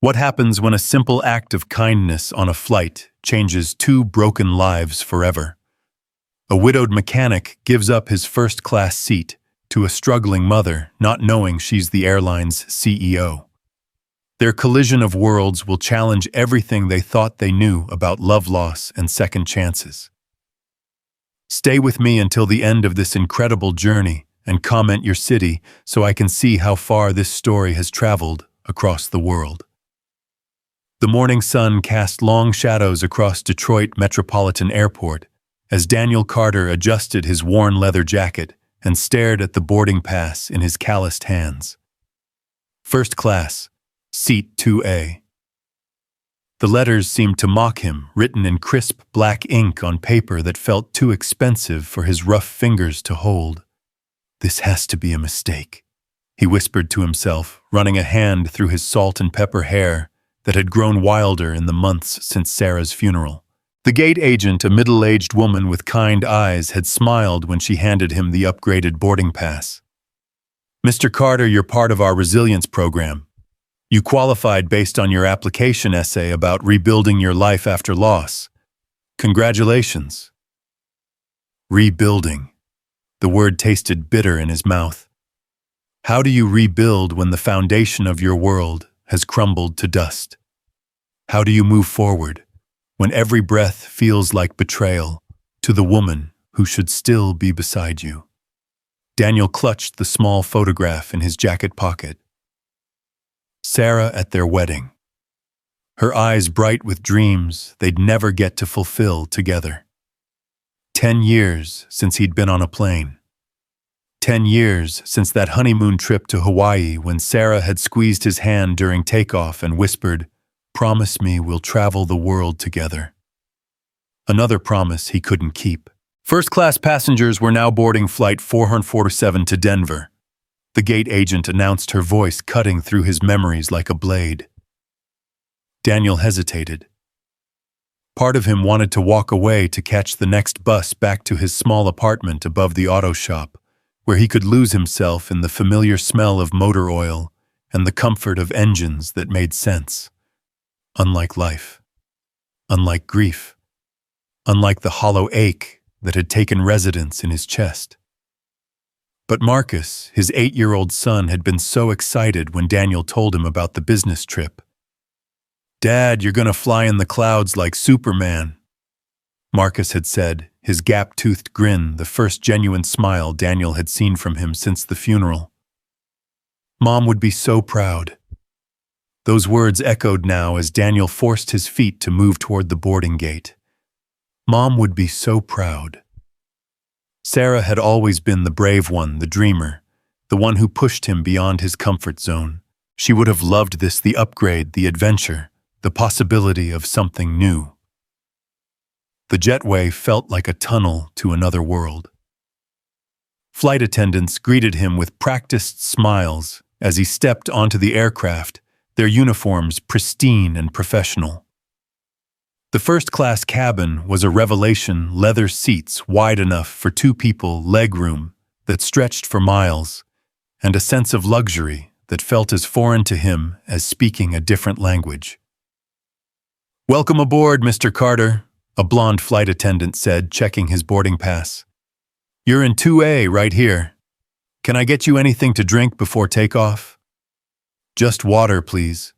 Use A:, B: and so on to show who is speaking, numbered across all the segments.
A: What happens when a simple act of kindness on a flight changes two broken lives forever? A widowed mechanic gives up his first-class seat to a struggling mother, not knowing she's the airline's CEO. Their collision of worlds will challenge everything they thought they knew about love loss and second chances. Stay with me until the end of this incredible journey and comment your city so I can see how far this story has traveled across the world. The morning sun cast long shadows across Detroit Metropolitan Airport as Daniel Carter adjusted his worn leather jacket and stared at the boarding pass in his calloused hands. First class, seat 2A. The letters seemed to mock him, written in crisp black ink on paper that felt too expensive for his rough fingers to hold. "This has to be a mistake," he whispered to himself, running a hand through his salt and pepper hair that had grown wilder in the months since Sarah's funeral. The gate agent, a middle-aged woman with kind eyes, had smiled when she handed him the upgraded boarding pass. "Mr. Carter, you're part of our resilience program. You qualified based on your application essay about rebuilding your life after loss. Congratulations." Rebuilding. The word tasted bitter in his mouth. How do you rebuild when the foundation of your world has crumbled to dust? How do you move forward when every breath feels like betrayal to the woman who should still be beside you? Daniel clutched the small photograph in his jacket pocket. Sarah at their wedding. Her eyes bright with dreams they'd never get to fulfill together. 10 years since he'd been on a plane. 10 years since that honeymoon trip to Hawaii when Sarah had squeezed his hand during takeoff and whispered, "Promise me we'll travel the world together." Another promise he couldn't keep. First-class passengers were now boarding Flight 447 to Denver. The gate agent announced, her voice cutting through his memories like a blade. Daniel hesitated. Part of him wanted to walk away to catch the next bus back to his small apartment above the auto shop, where he could lose himself in the familiar smell of motor oil and the comfort of engines that made sense. Unlike life. Unlike grief. Unlike the hollow ache that had taken residence in his chest. But Marcus, his 8-year-old son, had been so excited when Daniel told him about the business trip. "Dad, you're gonna fly in the clouds like Superman," Marcus had said, his gap-toothed grin the first genuine smile Daniel had seen from him since the funeral. "Mom would be so proud." Those words echoed now as Daniel forced his feet to move toward the boarding gate. Mom would be so proud. Sarah had always been the brave one, the dreamer, the one who pushed him beyond his comfort zone. She would have loved this, the upgrade, the adventure, the possibility of something new. The jetway felt like a tunnel to another world. Flight attendants greeted him with practiced smiles as he stepped onto the aircraft, their uniforms pristine and professional. The first-class cabin was a revelation, leather seats wide enough for 2 people, legroom that stretched for miles, and a sense of luxury that felt as foreign to him as speaking a different language. "Welcome aboard, Mr. Carter," a blonde flight attendant said, checking his boarding pass. "You're in 2A right here. Can I get you anything to drink before takeoff?" "Just water, please,"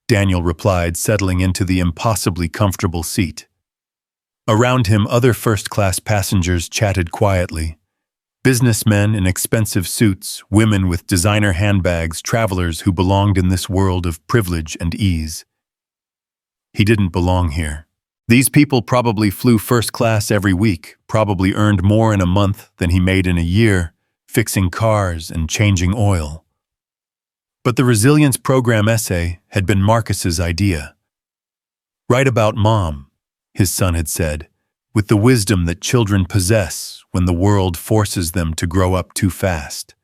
A: Daniel replied, settling into the impossibly comfortable seat. Around him, other first-class passengers chatted quietly. Businessmen in expensive suits, women with designer handbags, travelers who belonged in this world of privilege and ease. He didn't belong here. These people probably flew first class every week, probably earned more in a month than he made in a year, fixing cars and changing oil. But the resilience program essay had been Marcus's idea. "Write about Mom," his son had said, with the wisdom that children possess when the world forces them to grow up too fast.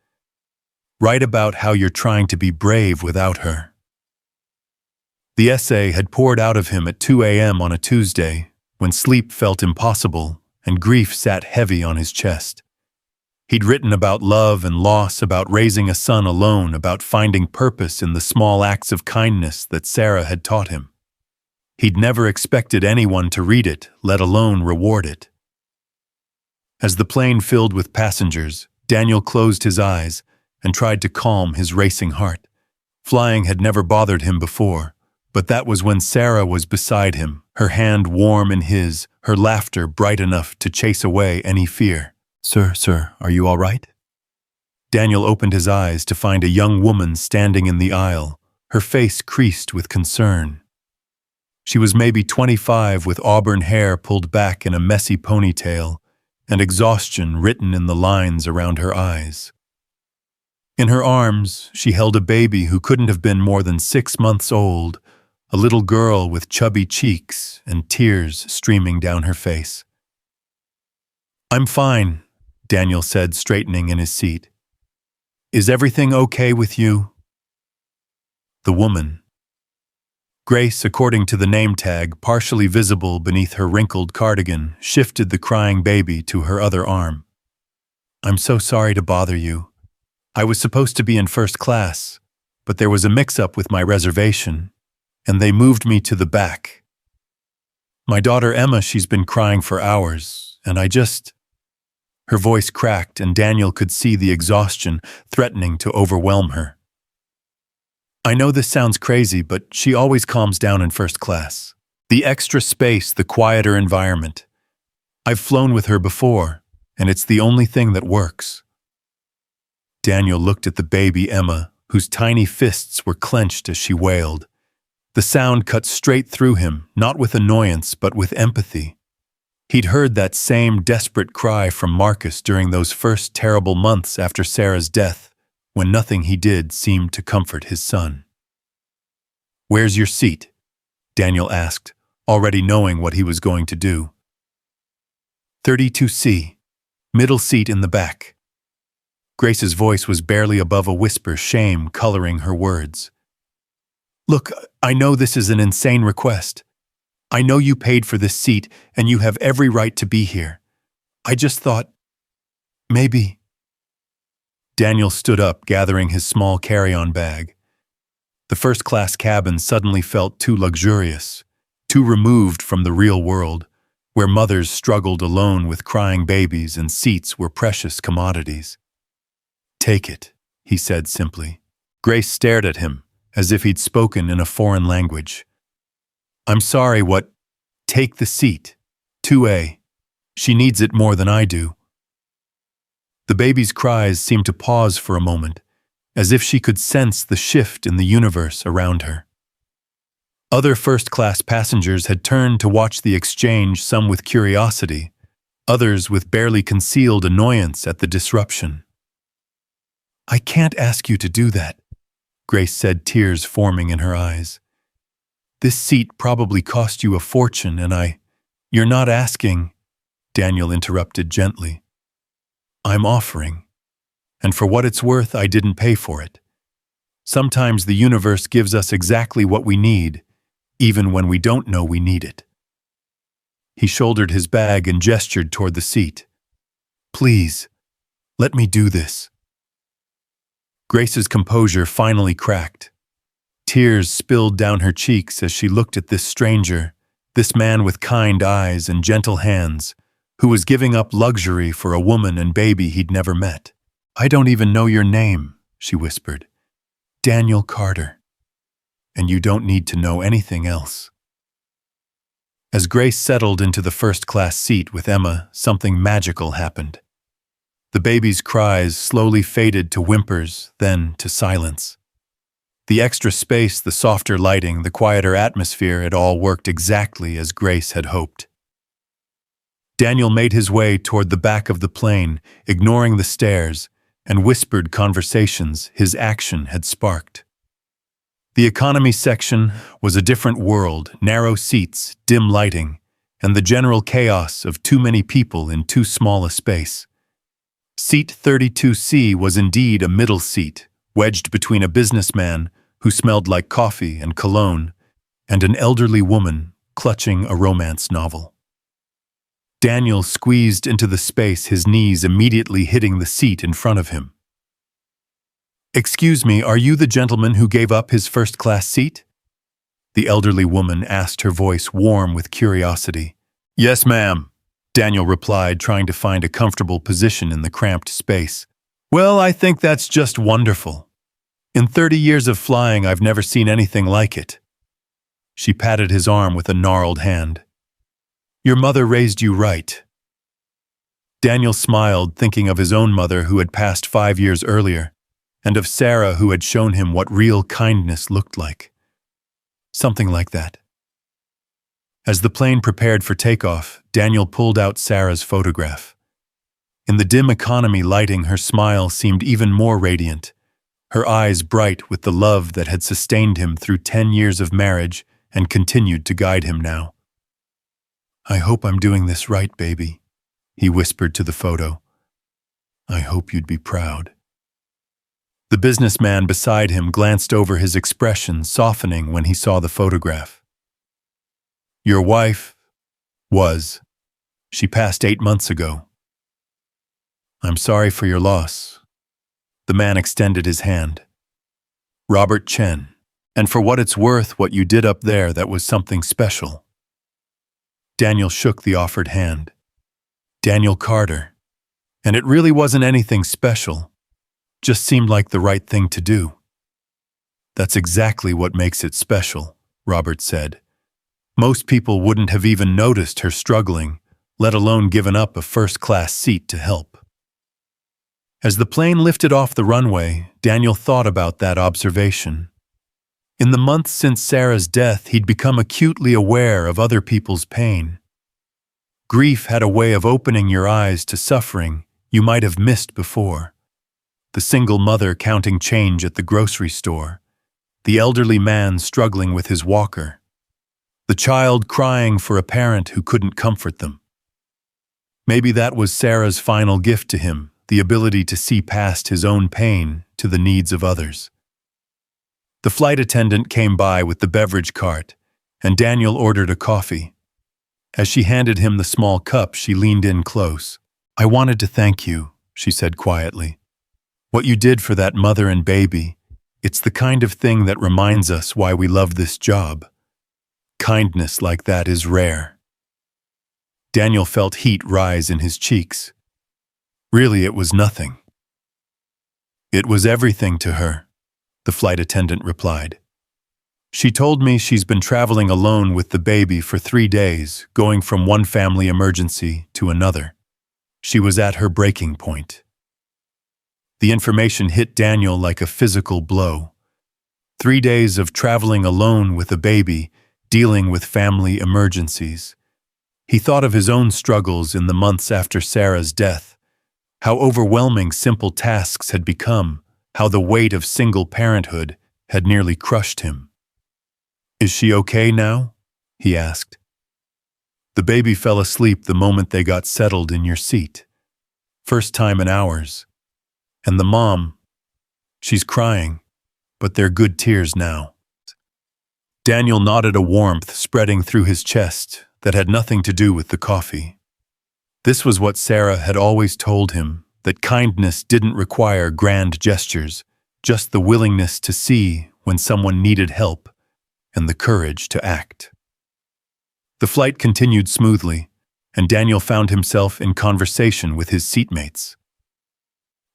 A: "Write about how you're trying to be brave without her." The essay had poured out of him at 2 a.m. on a Tuesday, when sleep felt impossible and grief sat heavy on his chest. He'd written about love and loss, about raising a son alone, about finding purpose in the small acts of kindness that Sarah had taught him. He'd never expected anyone to read it, let alone reward it. As the plane filled with passengers, Daniel closed his eyes and tried to calm his racing heart. Flying had never bothered him before, but that was when Sarah was beside him, her hand warm in his, her laughter bright enough to chase away any fear. Sir, are you all right?" Daniel opened his eyes to find a young woman standing in the aisle, her face creased with concern. She was maybe 25, with auburn hair pulled back in a messy ponytail, and exhaustion written in the lines around her eyes. In her arms, she held a baby who couldn't have been more than 6 months old, a little girl with chubby cheeks and tears streaming down her face. "I'm fine," Daniel said, straightening in his seat. "Is everything okay with you?" The woman, Grace, according to the name tag, partially visible beneath her wrinkled cardigan, shifted the crying baby to her other arm. "I'm so sorry to bother you. I was supposed to be in first class, but there was a mix-up with my reservation, and they moved me to the back. My daughter Emma, she's been crying for hours, and I just..." Her voice cracked, and Daniel could see the exhaustion threatening to overwhelm her. "I know this sounds crazy, but she always calms down in first class. The extra space, the quieter environment. I've flown with her before, and it's the only thing that works." Daniel looked at the baby Emma, whose tiny fists were clenched as she wailed. The sound cut straight through him, not with annoyance, but with empathy. He'd heard that same desperate cry from Marcus during those first terrible months after Sarah's death, when nothing he did seemed to comfort his son. "Where's your seat?" Daniel asked, already knowing what he was going to do. 32C, middle seat in the back." Grace's voice was barely above a whisper, shame coloring her words. "Look, I know this is an insane request. I know you paid for this seat, and you have every right to be here. I just thought, maybe..." Daniel stood up, gathering his small carry-on bag. The first-class cabin suddenly felt too luxurious, too removed from the real world, where mothers struggled alone with crying babies and seats were precious commodities. "Take it," he said simply. Grace stared at him, as if he'd spoken in a foreign language. "I'm sorry, what? Take the seat. 2A. She needs it more than I do." The baby's cries seemed to pause for a moment, as if she could sense the shift in the universe around her. Other first-class passengers had turned to watch the exchange, some with curiosity, others with barely concealed annoyance at the disruption. "I can't ask you to do that," Grace said, tears forming in her eyes. "This seat probably cost you a fortune, and You're not asking," Daniel interrupted gently. "I'm offering. And for what it's worth, I didn't pay for it. Sometimes the universe gives us exactly what we need, even when we don't know we need it." He shouldered his bag and gestured toward the seat. "Please, let me do this." Grace's composure finally cracked. Tears spilled down her cheeks as she looked at this stranger, this man with kind eyes and gentle hands, who was giving up luxury for a woman and baby he'd never met. "I don't even know your name," she whispered. "Daniel Carter. And you don't need to know anything else." As Grace settled into the first-class seat with Emma, something magical happened. The baby's cries slowly faded to whimpers, then to silence. The extra space, the softer lighting, the quieter atmosphere, it all worked exactly as Grace had hoped. Daniel made his way toward the back of the plane, ignoring the stares, and whispered conversations his action had sparked. The economy section was a different world, narrow seats, dim lighting, and the general chaos of too many people in too small a space. Seat 32C was indeed a middle seat, wedged between a businessman who smelled like coffee and cologne, and an elderly woman clutching a romance novel. Daniel squeezed into the space, his knees immediately hitting the seat in front of him. "Excuse me, are you the gentleman who gave up his first-class seat?" The elderly woman asked, her voice warm with curiosity. "Yes, ma'am," Daniel replied, trying to find a comfortable position in the cramped space. "Well, I think that's just wonderful. In 30 years of flying, I've never seen anything like it." She patted his arm with a gnarled hand. "Your mother raised you right." Daniel smiled, thinking of his own mother who had passed 5 years earlier, and of Sarah who had shown him what real kindness looked like. Something like that. As the plane prepared for takeoff, Daniel pulled out Sarah's photograph. In the dim economy lighting, her smile seemed even more radiant, her eyes bright with the love that had sustained him through 10 years of marriage and continued to guide him now. "I hope I'm doing this right, baby," he whispered to the photo. "I hope you'd be proud." The businessman beside him glanced over his expression, softening when he saw the photograph. "Your wife was. She passed 8 months ago." "I'm sorry for your loss." The man extended his hand. "Robert Chen. And for what it's worth, what you did up there, that was something special." Daniel shook the offered hand. "Daniel Carter. And it really wasn't anything special. Just seemed like the right thing to do." "That's exactly what makes it special," Robert said. "Most people wouldn't have even noticed her struggling, let alone given up a first-class seat to help." As the plane lifted off the runway, Daniel thought about that observation. In the months since Sarah's death, he'd become acutely aware of other people's pain. Grief had a way of opening your eyes to suffering you might have missed before. The single mother counting change at the grocery store, the elderly man struggling with his walker, the child crying for a parent who couldn't comfort them. Maybe that was Sarah's final gift to him, the ability to see past his own pain to the needs of others. The flight attendant came by with the beverage cart, and Daniel ordered a coffee. As she handed him the small cup, she leaned in close. "I wanted to thank you," she said quietly. "What you did for that mother and baby, it's the kind of thing that reminds us why we love this job. Kindness like that is rare." Daniel felt heat rise in his cheeks. Really, it was nothing. "It was everything to her," the flight attendant replied. "She told me she's been traveling alone with the baby for 3 days, going from one family emergency to another. She was at her breaking point." The information hit Daniel like a physical blow. 3 days of traveling alone with a baby, dealing with family emergencies. He thought of his own struggles in the months after Sarah's death, how overwhelming simple tasks had become, how the weight of single parenthood had nearly crushed him. "Is she okay now?" he asked. "The baby fell asleep the moment they got settled in your seat. First time in hours. And the mom, she's crying, but they're good tears now." Daniel nodded, a warmth spreading through his chest that had nothing to do with the coffee. This was what Sarah had always told him, that kindness didn't require grand gestures, just the willingness to see when someone needed help and the courage to act. The flight continued smoothly, and Daniel found himself in conversation with his seatmates.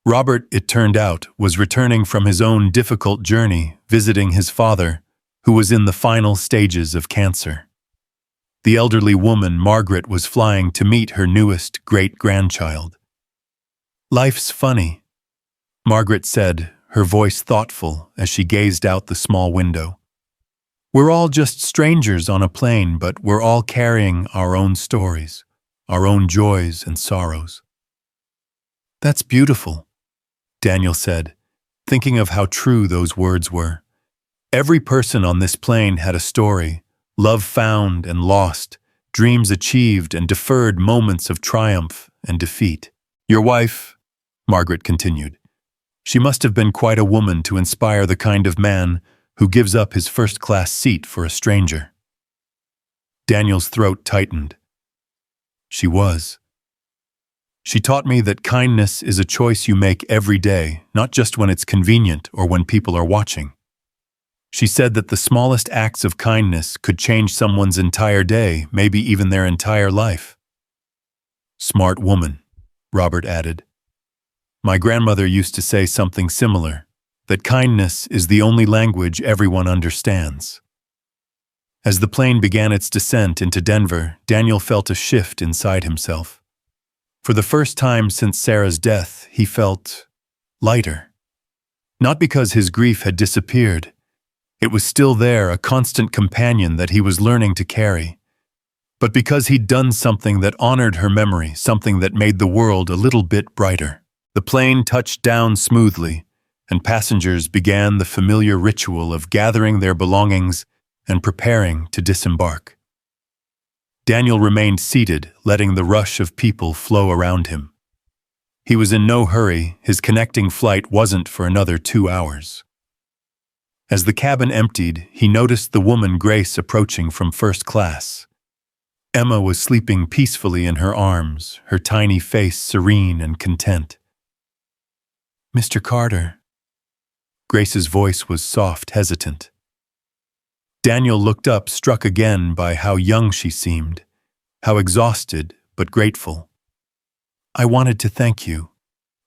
A: Robert, it turned out, was returning from his own difficult journey, visiting his father, who was in the final stages of cancer. The elderly woman, Margaret, was flying to meet her newest great-grandchild. "Life's funny," Margaret said, her voice thoughtful as she gazed out the small window. "We're all just strangers on a plane, but we're all carrying our own stories, our own joys and sorrows." "That's beautiful," Daniel said, thinking of how true those words were. Every person on this plane had a story, love found and lost, dreams achieved and deferred, moments of triumph and defeat. "Your wife," Margaret continued, "she must have been quite a woman to inspire the kind of man who gives up his first-class seat for a stranger." Daniel's throat tightened. She was. She taught me that kindness is a choice you make every day, not just when it's convenient or when people are watching. She said that the smallest acts of kindness could change someone's entire day, maybe even their entire life. Smart woman, Robert added. My grandmother used to say something similar, that kindness is the only language everyone understands. As the plane began its descent into Denver, Daniel felt a shift inside himself. For the first time since Sarah's death, he felt lighter. Not because his grief had disappeared. It was still there, a constant companion that he was learning to carry. But because he'd done something that honored her memory, something that made the world a little bit brighter. The plane touched down smoothly, and passengers began the familiar ritual of gathering their belongings and preparing to disembark. Daniel remained seated, letting the rush of people flow around him. He was in no hurry. His connecting flight wasn't for another 2 hours. As the cabin emptied, he noticed the woman Grace approaching from first class. Emma was sleeping peacefully in her arms, her tiny face serene and content. Mr. Carter. Grace's voice was soft, hesitant. Daniel looked up, struck again by how young she seemed, how exhausted but grateful. I wanted to thank you,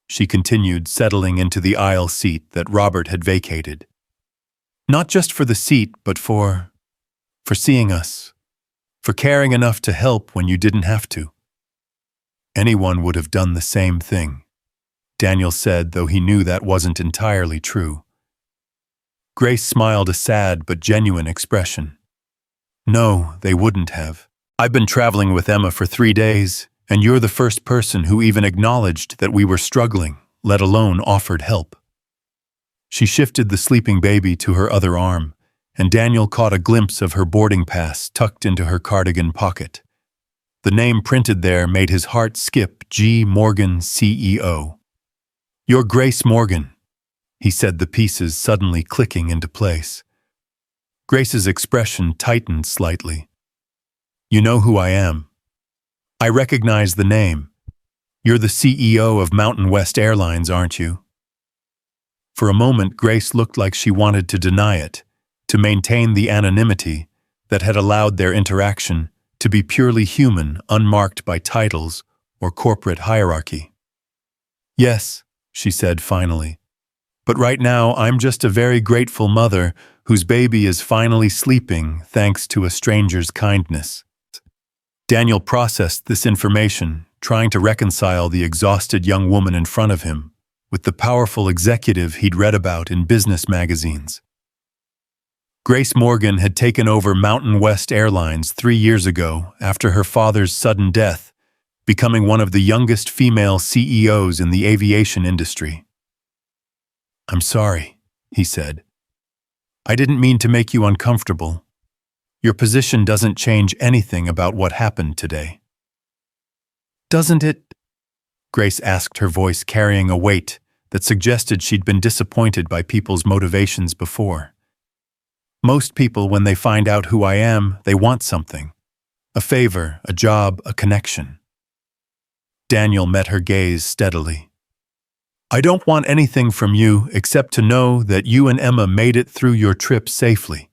A: she continued, settling into the aisle seat that Robert had vacated. Not just for the seat, but for seeing us, for caring enough to help when you didn't have to. Anyone would have done the same thing, Daniel said, though he knew that wasn't entirely true. Grace smiled a sad but genuine expression. No, they wouldn't have. I've been traveling with Emma for 3 days, and you're the first person who even acknowledged that we were struggling, let alone offered help. She shifted the sleeping baby to her other arm, and Daniel caught a glimpse of her boarding pass tucked into her cardigan pocket. The name printed there made his heart skip. G. Morgan, CEO. You're Grace Morgan, he said, the pieces suddenly clicking into place. Grace's expression tightened slightly. You know who I am. I recognize the name. You're the CEO of Mountain West Airlines, aren't you? For a moment, Grace looked like she wanted to deny it, to maintain the anonymity that had allowed their interaction to be purely human, unmarked by titles or corporate hierarchy. Yes, she said finally. But right now, I'm just a very grateful mother whose baby is finally sleeping thanks to a stranger's kindness. Daniel processed this information, trying to reconcile the exhausted young woman in front of him with the powerful executive he'd read about in business magazines. Grace Morgan had taken over Mountain West Airlines 3 years ago after her father's sudden death, becoming one of the youngest female CEOs in the aviation industry. I'm sorry, he said. I didn't mean to make you uncomfortable. Your position doesn't change anything about what happened today. Doesn't it? Grace asked, her voice carrying a weight that suggested she'd been disappointed by people's motivations before. Most people, when they find out who I am, they want something. A favor, a job, a connection. Daniel met her gaze steadily. I don't want anything from you except to know that you and Emma made it through your trip safely.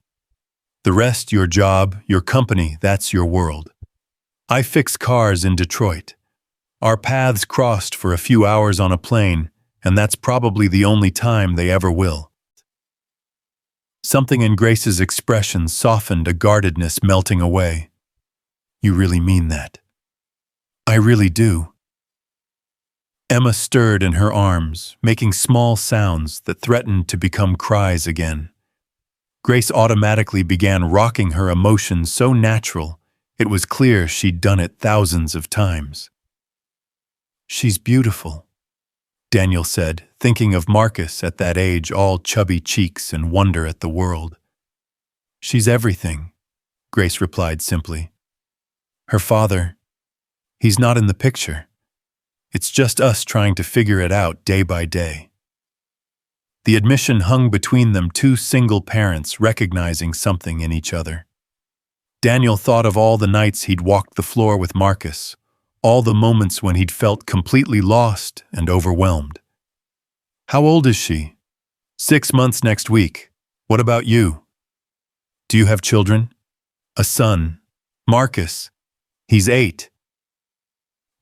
A: The rest, your job, your company, that's your world. I fix cars in Detroit. Our paths crossed for a few hours on a plane, and that's probably the only time they ever will. Something in Grace's expression softened, a guardedness melting away. You really mean that? I really do. Emma stirred in her arms, making small sounds that threatened to become cries again. Grace automatically began rocking, her emotion so natural, it was clear she'd done it thousands of times. She's beautiful, Daniel said, thinking of Marcus at that age, all chubby cheeks and wonder at the world. She's everything, Grace replied simply. Her father, he's not in the picture. It's just us trying to figure it out day by day. The admission hung between them, two single parents recognizing something in each other. Daniel thought of all the nights he'd walked the floor with Marcus, all the moments when he'd felt completely lost and overwhelmed. How old is she? 6 months next week. What about you? Do you have children? A son. Marcus. He's 8.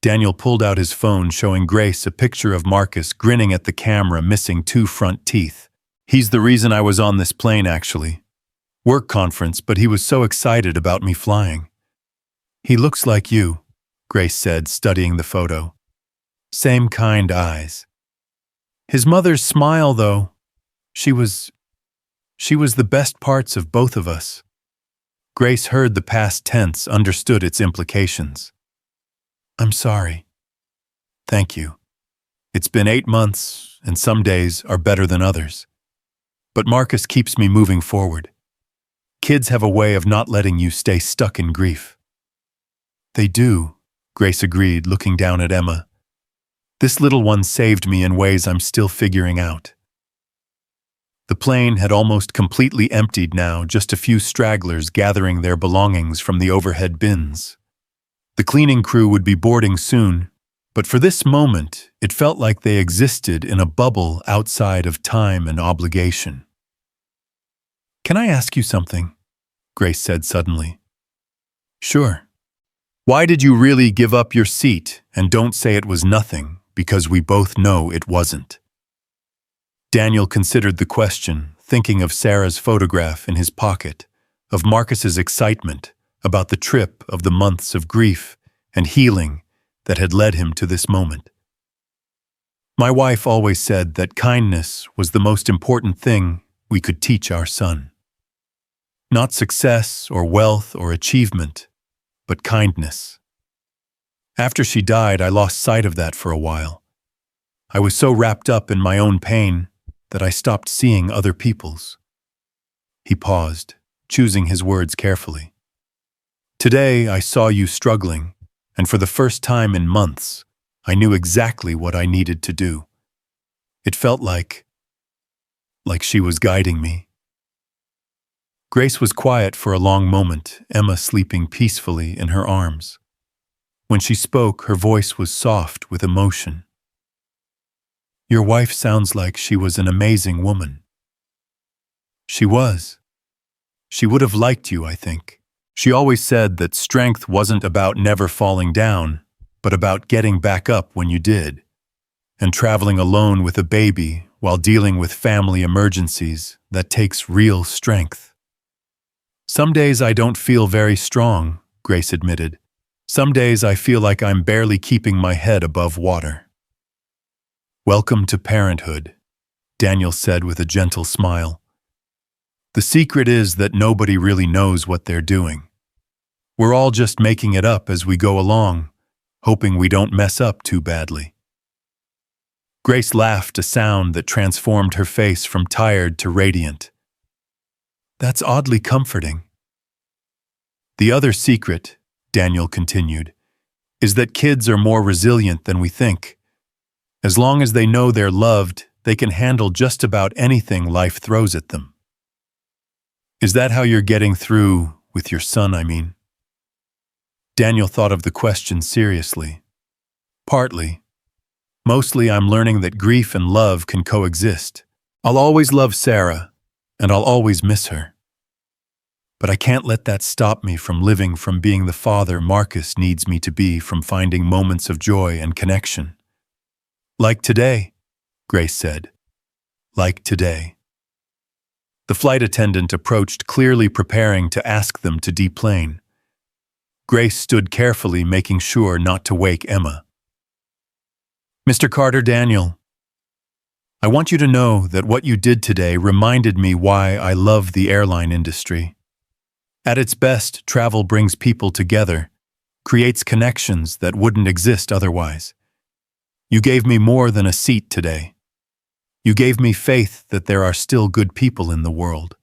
A: Daniel pulled out his phone, showing Grace a picture of Marcus grinning at the camera, missing 2 front teeth. He's the reason I was on this plane, actually. Work conference, but he was so excited about me flying. He looks like you, Grace said, studying the photo. Same kind eyes. His mother's smile, though, she was the best parts of both of us. Grace heard the past tense, understood its implications. I'm sorry. Thank you. It's been 8 months, and some days are better than others. But Marcus keeps me moving forward. Kids have a way of not letting you stay stuck in grief. They do, Grace agreed, looking down at Emma. This little one saved me in ways I'm still figuring out. The plane had almost completely emptied now, just a few stragglers gathering their belongings from the overhead bins. The cleaning crew would be boarding soon, but for this moment, it felt like they existed in a bubble outside of time and obligation. Can I ask you something? Grace said suddenly. Sure. Why did you really give up your seat, and don't say it was nothing, because we both know it wasn't? Daniel considered the question, thinking of Sarah's photograph in his pocket, of Marcus's excitement about the trip, of the months of grief and healing that had led him to this moment. My wife always said that kindness was the most important thing we could teach our son. Not success or wealth or achievement, but kindness. After she died, I lost sight of that for a while. I was so wrapped up in my own pain that I stopped seeing other people's. He paused, choosing his words carefully. Today, I saw you struggling, and for the first time in months, I knew exactly what I needed to do. It felt like she was guiding me. Grace was quiet for a long moment, Emma sleeping peacefully in her arms. When she spoke, her voice was soft with emotion. Your wife sounds like she was an amazing woman. She was. She would have liked you, I think. She always said that strength wasn't about never falling down, but about getting back up when you did. And traveling alone with a baby while dealing with family emergencies, that takes real strength. Some days I don't feel very strong, Grace admitted. Some days I feel like I'm barely keeping my head above water. Welcome to parenthood, Daniel said with a gentle smile. The secret is that nobody really knows what they're doing. We're all just making it up as we go along, hoping we don't mess up too badly. Grace laughed, a sound that transformed her face from tired to radiant. That's oddly comforting. The other secret, Daniel continued, is that kids are more resilient than we think. As long as they know they're loved, they can handle just about anything life throws at them. Is that how you're getting through with your son, I mean? Daniel thought of the question seriously. Partly. Mostly I'm learning that grief and love can coexist. I'll always love Sarah, and I'll always miss her. But I can't let that stop me from living, from being the father Marcus needs me to be, from finding moments of joy and connection. Like today, Grace said. Like today. The flight attendant approached, clearly preparing to ask them to deplane. Grace stood carefully, making sure not to wake Emma. Mr. Carter, Daniel, I want you to know that what you did today reminded me why I love the airline industry. At its best, travel brings people together, creates connections that wouldn't exist otherwise. You gave me more than a seat today. You gave me faith that there are still good people in the world.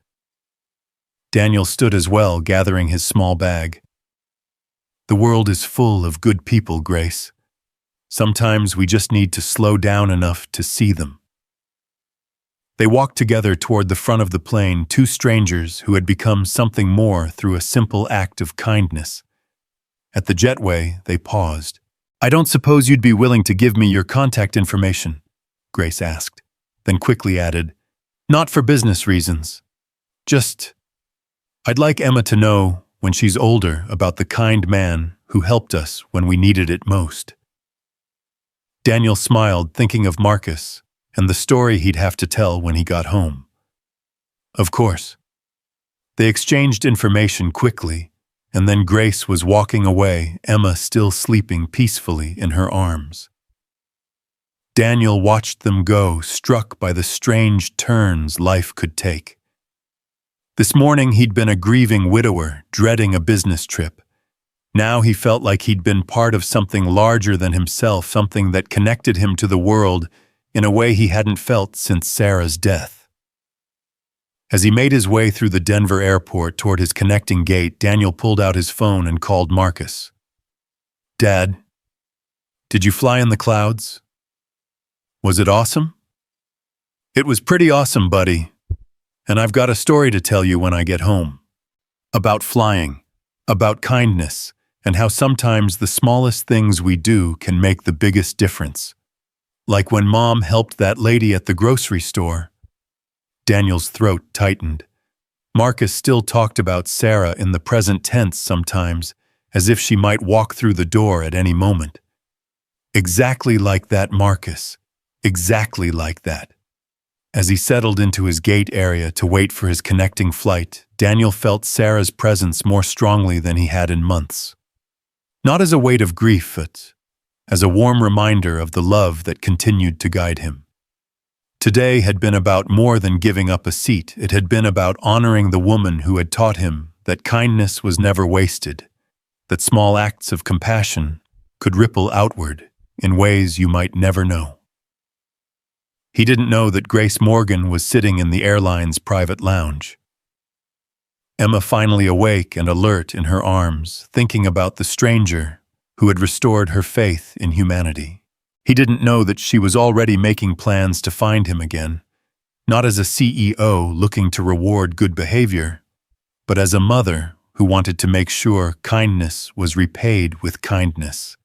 A: Daniel stood as well, gathering his small bag. The world is full of good people, Grace. Sometimes we just need to slow down enough to see them. They walked together toward the front of the plane, two strangers who had become something more through a simple act of kindness. At the jetway, they paused. I don't suppose you'd be willing to give me your contact information, Grace asked, then quickly added, not for business reasons. I'd like Emma to know, when she's older, about the kind man who helped us when we needed it most. Daniel smiled, thinking of Marcus and the story he'd have to tell when he got home. Of course. They exchanged information quickly, and then Grace was walking away, Emma still sleeping peacefully in her arms. Daniel watched them go, struck by the strange turns life could take. This morning he'd been a grieving widower, dreading a business trip. Now he felt like he'd been part of something larger than himself, something that connected him to the world in a way he hadn't felt since Sarah's death. As he made his way through the Denver airport toward his connecting gate, Daniel pulled out his phone and called Marcus. Dad, did you fly in the clouds? Was it awesome? It was pretty awesome, buddy. And I've got a story to tell you when I get home. About flying, about kindness, and how sometimes the smallest things we do can make the biggest difference. Like when Mom helped that lady at the grocery store. Daniel's throat tightened. Marcus still talked about Sarah in the present tense sometimes, as if she might walk through the door at any moment. Exactly like that, Marcus. Exactly like that. As he settled into his gate area to wait for his connecting flight, Daniel felt Sarah's presence more strongly than he had in months. Not as a weight of grief, but as a warm reminder of the love that continued to guide him. Today had been about more than giving up a seat. It had been about honoring the woman who had taught him that kindness was never wasted, that small acts of compassion could ripple outward in ways you might never know. He didn't know that Grace Morgan was sitting in the airline's private lounge. Emma finally awake and alert in her arms, thinking about the stranger who had restored her faith in humanity. He didn't know that she was already making plans to find him again, not as a CEO looking to reward good behavior, but as a mother who wanted to make sure kindness was repaid with kindness.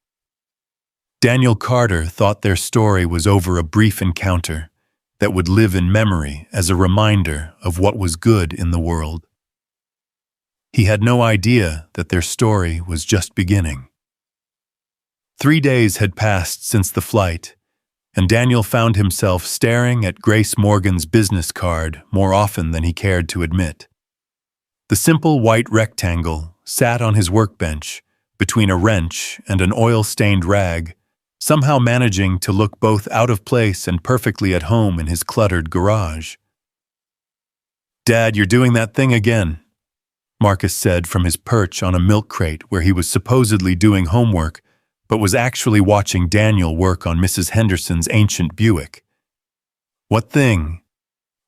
A: Daniel Carter thought their story was over a brief encounter that would live in memory as a reminder of what was good in the world. He had no idea that their story was just beginning. 3 days had passed since the flight, and Daniel found himself staring at Grace Morgan's business card more often than he cared to admit. The simple white rectangle sat on his workbench between a wrench and an oil-stained rag, somehow managing to look both out of place and perfectly at home in his cluttered garage. "Dad, you're doing that thing again," Marcus said from his perch on a milk crate where he was supposedly doing homework, but was actually watching Daniel work on Mrs. Henderson's ancient Buick. "What thing?"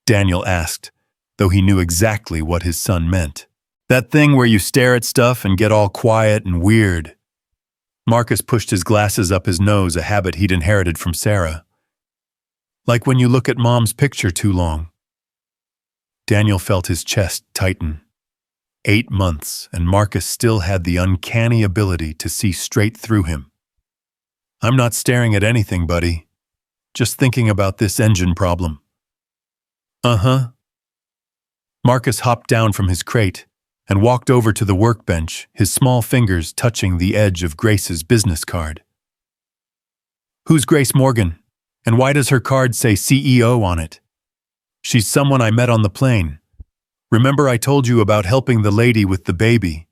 A: Daniel asked, though he knew exactly what his son meant. "That thing where you stare at stuff and get all quiet and weird." Marcus pushed his glasses up his nose, a habit he'd inherited from Sarah. "Like when you look at Mom's picture too long." Daniel felt his chest tighten. 8 months, and Marcus still had the uncanny ability to see straight through him. "I'm not staring at anything, buddy. Just thinking about this engine problem." "Uh-huh." Marcus hopped down from his crate and walked over to the workbench, his small fingers touching the edge of Grace's business card. "Who's Grace Morgan, and why does her card say CEO on it?" "She's someone I met on the plane. Remember I told you about helping the lady with the baby?"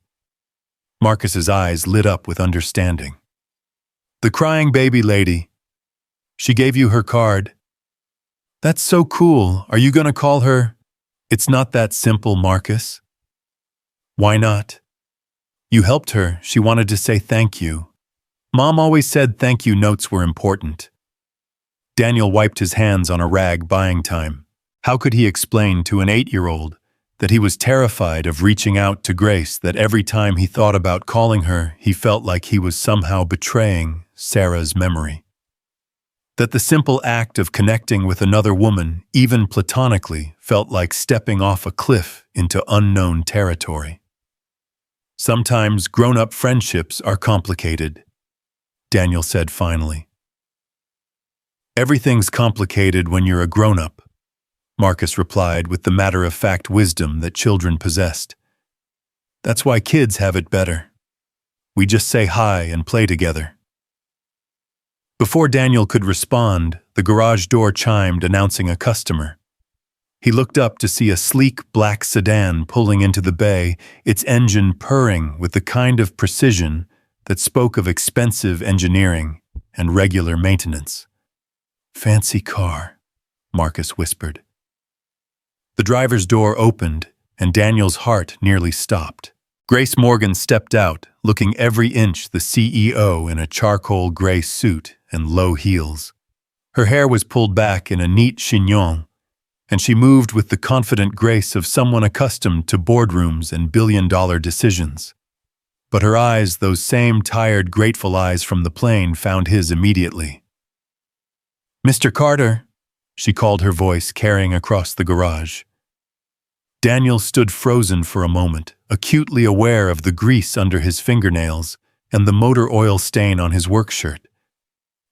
A: Marcus's eyes lit up with understanding. "The crying baby lady. She gave you her card." "That's so cool. Are you going to call her?" "It's not that simple, Marcus." "Why not?" "You helped her. She wanted to say thank you. Mom always said thank you notes were important." Daniel wiped his hands on a rag, buying time. How could he explain to an 8-year-old that he was terrified of reaching out to Grace, that every time he thought about calling her, he felt like he was somehow betraying Sarah's memory? That the simple act of connecting with another woman, even platonically, felt like stepping off a cliff into unknown territory. Sometimes grown-up friendships are complicated. Daniel said finally. Everything's complicated when you're a grown-up, Marcus replied with the matter-of-fact wisdom that children possessed. That's why kids have it better. We just say hi and play together. Before Daniel could respond, the garage door chimed, announcing a customer. He looked up to see a sleek black sedan pulling into the bay, its engine purring with the kind of precision that spoke of expensive engineering and regular maintenance. "Fancy car," Marcus whispered. The driver's door opened, and Daniel's heart nearly stopped. Grace Morgan stepped out, looking every inch the CEO in a charcoal gray suit and low heels. Her hair was pulled back in a neat chignon, and she moved with the confident grace of someone accustomed to boardrooms and billion-dollar decisions. But her eyes, those same tired, grateful eyes from the plane, found his immediately. "Mr. Carter," she called, her voice carrying across the garage. Daniel stood frozen for a moment, acutely aware of the grease under his fingernails and the motor oil stain on his work shirt.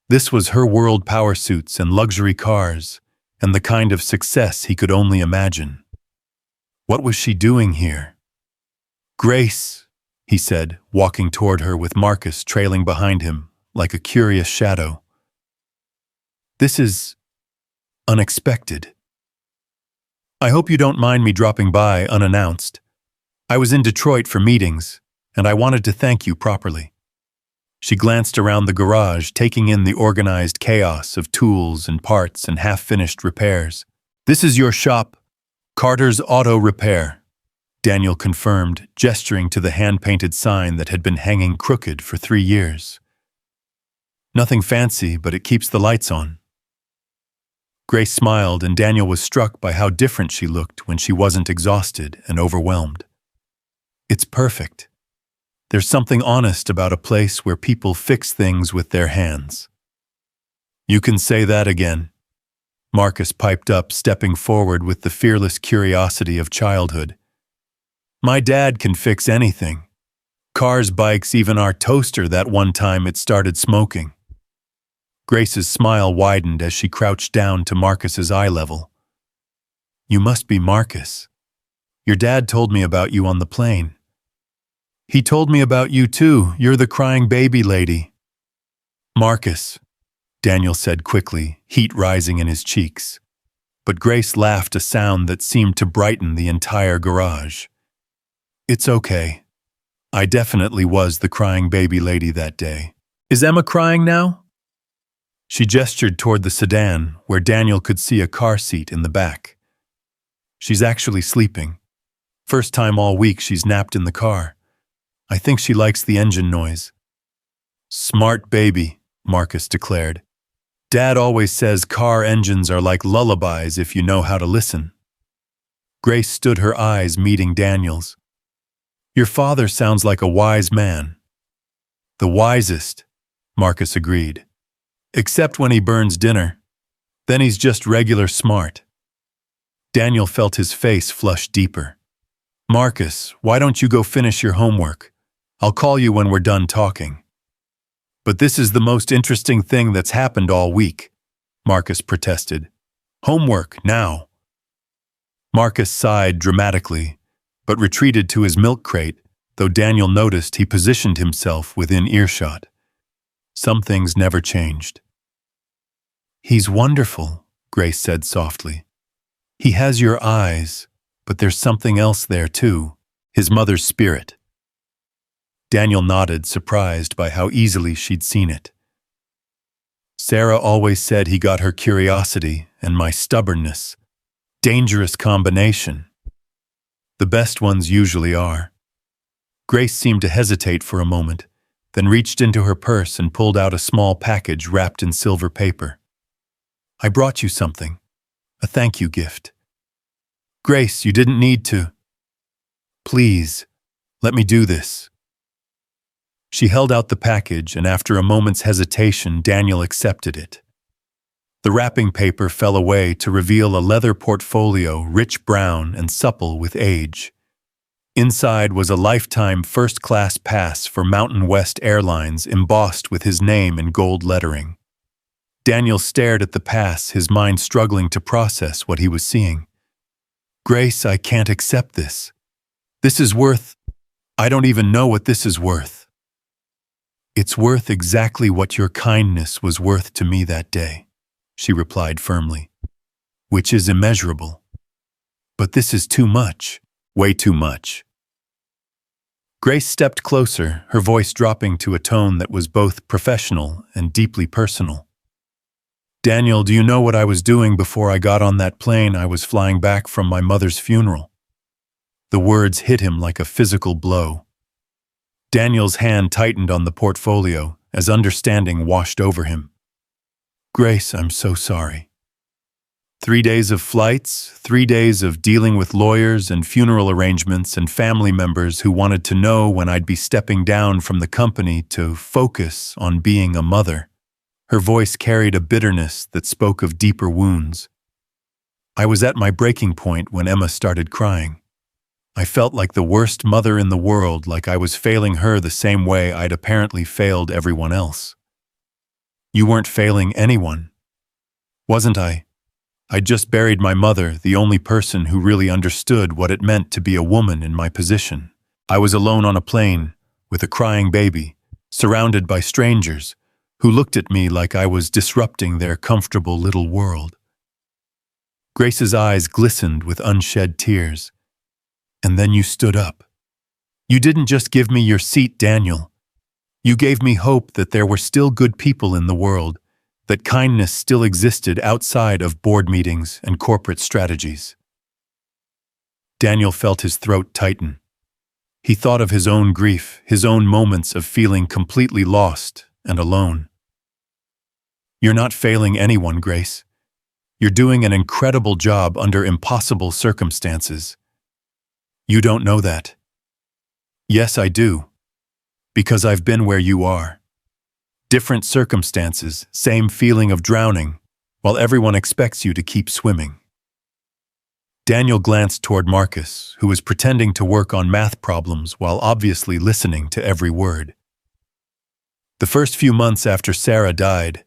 A: This was her world: power suits and luxury cars, and the kind of success he could only imagine. What was she doing here? "Grace," he said, walking toward her with Marcus trailing behind him like a curious shadow. "This is unexpected. I hope you don't mind me dropping by unannounced. I was in Detroit for meetings, and I wanted to thank you properly." She glanced around the garage, taking in the organized chaos of tools and parts and half-finished repairs. "This is your shop, Carter's Auto Repair," Daniel confirmed, gesturing to the hand-painted sign that had been hanging crooked for 3 years. "Nothing fancy, but it keeps the lights on." Grace smiled, and Daniel was struck by how different she looked when she wasn't exhausted and overwhelmed. "It's perfect. There's something honest about a place where people fix things with their hands." "You can say that again," Marcus piped up, stepping forward with the fearless curiosity of childhood. "My dad can fix anything. Cars, bikes, even our toaster that one time it started smoking." Grace's smile widened as she crouched down to Marcus's eye level. "You must be Marcus. Your dad told me about you on the plane." "He told me about you too. You're the crying baby lady." "Marcus," Daniel said quickly, heat rising in his cheeks. But Grace laughed, a sound that seemed to brighten the entire garage. "It's okay. I definitely was the crying baby lady that day. Is Emma crying now?" She gestured toward the sedan, where Daniel could see a car seat in the back. "She's actually sleeping. First time all week she's napped in the car. I think she likes the engine noise." "Smart baby," Marcus declared. "Dad always says car engines are like lullabies if you know how to listen." Grace stood, her eyes meeting Daniel's. "Your father sounds like a wise man." "The wisest," Marcus agreed. "Except when he burns dinner. Then he's just regular smart." Daniel felt his face flush deeper. "Marcus, why don't you go finish your homework? I'll call you when we're done talking." "But this is the most interesting thing that's happened all week," Marcus protested. "Homework, now." Marcus sighed dramatically, but retreated to his milk crate, though Daniel noticed he positioned himself within earshot. Some things never changed. "He's wonderful," Grace said softly. "He has your eyes, but there's something else there too, his mother's spirit." Daniel nodded, surprised by how easily she'd seen it. "Sarah always said he got her curiosity and my stubbornness. Dangerous combination. The best ones usually are." Grace seemed to hesitate for a moment, then reached into her purse and pulled out a small package wrapped in silver paper. "I brought you something. A thank you gift." "Grace, you didn't need to." "Please, let me do this." She held out the package, and after a moment's hesitation, Daniel accepted it. The wrapping paper fell away to reveal a leather portfolio, rich brown and supple with age. Inside was a lifetime first-class pass for Mountain West Airlines embossed with his name in gold lettering. Daniel stared at the pass, his mind struggling to process what he was seeing. "Grace, I can't accept this. This is worth... I don't even know what this is worth." "It's worth exactly what your kindness was worth to me that day," she replied firmly, "which is immeasurable. But this is too much, way too much." Grace stepped closer, her voice dropping to a tone that was both professional and deeply personal. "Daniel, do you know what I was doing before I got on that plane I was flying back from my mother's funeral?" The words hit him like a physical blow. Daniel's hand tightened on the portfolio as understanding washed over him. "Grace, I'm so sorry. 3 days of flights, 3 days of dealing with lawyers and funeral arrangements and family members who wanted to know when I'd be stepping down from the company to focus on being a mother." Her voice carried a bitterness that spoke of deeper wounds. "I was at my breaking point when Emma started crying. I felt like the worst mother in the world, like I was failing her the same way I'd apparently failed everyone else." "You weren't failing anyone." "Wasn't I? I'd just buried my mother, the only person who really understood what it meant to be a woman in my position. I was alone on a plane, with a crying baby, surrounded by strangers, who looked at me like I was disrupting their comfortable little world." Grace's eyes glistened with unshed tears. "And then you stood up. You didn't just give me your seat, Daniel. You gave me hope that there were still good people in the world, that kindness still existed outside of board meetings and corporate strategies." Daniel felt his throat tighten. He thought of his own grief, his own moments of feeling completely lost and alone. "You're not failing anyone, Grace. You're doing an incredible job under impossible circumstances. You don't know that." "Yes, I do. Because I've been where you are. Different circumstances, same feeling of drowning, while everyone expects you to keep swimming." Daniel glanced toward Marcus, who was pretending to work on math problems while obviously listening to every word. "The first few months after Sarah died,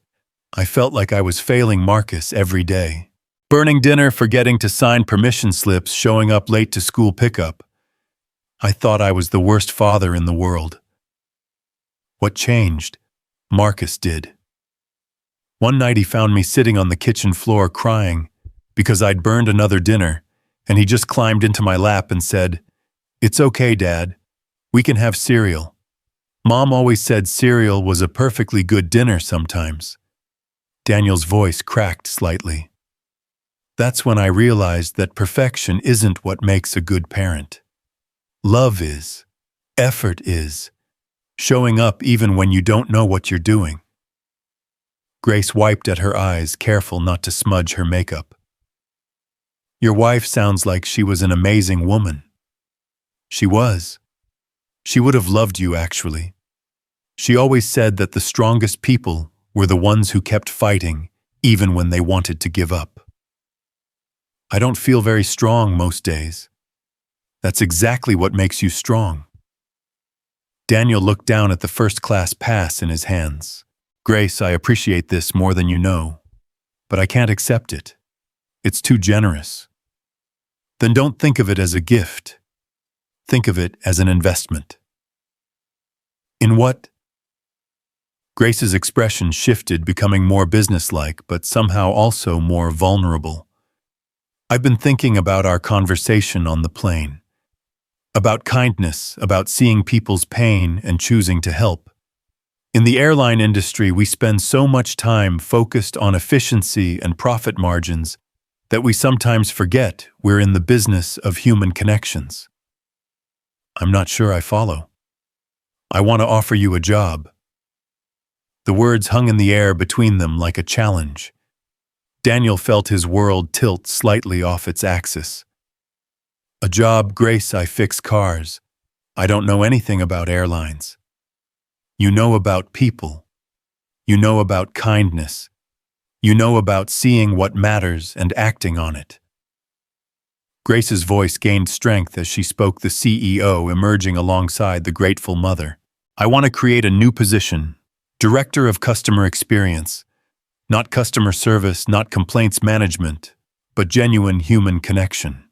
A: I felt like I was failing Marcus every day. Burning dinner, forgetting to sign permission slips, showing up late to school pickup. I thought I was the worst father in the world. What changed? Marcus did. One night he found me sitting on the kitchen floor crying because I'd burned another dinner, and he just climbed into my lap and said, 'It's okay, Dad. We can have cereal. Mom always said cereal was a perfectly good dinner sometimes.'" Daniel's voice cracked slightly. "That's when I realized that perfection isn't what makes a good parent. Love is. Effort is. Showing up even when you don't know what you're doing." Grace wiped at her eyes, careful not to smudge her makeup. "Your wife sounds like she was an amazing woman." "She was. She would have loved you, actually. She always said that the strongest people were the ones who kept fighting, even when they wanted to give up." "I don't feel very strong most days." "That's exactly what makes you strong." Daniel looked down at the first-class pass in his hands. "Grace, I appreciate this more than you know, but I can't accept it. It's too generous." "Then don't think of it as a gift. Think of it as an investment." "In what?" Grace's expression shifted, becoming more businesslike, but somehow also more vulnerable. "I've been thinking about our conversation on the plane. About kindness, about seeing people's pain and choosing to help. In the airline industry, we spend so much time focused on efficiency and profit margins that we sometimes forget we're in the business of human connections." "I'm not sure I follow." "I want to offer you a job." The words hung in the air between them like a challenge. Daniel felt his world tilt slightly off its axis. "A job, Grace, I fix cars. I don't know anything about airlines." "You know about people. You know about kindness. You know about seeing what matters and acting on it." Grace's voice gained strength as she spoke, the CEO emerging alongside the grateful mother. I want to create a new position, Director of Customer Experience. Not customer service, not complaints management, but genuine human connection.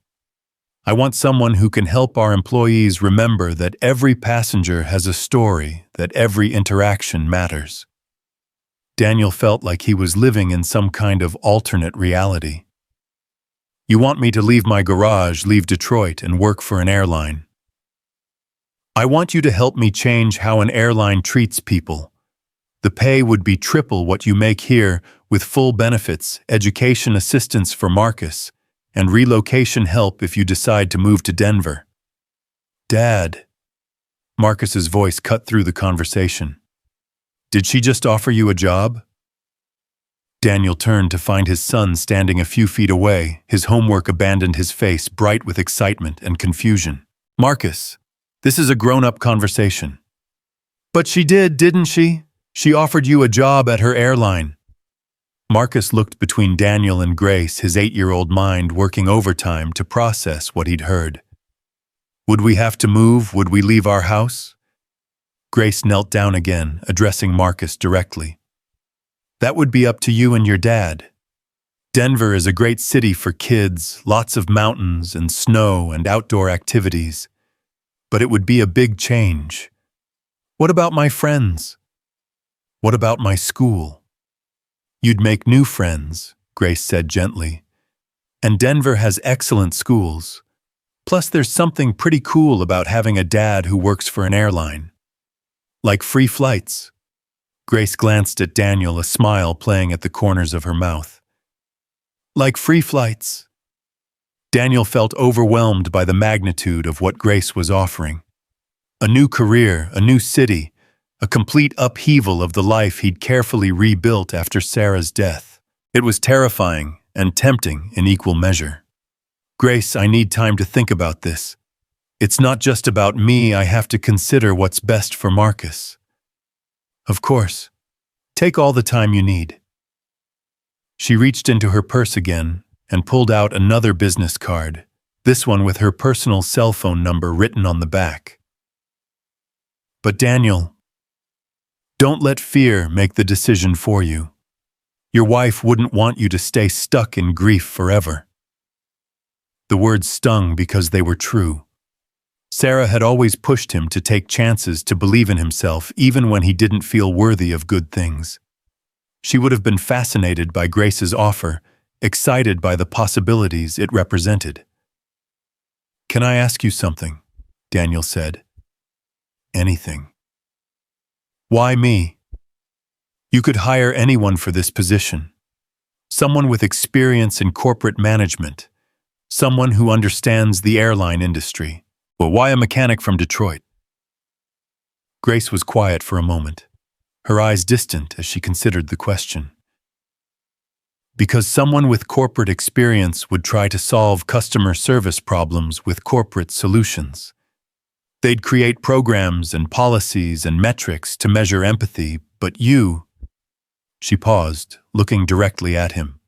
A: I want someone who can help our employees remember that every passenger has a story, that every interaction matters. Daniel felt like he was living in some kind of alternate reality. You want me to leave my garage, leave Detroit, and work for an airline. I want you to help me change how an airline treats people. The pay would be triple what you make here, with full benefits, education assistance for Marcus, and relocation help if you decide to move to Denver. Dad. Marcus's voice cut through the conversation. Did she just offer you a job? Daniel turned to find his son standing a few feet away, his homework abandoned, his face bright with excitement and confusion. Marcus, this is a grown-up conversation. But she did, didn't she? She offered you a job at her airline. Marcus looked between Daniel and Grace, his 8-year-old mind working overtime to process what he'd heard. Would we have to move? Would we leave our house? Grace knelt down again, addressing Marcus directly. That would be up to you and your dad. Denver is a great city for kids, lots of mountains and snow and outdoor activities. But it would be a big change. What about my friends? What about my school? You'd make new friends, Grace said gently. And Denver has excellent schools. Plus, there's something pretty cool about having a dad who works for an airline. Like free flights. Grace glanced at Daniel, a smile playing at the corners of her mouth. Like free flights. Daniel felt overwhelmed by the magnitude of what Grace was offering. A new career, a new city, a complete upheaval of the life he'd carefully rebuilt after Sarah's death. It was terrifying and tempting in equal measure. Grace, I need time to think about this. It's not just about me, I have to consider what's best for Marcus. Of course. Take all the time you need. She reached into her purse again and pulled out another business card, this one with her personal cell phone number written on the back. But Daniel, don't let fear make the decision for you. Your wife wouldn't want you to stay stuck in grief forever. The words stung because they were true. Sarah had always pushed him to take chances, to believe in himself, even when he didn't feel worthy of good things. She would have been fascinated by Grace's offer, excited by the possibilities it represented. Can I ask you something? Daniel said. Anything. Why me? You could hire anyone for this position. Someone with experience in corporate management. Someone who understands the airline industry. Well, why a mechanic from Detroit? Grace was quiet for a moment, her eyes distant as she considered the question. Because someone with corporate experience would try to solve customer service problems with corporate solutions. They'd create programs and policies and metrics to measure empathy, but you... She paused, looking directly at him.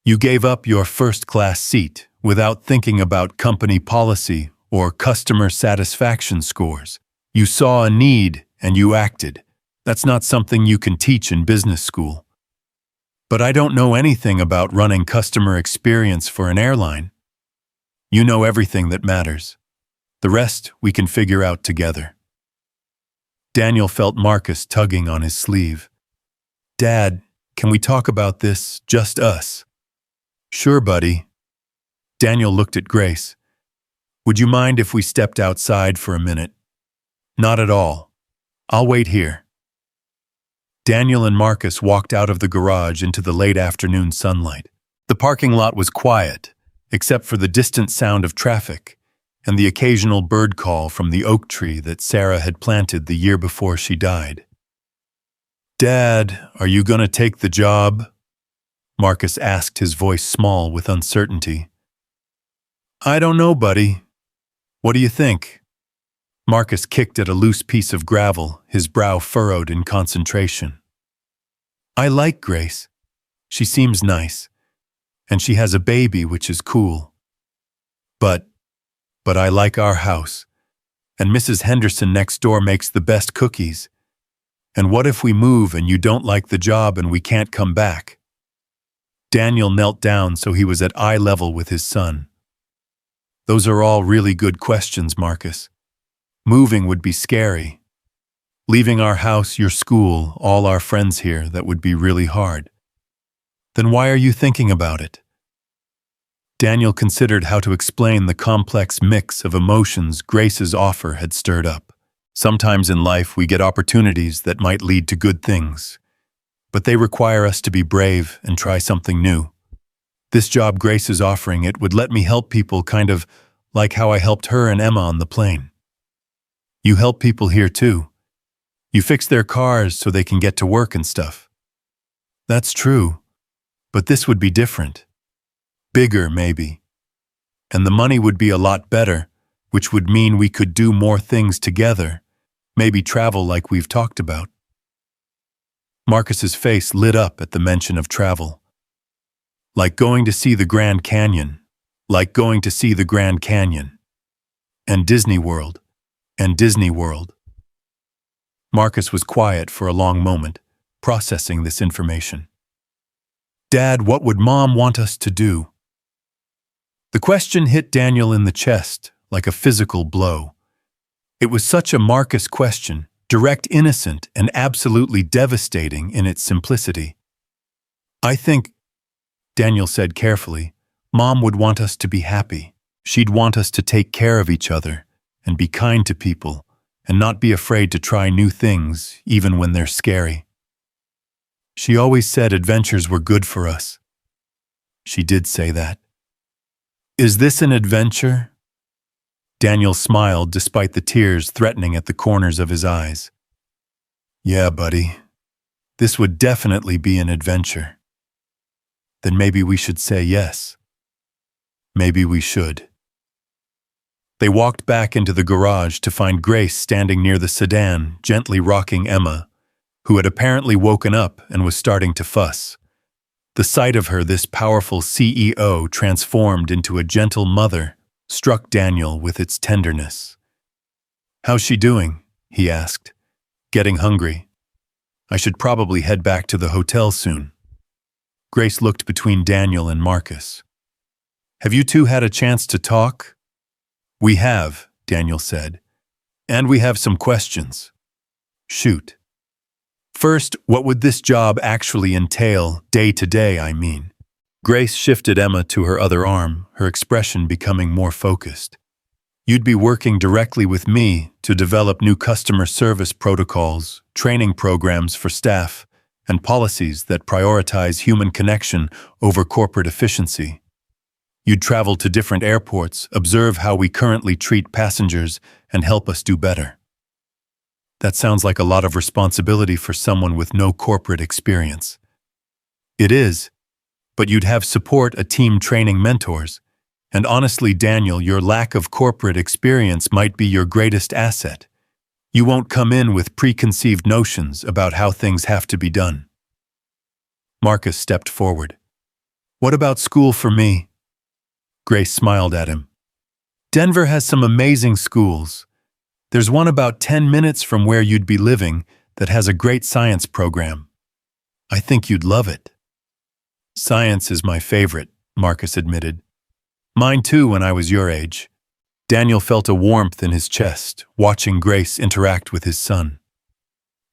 A: You gave up your first-class seat without thinking about company policy or customer satisfaction scores. You saw a need and you acted. That's not something you can teach in business school. But I don't know anything about running customer experience for an airline. You know everything that matters. The rest we can figure out together. Daniel felt Marcus tugging on his sleeve. Dad, can we talk about this, just us? Sure, buddy. Daniel looked at Grace. Would you mind if we stepped outside for a minute? Not at all. I'll wait here. Daniel and Marcus walked out of the garage into the late afternoon sunlight. The parking lot was quiet, except for the distant sound of traffic and the occasional bird call from the oak tree that Sarah had planted the year before she died. Dad, are you going to take the job? Marcus asked, his voice small with uncertainty. I don't know, buddy. What do you think? Marcus kicked at a loose piece of gravel, his brow furrowed in concentration. I like Grace. She seems nice. And she has a baby, which is cool. But, but I like our house. And Mrs. Henderson next door makes the best cookies. And what if we move and you don't like the job and we can't come back? Daniel knelt down so he was at eye level with his son. Those are all really good questions, Marcus. Moving would be scary. Leaving our house, your school, all our friends here, that would be really hard. Then why are you thinking about it? Daniel considered how to explain the complex mix of emotions Grace's offer had stirred up. Sometimes in life we get opportunities that might lead to good things, but they require us to be brave and try something new. This job Grace is offering, it would let me help people kind of like how I helped her and Emma on the plane. You help people here too. You fix their cars so they can get to work and stuff. That's true, but this would be different. Bigger, maybe. And the money would be a lot better, which would mean we could do more things together, maybe travel like we've talked about. Marcus's face lit up at the mention of travel. Like going to see the Grand Canyon, like going to see the Grand Canyon. And Disney World, and Disney World. Marcus was quiet for a long moment, processing this information. Dad, what would Mom want us to do? The question hit Daniel in the chest like a physical blow. It was such a Marcus question, direct, innocent, and absolutely devastating in its simplicity. I think, Daniel said carefully, Mom would want us to be happy. She'd want us to take care of each other and be kind to people and not be afraid to try new things even when they're scary. She always said adventures were good for us. She did say that. Is this an adventure? Daniel smiled despite the tears threatening at the corners of his eyes. Yeah, buddy. This would definitely be an adventure. Then maybe we should say yes. Maybe we should. They walked back into the garage to find Grace standing near the sedan, gently rocking Emma, who had apparently woken up and was starting to fuss. The sight of her, this powerful CEO transformed into a gentle mother, struck Daniel with its tenderness. How's she doing? He asked. Getting hungry. I should probably head back to the hotel soon. Grace looked between Daniel and Marcus. Have you two had a chance to talk? We have, Daniel said. And we have some questions. Shoot. First, what would this job actually entail, day to day, I mean? Grace shifted Emma to her other arm, her expression becoming more focused. You'd be working directly with me to develop new customer service protocols, training programs for staff, and policies that prioritize human connection over corporate efficiency. You'd travel to different airports, observe how we currently treat passengers, and help us do better. That sounds like a lot of responsibility for someone with no corporate experience. It is, but you'd have support, a team, training mentors. And honestly, Daniel, your lack of corporate experience might be your greatest asset. You won't come in with preconceived notions about how things have to be done. Marcus stepped forward. What about school for me? Grace smiled at him. Denver has some amazing schools. There's one about 10 minutes from where you'd be living that has a great science program. I think you'd love it. Science is my favorite, Marcus admitted. Mine too when I was your age. Daniel felt a warmth in his chest, watching Grace interact with his son.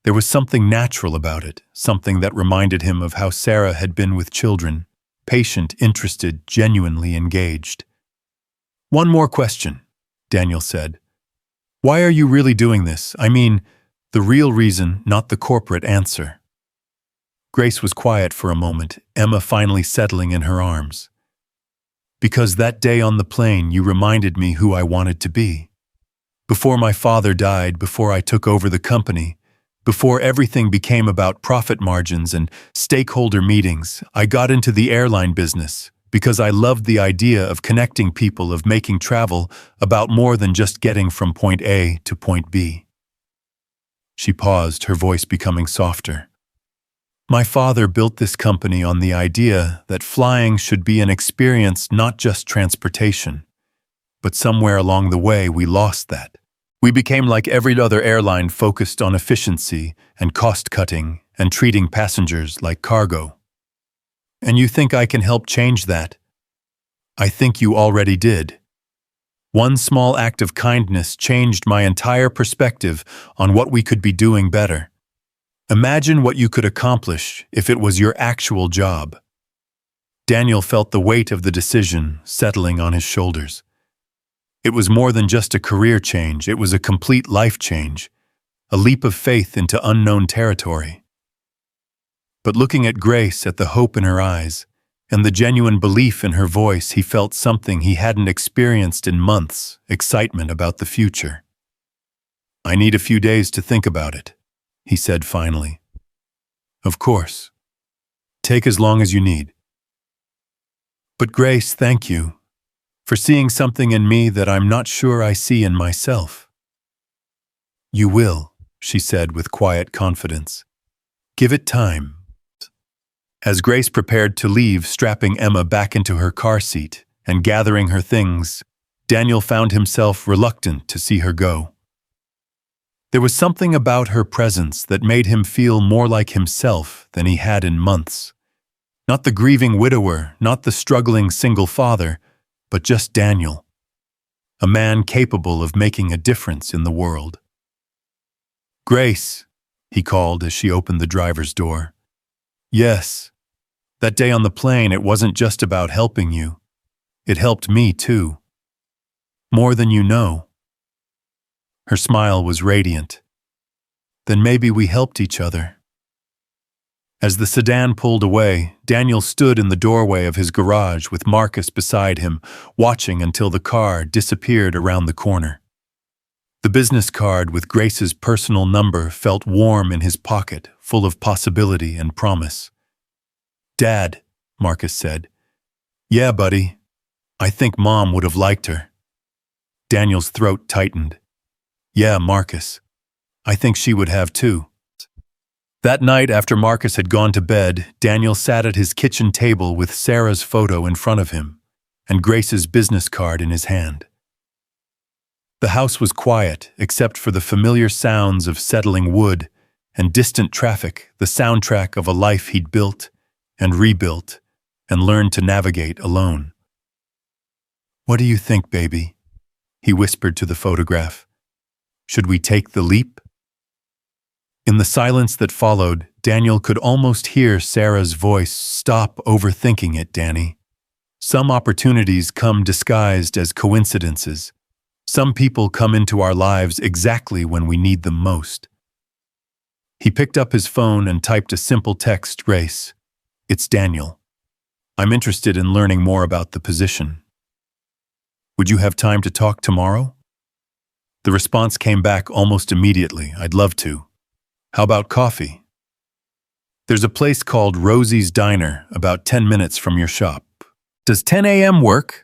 A: There was something natural about it, something that reminded him of how Sarah had been with children, patient, interested, genuinely engaged. One more question, Daniel said. Why are you really doing this? I mean, the real reason, not the corporate answer. Grace was quiet for a moment, Emma finally settling in her arms. Because that day on the plane you reminded me who I wanted to be. Before my father died, before I took over the company, before everything became about profit margins and stakeholder meetings, I got into the airline business because I loved the idea of connecting people, of making travel about more than just getting from point A to point B. She paused, her voice becoming softer. My father built this company on the idea that flying should be an experience, not just transportation. But somewhere along the way, we lost that. We became like every other airline, focused on efficiency and cost-cutting and treating passengers like cargo. And you think I can help change that? I think you already did. One small act of kindness changed my entire perspective on what we could be doing better. Imagine what you could accomplish if it was your actual job. Daniel felt the weight of the decision settling on his shoulders. It was more than just a career change, it was a complete life change, a leap of faith into unknown territory. But looking at Grace, at the hope in her eyes, and the genuine belief in her voice, he felt something he hadn't experienced in months: excitement about the future. "I need a few days to think about it," he said finally. "Of course. Take as long as you need." "But Grace, thank you for seeing something in me that I'm not sure I see in myself." "You will," she said with quiet confidence. "Give it time." As Grace prepared to leave, strapping Emma back into her car seat and gathering her things, Daniel found himself reluctant to see her go. There was something about her presence that made him feel more like himself than he had in months. Not the grieving widower, not the struggling single father, but just Daniel, a man capable of making a difference in the world. "Grace," he called as she opened the driver's door. "Yes, that day on the plane, it wasn't just about helping you. It helped me too. More than you know." Her smile was radiant. "Then maybe we helped each other." As the sedan pulled away, Daniel stood in the doorway of his garage with Marcus beside him, watching until the car disappeared around the corner. The business card with Grace's personal number felt warm in his pocket, full of possibility and promise. "Dad," Marcus said. "Yeah, buddy. I think Mom would have liked her." Daniel's throat tightened. "Yeah, Marcus. I think she would have too." That night, after Marcus had gone to bed, Daniel sat at his kitchen table with Sarah's photo in front of him and Grace's business card in his hand. The house was quiet, except for the familiar sounds of settling wood and distant traffic, the soundtrack of a life he'd built and rebuilt and learned to navigate alone. "What do you think, baby?" he whispered to the photograph. "Should we take the leap?" In the silence that followed, Daniel could almost hear Sarah's voice. "Stop overthinking it, Danny. Some opportunities come disguised as coincidences. Some people come into our lives exactly when we need them most." He picked up his phone and typed a simple text. "Grace, it's Daniel. I'm interested in learning more about the position. Would you have time to talk tomorrow?" The response came back almost immediately. "I'd love to. How about coffee? There's a place called Rosie's Diner about 10 minutes from your shop. Does 10 a.m. work?"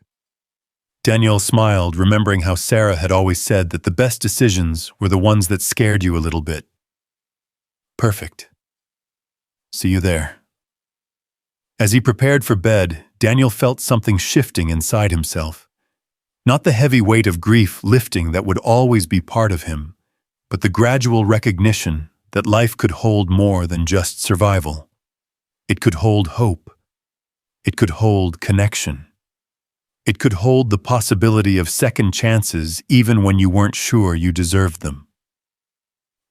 A: Daniel smiled, remembering how Sarah had always said that the best decisions were the ones that scared you a little bit. "Perfect. See you there." As he prepared for bed, Daniel felt something shifting inside himself. Not the heavy weight of grief lifting that would always be part of him, but the gradual recognition that life could hold more than just survival. It could hold hope. It could hold connection. It could hold the possibility of second chances even when you weren't sure you deserved them.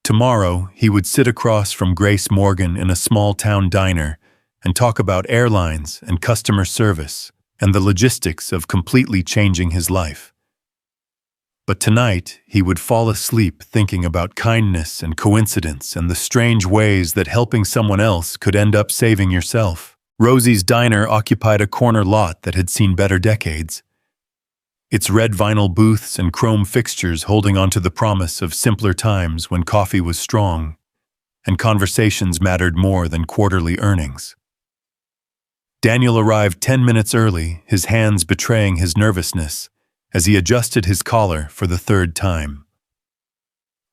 A: Tomorrow, he would sit across from Grace Morgan in a small-town diner and talk about airlines and customer service and the logistics of completely changing his life. But tonight, he would fall asleep thinking about kindness and coincidence and the strange ways that helping someone else could end up saving yourself. Rosie's Diner occupied a corner lot that had seen better decades. Its red vinyl booths and chrome fixtures holding on to the promise of simpler times when coffee was strong and conversations mattered more than quarterly earnings. Daniel arrived 10 minutes early, his hands betraying his nervousness, as he adjusted his collar for the third time.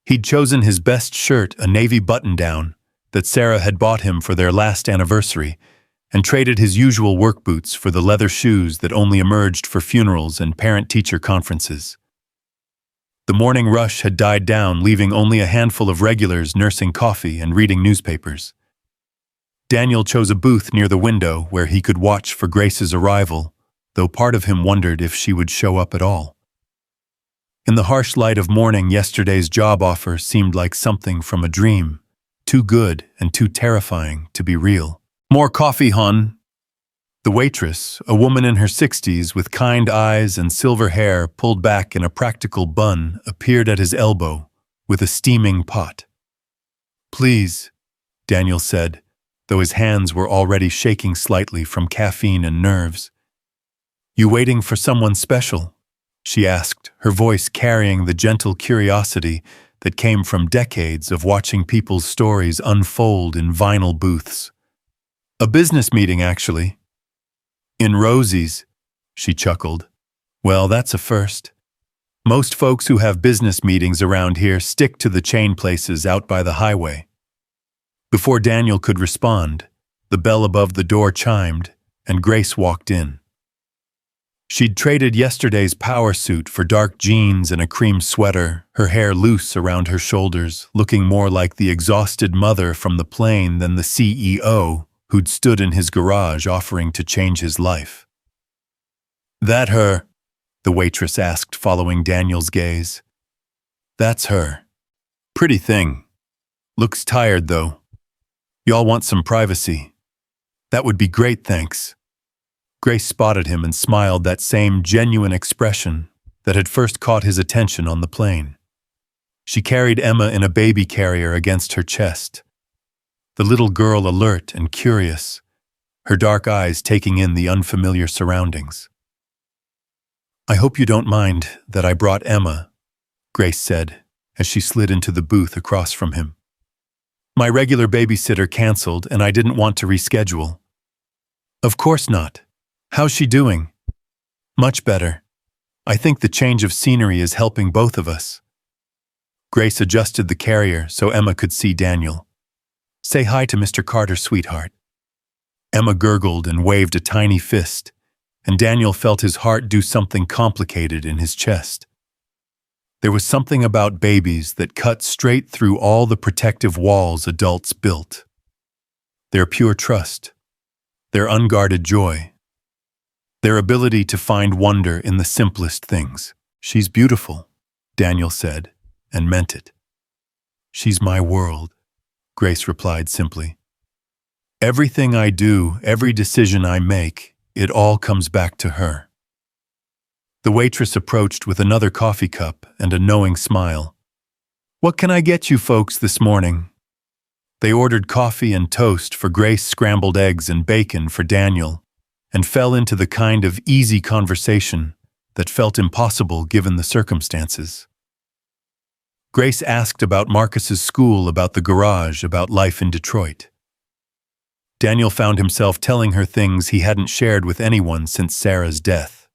A: He'd chosen his best shirt, a navy button-down, that Sarah had bought him for their last anniversary, and traded his usual work boots for the leather shoes that only emerged for funerals and parent-teacher conferences. The morning rush had died down, leaving only a handful of regulars nursing coffee and reading newspapers. Daniel chose a booth near the window where he could watch for Grace's arrival, though part of him wondered if she would show up at all. In the harsh light of morning, yesterday's job offer seemed like something from a dream, too good and too terrifying to be real. "More coffee, hon." The waitress, a woman in her 60s with kind eyes and silver hair pulled back in a practical bun, appeared at his elbow with a steaming pot. "Please," Daniel said, though his hands were already shaking slightly from caffeine and nerves. "You waiting for someone special?" she asked, her voice carrying the gentle curiosity that came from decades of watching people's stories unfold in vinyl booths. "A business meeting, actually." "In Rosie's," she chuckled. "Well, that's a first. Most folks who have business meetings around here stick to the chain places out by the highway." Before Daniel could respond, the bell above the door chimed, and Grace walked in. She'd traded yesterday's power suit for dark jeans and a cream sweater, her hair loose around her shoulders, looking more like the exhausted mother from the plane than the CEO who'd stood in his garage offering to change his life. "That her?" the waitress asked, following Daniel's gaze. "That's her. Pretty thing. Looks tired, though. Y'all want some privacy?" "That would be great, thanks." Grace spotted him and smiled, that same genuine expression that had first caught his attention on the plane. She carried Emma in a baby carrier against her chest, the little girl alert and curious, her dark eyes taking in the unfamiliar surroundings. "I hope you don't mind that I brought Emma," Grace said as she slid into the booth across from him. "My regular babysitter canceled and I didn't want to reschedule." "Of course not. How's she doing?" "Much better. I think the change of scenery is helping both of us." Grace adjusted the carrier so Emma could see Daniel. "Say hi to Mr. Carter, sweetheart." Emma gurgled and waved a tiny fist, and Daniel felt his heart do something complicated in his chest. There was something about babies that cut straight through all the protective walls adults built. Their pure trust, their unguarded joy, their ability to find wonder in the simplest things. "She's beautiful," Daniel said, and meant it. "She's my world," Grace replied simply. "Everything I do, every decision I make, it all comes back to her." The waitress approached with another coffee cup and a knowing smile. "What can I get you folks this morning?" They ordered coffee and toast for Grace, scrambled eggs and bacon for Daniel, and fell into the kind of easy conversation that felt impossible given the circumstances. Grace asked about Marcus's school, about the garage, about life in Detroit. Daniel found himself telling her things he hadn't shared with anyone since Sarah's death.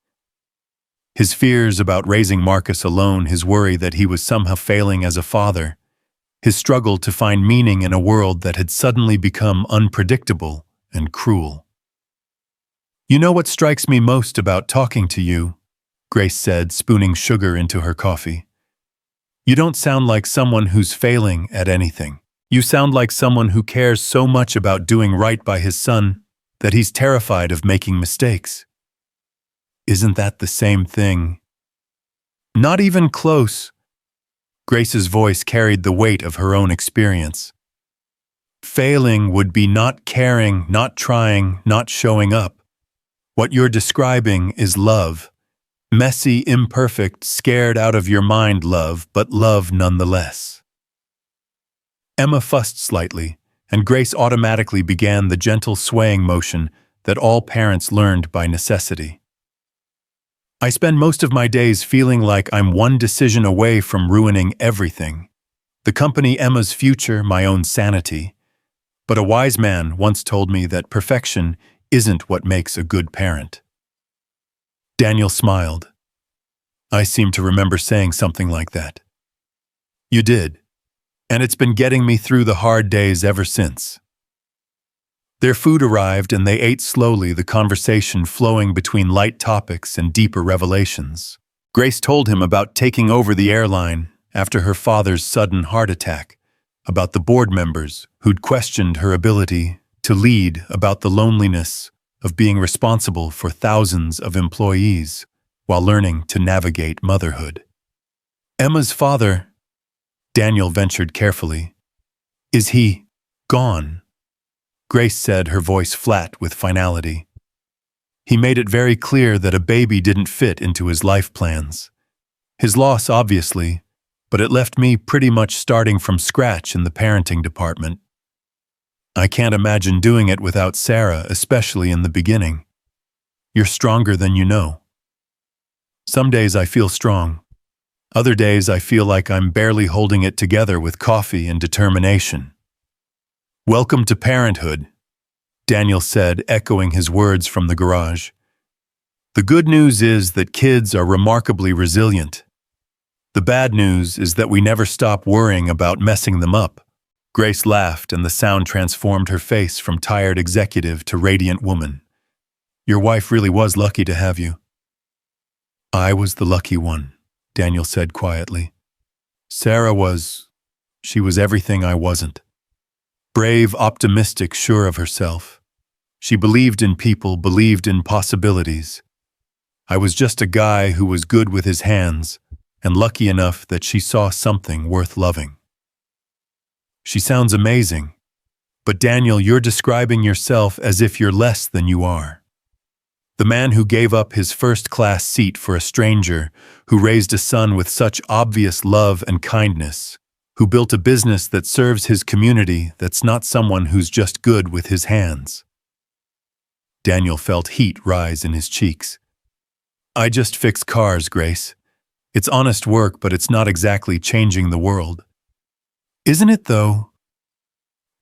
A: His fears about raising Marcus alone, his worry that he was somehow failing as a father, his struggle to find meaning in a world that had suddenly become unpredictable and cruel. "You know what strikes me most about talking to you?" Grace said, spooning sugar into her coffee. "You don't sound like someone who's failing at anything. You sound like someone who cares so much about doing right by his son that he's terrified of making mistakes." "Isn't that the same thing?" "Not even close." Grace's voice carried the weight of her own experience. "Failing would be not caring, not trying, not showing up. What you're describing is love. Messy, imperfect, scared out of your mind love, but love nonetheless." Emma fussed slightly, and Grace automatically began the gentle swaying motion that all parents learned by necessity. "I spend most of my days feeling like I'm one decision away from ruining everything. The company, Emma's future, my own sanity. But a wise man once told me that perfection isn't what makes a good parent." Daniel smiled. "I seem to remember saying something like that." "You did, and it's been getting me through the hard days ever since." Their food arrived and they ate slowly, the conversation flowing between light topics and deeper revelations. Grace told him about taking over the airline after her father's sudden heart attack, about the board members who'd questioned her ability to lead, about the loneliness of being responsible for thousands of employees while learning to navigate motherhood. Emma's father, Daniel ventured carefully. Is he gone? Grace said, her voice flat with finality. He made it very clear that a baby didn't fit into his life plans. His loss, obviously, but it left me pretty much starting from scratch in the parenting department. I can't imagine doing it without Sarah, especially in the beginning. You're stronger than you know. Some days I feel strong. Other days I feel like I'm barely holding it together with coffee and determination. Welcome to parenthood, Daniel said, echoing his words from the garage. The good news is that kids are remarkably resilient. The bad news is that we never stop worrying about messing them up. Grace laughed, and the sound transformed her face from tired executive to radiant woman. Your wife really was lucky to have you. I was the lucky one, Daniel said quietly. Sarah she was everything I wasn't. Brave, optimistic, sure of herself. She believed in people, believed in possibilities. I was just a guy who was good with his hands, and lucky enough that she saw something worth loving. She sounds amazing, but Daniel, you're describing yourself as if you're less than you are. The man who gave up his first-class seat for a stranger, who raised a son with such obvious love and kindness, who built a business that serves his community, that's not someone who's just good with his hands. Daniel felt heat rise in his cheeks. I just fix cars, Grace. It's honest work, but it's not exactly changing the world. Isn't it, though?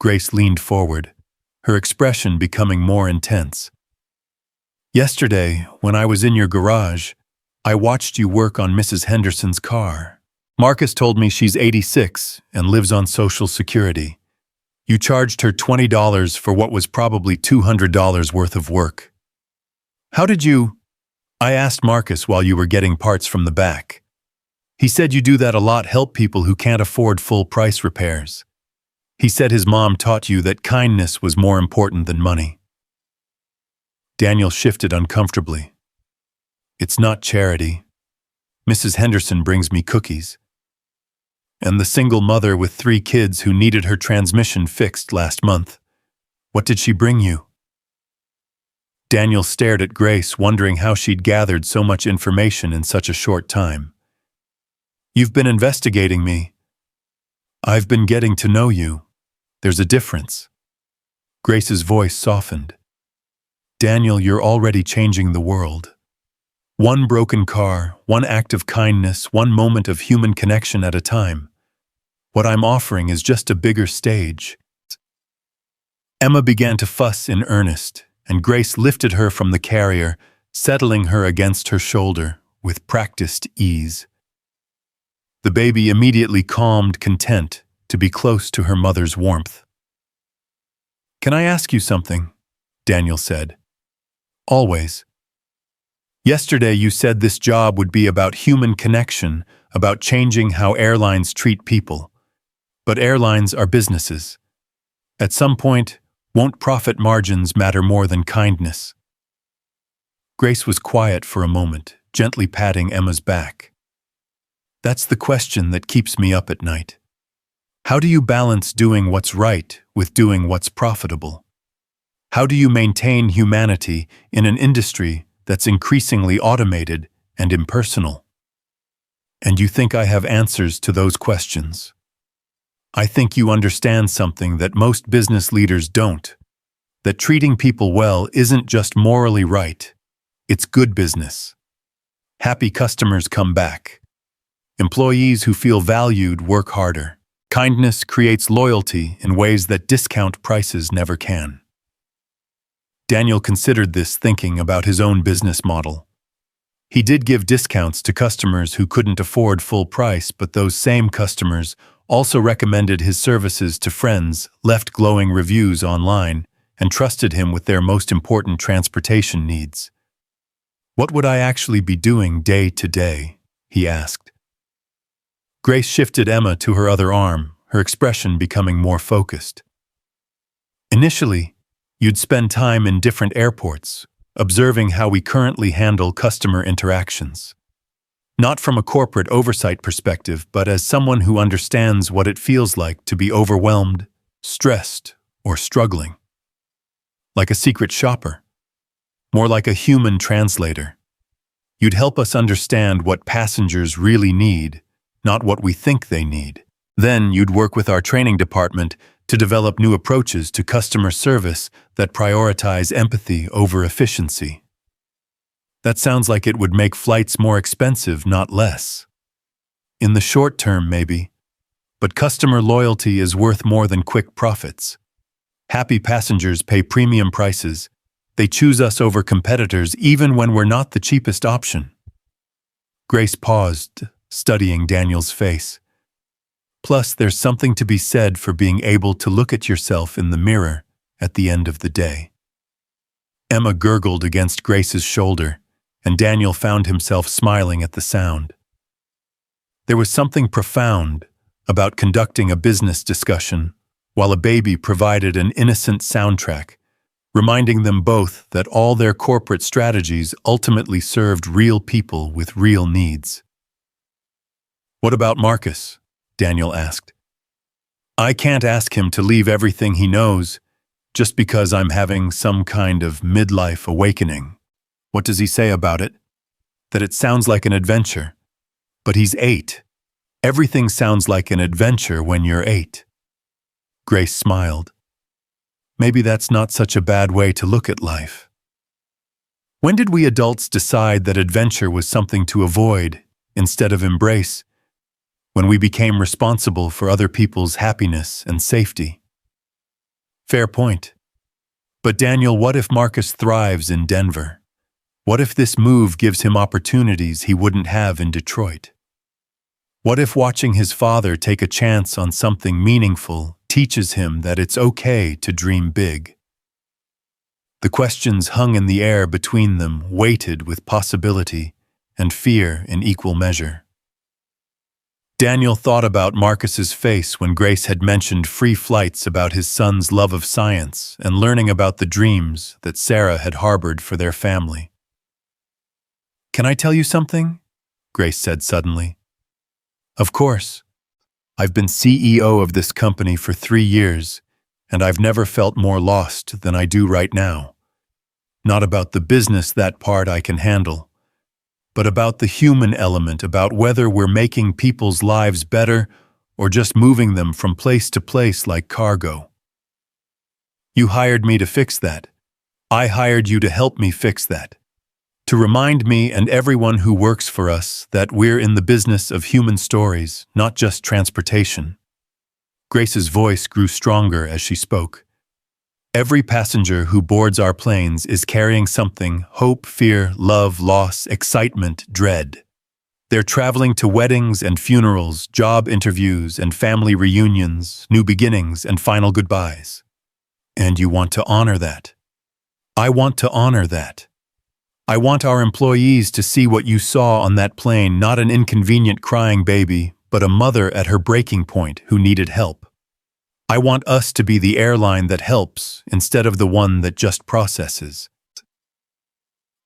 A: Grace leaned forward, her expression becoming more intense. Yesterday, when I was in your garage, I watched you work on Mrs. Henderson's car. Marcus told me she's 86 and lives on Social Security. You charged her $20 for what was probably $200 worth of work. How did you? I asked Marcus while you were getting parts from the back. He said you do that a lot, help people who can't afford full-price repairs. He said his mom taught you that kindness was more important than money. Daniel shifted uncomfortably. It's not charity. Mrs. Henderson brings me cookies. And the single mother with 3 kids who needed her transmission fixed last month. What did she bring you? Daniel stared at Grace, wondering how she'd gathered so much information in such a short time. You've been investigating me. I've been getting to know you. There's a difference. Grace's voice softened. Daniel, you're already changing the world. One broken car, one act of kindness, one moment of human connection at a time. What I'm offering is just a bigger stage. Emma began to fuss in earnest, and Grace lifted her from the carrier, settling her against her shoulder with practiced ease. The baby immediately calmed, content to be close to her mother's warmth. Can I ask you something? Daniel said. Always. Yesterday you said this job would be about human connection, about changing how airlines treat people. But airlines are businesses. At some point, won't profit margins matter more than kindness? Grace was quiet for a moment, gently patting Emma's back. That's the question that keeps me up at night. How do you balance doing what's right with doing what's profitable? How do you maintain humanity in an industry that's increasingly automated and impersonal? And you think I have answers to those questions? I think you understand something that most business leaders don't, that treating people well isn't just morally right, it's good business. Happy customers come back. Employees who feel valued work harder. Kindness creates loyalty in ways that discount prices never can. Daniel considered this, thinking about his own business model. He did give discounts to customers who couldn't afford full price, but those same customers also recommended his services to friends, left glowing reviews online, and trusted him with their most important transportation needs. "What would I actually be doing day to day?" he asked. Grace shifted Emma to her other arm, her expression becoming more focused. "Initially, you'd spend time in different airports, observing how we currently handle customer interactions. Not from a corporate oversight perspective, but as someone who understands what it feels like to be overwhelmed, stressed, or struggling. Like a secret shopper. More like a human translator. You'd help us understand what passengers really need, not what we think they need. Then you'd work with our training department to develop new approaches to customer service that prioritize empathy over efficiency. That sounds like it would make flights more expensive, not less. In the short term, maybe. But customer loyalty is worth more than quick profits. Happy passengers pay premium prices. They choose us over competitors even when we're not the cheapest option." Grace paused, studying Daniel's face. "Plus, there's something to be said for being able to look at yourself in the mirror at the end of the day." Emma gurgled against Grace's shoulder, and Daniel found himself smiling at the sound. There was something profound about conducting a business discussion while a baby provided an innocent soundtrack, reminding them both that all their corporate strategies ultimately served real people with real needs. "What about Marcus?" Daniel asked. "I can't ask him to leave everything he knows just because I'm having some kind of midlife awakening. What does he say about it? That it sounds like an adventure. But he's 8. Everything sounds like an adventure when you're 8. Grace smiled. Maybe that's not such a bad way to look at life. When did we adults decide that adventure was something to avoid instead of embrace? When we became responsible for other people's happiness and safety. Fair point. But Daniel, what if Marcus thrives in Denver? What if this move gives him opportunities he wouldn't have in Detroit? What if watching his father take a chance on something meaningful teaches him that it's okay to dream big? The questions hung in the air between them, weighted with possibility and fear in equal measure. Daniel thought about Marcus's face when Grace had mentioned free flights, about his son's love of science and learning about the dreams that Sarah had harbored for their family. "Can I tell you something?" Grace said suddenly. "Of course. I've been CEO of this company for 3 years, and I've never felt more lost than I do right now. Not about the business, that part I can handle, but about the human element, about whether we're making people's lives better or just moving them from place to place like cargo. You hired me to fix that. I hired you to help me fix that. To remind me and everyone who works for us that we're in the business of human stories, not just transportation." Grace's voice grew stronger as she spoke. "Every passenger who boards our planes is carrying something: hope, fear, love, loss, excitement, dread. They're traveling to weddings and funerals, job interviews and family reunions, new beginnings and final goodbyes. And you want to honor that. I want to honor that. I want our employees to see what you saw on that plane, not an inconvenient crying baby, but a mother at her breaking point who needed help. I want us to be the airline that helps instead of the one that just processes."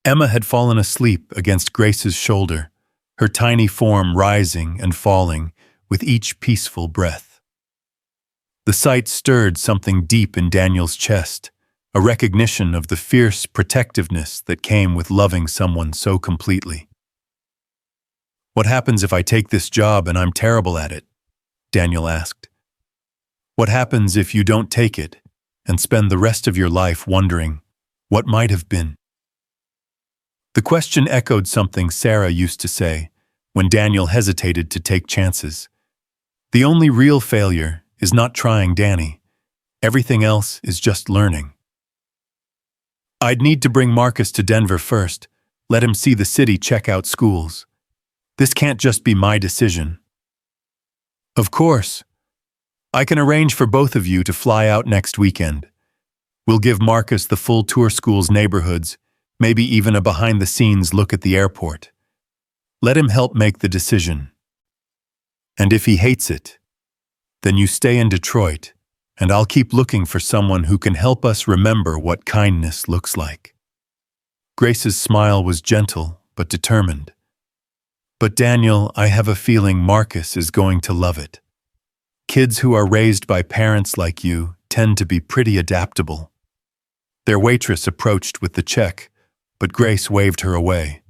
A: Emma had fallen asleep against Grace's shoulder, her tiny form rising and falling with each peaceful breath. The sight stirred something deep in Daniel's chest, a recognition of the fierce protectiveness that came with loving someone so completely. "What happens if I take this job and I'm terrible at it?" Daniel asked. "What happens if you don't take it and spend the rest of your life wondering what might have been?" The question echoed something Sarah used to say when Daniel hesitated to take chances. "The only real failure is not trying, Danny. Everything else is just learning." "I'd need to bring Marcus to Denver first, let him see the city, check out schools. This can't just be my decision." "Of course. I can arrange for both of you to fly out next weekend. We'll give Marcus the full tour school's neighborhoods, maybe even a behind-the-scenes look at the airport. Let him help make the decision. And if he hates it, then you stay in Detroit, and I'll keep looking for someone who can help us remember what kindness looks like." Grace's smile was gentle but determined. "But Daniel, I have a feeling Marcus is going to love it. Kids who are raised by parents like you tend to be pretty adaptable." Their waitress approached with the check, but Grace waved her away.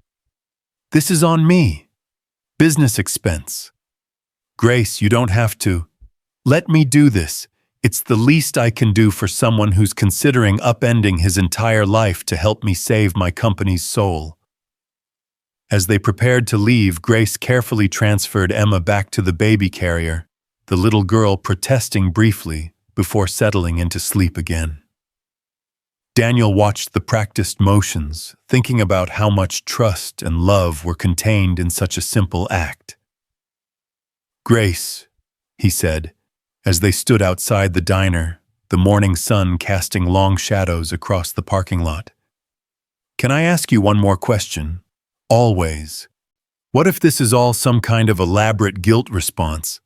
A: "This is on me. Business expense. Grace, you don't have to. Let me do this. It's the least I can do for someone who's considering upending his entire life to help me save my company's soul." As they prepared to leave, Grace carefully transferred Emma back to the baby carrier, the little girl protesting briefly before settling into sleep again. Daniel watched the practiced motions, thinking about how much trust and love were contained in such a simple act. "Grace," he said, as they stood outside the diner, the morning sun casting long shadows across the parking lot. "Can I ask you one more question? Always. What if this is all some kind of elaborate guilt response?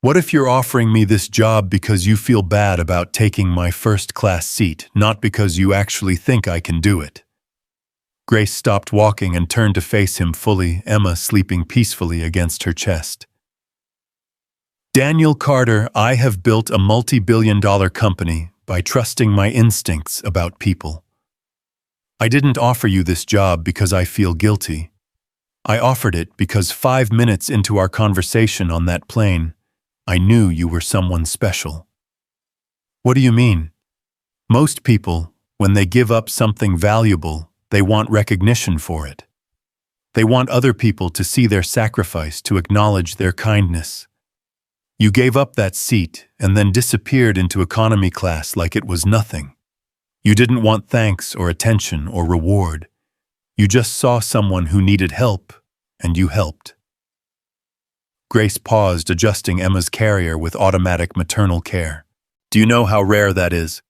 A: What if you're offering me this job because you feel bad about taking my first-class seat, not because you actually think I can do it?" Grace stopped walking and turned to face him fully, Emma sleeping peacefully against her chest. "Daniel Carter, I have built a multi-billion-dollar company by trusting my instincts about people. I didn't offer you this job because I feel guilty. I offered it because 5 minutes into our conversation on that plane, I knew you were someone special." "What do you mean?" "Most people, when they give up something valuable, they want recognition for it. They want other people to see their sacrifice, to acknowledge their kindness. You gave up that seat and then disappeared into economy class like it was nothing. You didn't want thanks or attention or reward. You just saw someone who needed help, and you helped." Grace paused, adjusting Emma's carrier with automatic maternal care. "Do you know how rare that is?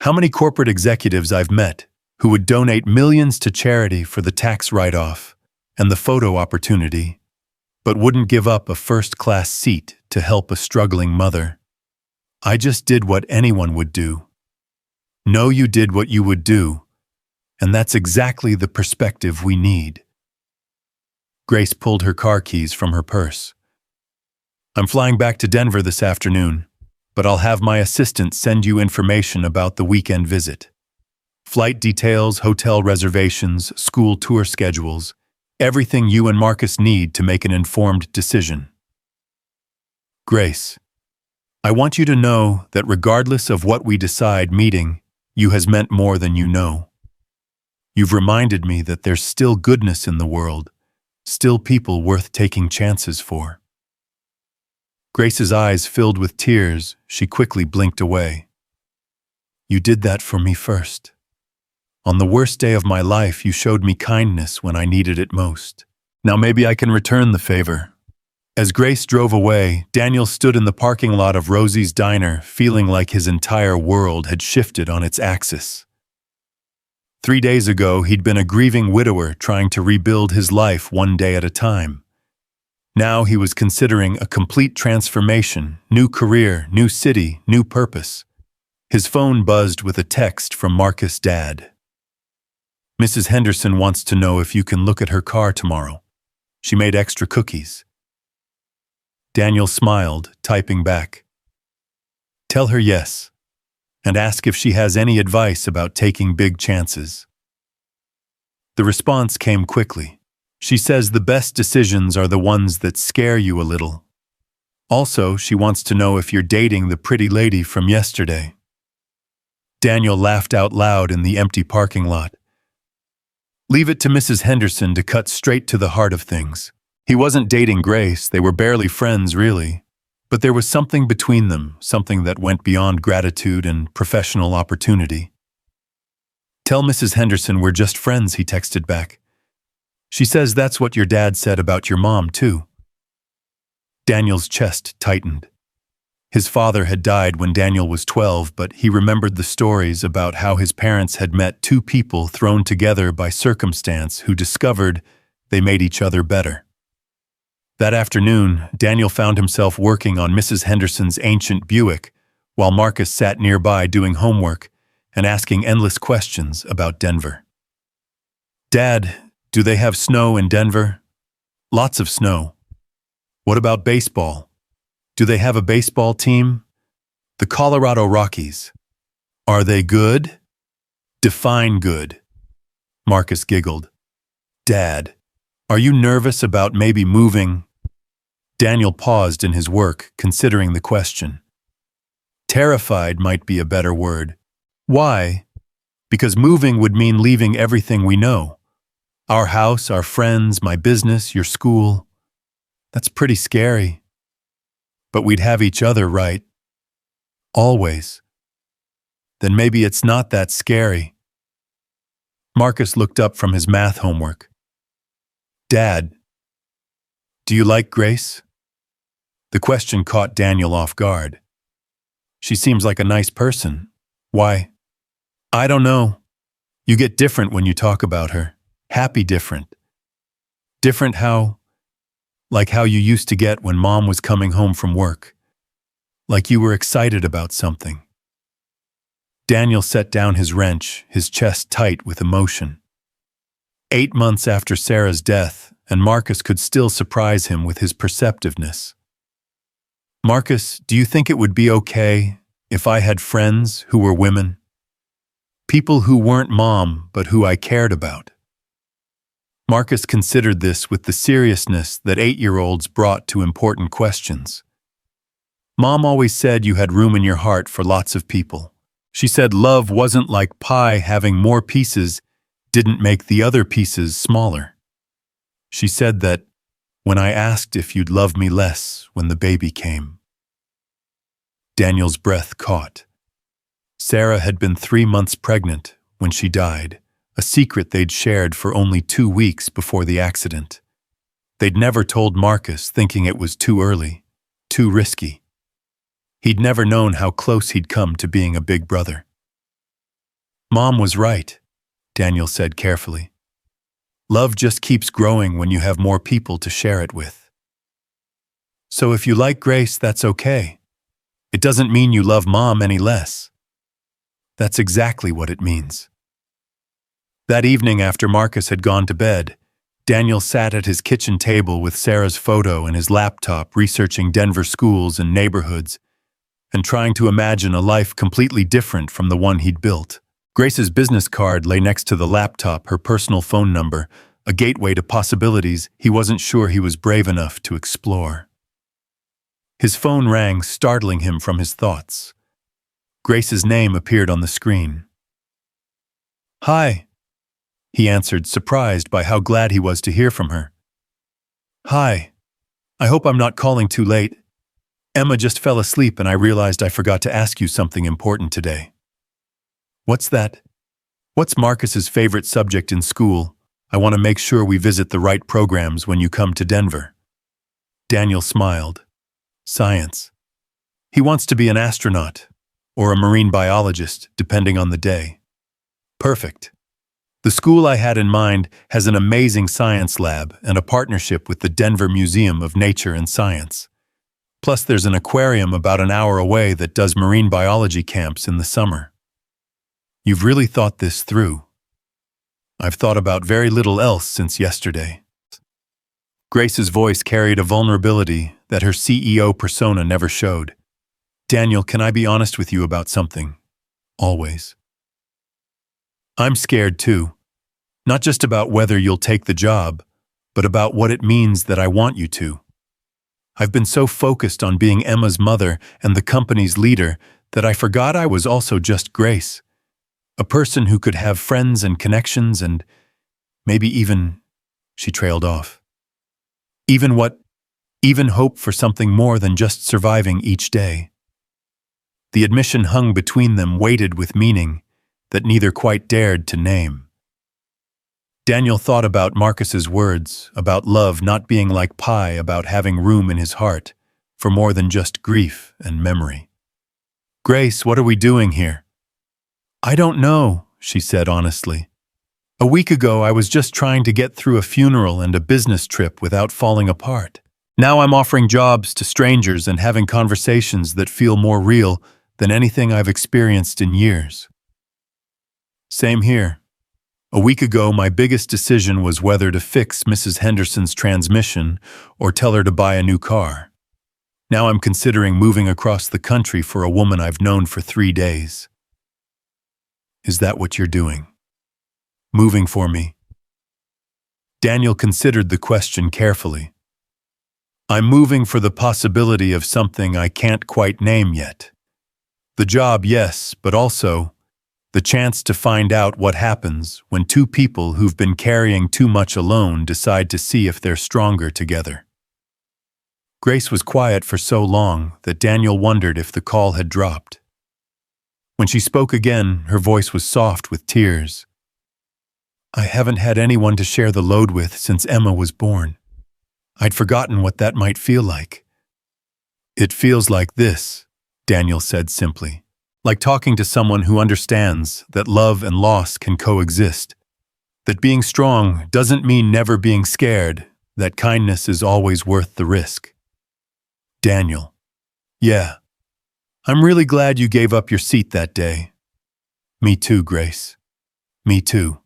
A: How many corporate executives I've met who would donate millions to charity for the tax write-off and the photo opportunity, but wouldn't give up a first-class seat to help a struggling mother? I just did what anyone would do. No, you did what you would do, and that's exactly the perspective we need." Grace pulled her car keys from her purse. "I'm flying back to Denver this afternoon, but I'll have my assistant send you information about the weekend visit. Flight details, hotel reservations, school tour schedules, everything you and Marcus need to make an informed decision. Grace, I want you to know that regardless of what we decide meeting, you has meant more than you know. You've reminded me that there's still goodness in the world, still people worth taking chances for." Grace's eyes filled with tears. She quickly blinked away. "You did that for me first. On the worst day of my life, you showed me kindness when I needed it most. Now maybe I can return the favor." As Grace drove away, Daniel stood in the parking lot of Rosie's diner, feeling like his entire world had shifted on its axis. 3 days ago, he'd been a grieving widower trying to rebuild his life one day at a time. Now he was considering a complete transformation, new career, new city, new purpose. His phone buzzed with a text from Marcus' dad. "Mrs. Henderson wants to know if you can look at her car tomorrow. She made extra cookies." Daniel smiled, typing back, "Tell her yes, and ask if she has any advice about taking big chances." The response came quickly. "She says the best decisions are the ones that scare you a little. Also, she wants to know if you're dating the pretty lady from yesterday." Daniel laughed out loud in the empty parking lot. Leave it to Mrs. Henderson to cut straight to the heart of things. He wasn't dating Grace, they were barely friends, really. But there was something between them, something that went beyond gratitude and professional opportunity. "Tell Mrs. Henderson we're just friends," he texted back. "She says that's what your dad said about your mom, too." Daniel's chest tightened. His father had died when Daniel was 12, but he remembered the stories about how his parents had met two people thrown together by circumstance who discovered they made each other better. That afternoon, Daniel found himself working on Mrs. Henderson's ancient Buick, while Marcus sat nearby doing homework and asking endless questions about Denver. "Dad, do they have snow in Denver?" "Lots of snow." "What about baseball? Do they have a baseball team?" "The Colorado Rockies." "Are they good?" "Define good." Marcus giggled. "Dad, are you nervous about maybe moving?" Daniel paused in his work, considering the question. Terrified might be a better word. Why? Because moving would mean leaving everything we know. Our house, our friends, my business, your school. That's pretty scary. But we'd have each other, right? Always. Then maybe it's not that scary. Marcus looked up from his math homework. "Dad, do you like Grace?" The question caught Daniel off guard. "She seems like a nice person. Why?" "I don't know. You get different when you talk about her. Happy different. Different how? Like how you used to get when Mom was coming home from work. Like you were excited about something." Daniel set down his wrench, his chest tight with emotion. 8 months after Sarah's death, and Marcus could still surprise him with his perceptiveness. "Marcus, do you think it would be okay if I had friends who were women? People who weren't Mom, but who I cared about?" Marcus considered this with the seriousness that 8-year-olds brought to important questions. "Mom always said you had room in your heart for lots of people. She said love wasn't like pie, having more pieces didn't make the other pieces smaller. She said that when I asked if you'd love me less when the baby came." Daniel's breath caught. Sarah had been 3 months pregnant when she died, a secret they'd shared for only 2 weeks before the accident. They'd never told Marcus, thinking it was too early, too risky. He'd never known how close he'd come to being a big brother. "Mom was right," Daniel said carefully. "Love just keeps growing when you have more people to share it with. So if you like Grace, that's okay. It doesn't mean you love Mom any less." That's exactly what it means. That evening, after Marcus had gone to bed, Daniel sat at his kitchen table with Sarah's photo and his laptop, researching Denver schools and neighborhoods, and trying to imagine a life completely different from the one he'd built. Grace's business card lay next to the laptop, her personal phone number, a gateway to possibilities he wasn't sure he was brave enough to explore. His phone rang, startling him from his thoughts. Grace's name appeared on the screen. "Hi," he answered, surprised by how glad he was to hear from her. "Hi. I hope I'm not calling too late. Emma just fell asleep and I realized I forgot to ask you something important today." "What's that?" "What's Marcus's favorite subject in school? I want to make sure we visit the right programs when you come to Denver." Daniel smiled. "Science. He wants to be an astronaut, or a marine biologist, depending on the day." "Perfect. The school I had in mind has an amazing science lab and a partnership with the Denver Museum of Nature and Science. Plus, there's an aquarium about an hour away that does marine biology camps in the summer." "You've really thought this through." "I've thought about very little else since yesterday." Grace's voice carried a vulnerability that her CEO persona never showed. "Daniel, can I be honest with you about something? Always. I'm scared too. Not just about whether you'll take the job, but about what it means that I want you to. I've been so focused on being Emma's mother and the company's leader that I forgot I was also just Grace, a person who could have friends and connections and maybe even," she trailed off. "Even what? Even hope for something more than just surviving each day." The admission hung between them, weighted with meaning that neither quite dared to name. Daniel thought about Marcus's words, about love not being like pie, about having room in his heart, for more than just grief and memory. "Grace, what are we doing here?" "I don't know," she said honestly. "A week ago, I was just trying to get through a funeral and a business trip without falling apart. Now I'm offering jobs to strangers and having conversations that feel more real than anything I've experienced in years." Same here. A week ago, my biggest decision was whether to fix Mrs. Henderson's transmission or tell her to buy a new car. Now I'm considering moving across the country for a woman I've known for 3 days. "Is that what you're doing? Moving for me?" Daniel considered the question carefully. "I'm moving for the possibility of something I can't quite name yet. The job, yes, but also the chance to find out what happens when two people who've been carrying too much alone decide to see if they're stronger together." Grace was quiet for so long that Daniel wondered if the call had dropped. When she spoke again, her voice was soft with tears. "I haven't had anyone to share the load with since Emma was born. I'd forgotten what that might feel like." "It feels like this," Daniel said simply. "Like talking to someone who understands that love and loss can coexist, that being strong doesn't mean never being scared, that kindness is always worth the risk." Daniel: "Yeah. I'm really glad you gave up your seat that day." "Me too, Grace. Me too."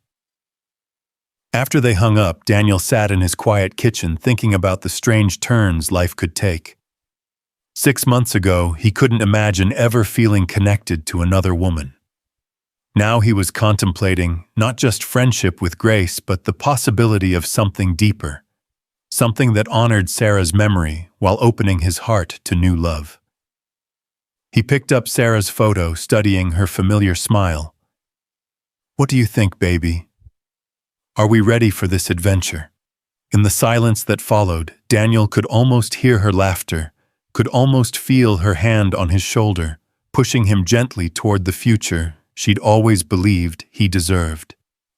A: After they hung up, Daniel sat in his quiet kitchen thinking about the strange turns life could take. 6 months ago, he couldn't imagine ever feeling connected to another woman. Now he was contemplating not just friendship with Grace, but the possibility of something deeper, something that honored Sarah's memory while opening his heart to new love. He picked up Sarah's photo, studying her familiar smile. "What do you think, baby? Are we ready for this adventure?" In the silence that followed, Daniel could almost hear her laughter, could almost feel her hand on his shoulder, pushing him gently toward the future she'd always believed he deserved.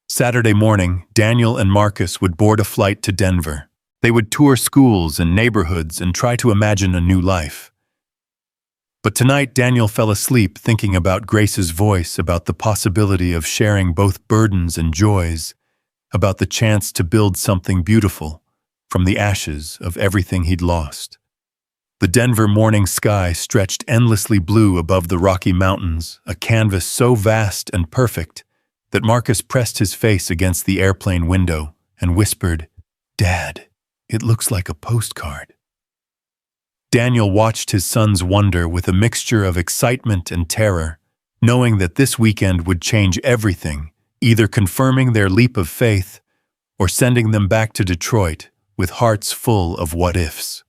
A: Saturday morning, Daniel and Marcus would board a flight to Denver. They would tour schools and neighborhoods and try to imagine a new life. But tonight, Daniel fell asleep thinking about Grace's voice, about the possibility of sharing both burdens and joys, about the chance to build something beautiful from the ashes of everything he'd lost. The Denver morning sky stretched endlessly blue above the Rocky Mountains, a canvas so vast and perfect that Marcus pressed his face against the airplane window and whispered, "Dad, it looks like a postcard." Daniel watched his son's wonder with a mixture of excitement and terror, knowing that this weekend would change everything, either confirming their leap of faith or sending them back to Detroit with hearts full of what-ifs.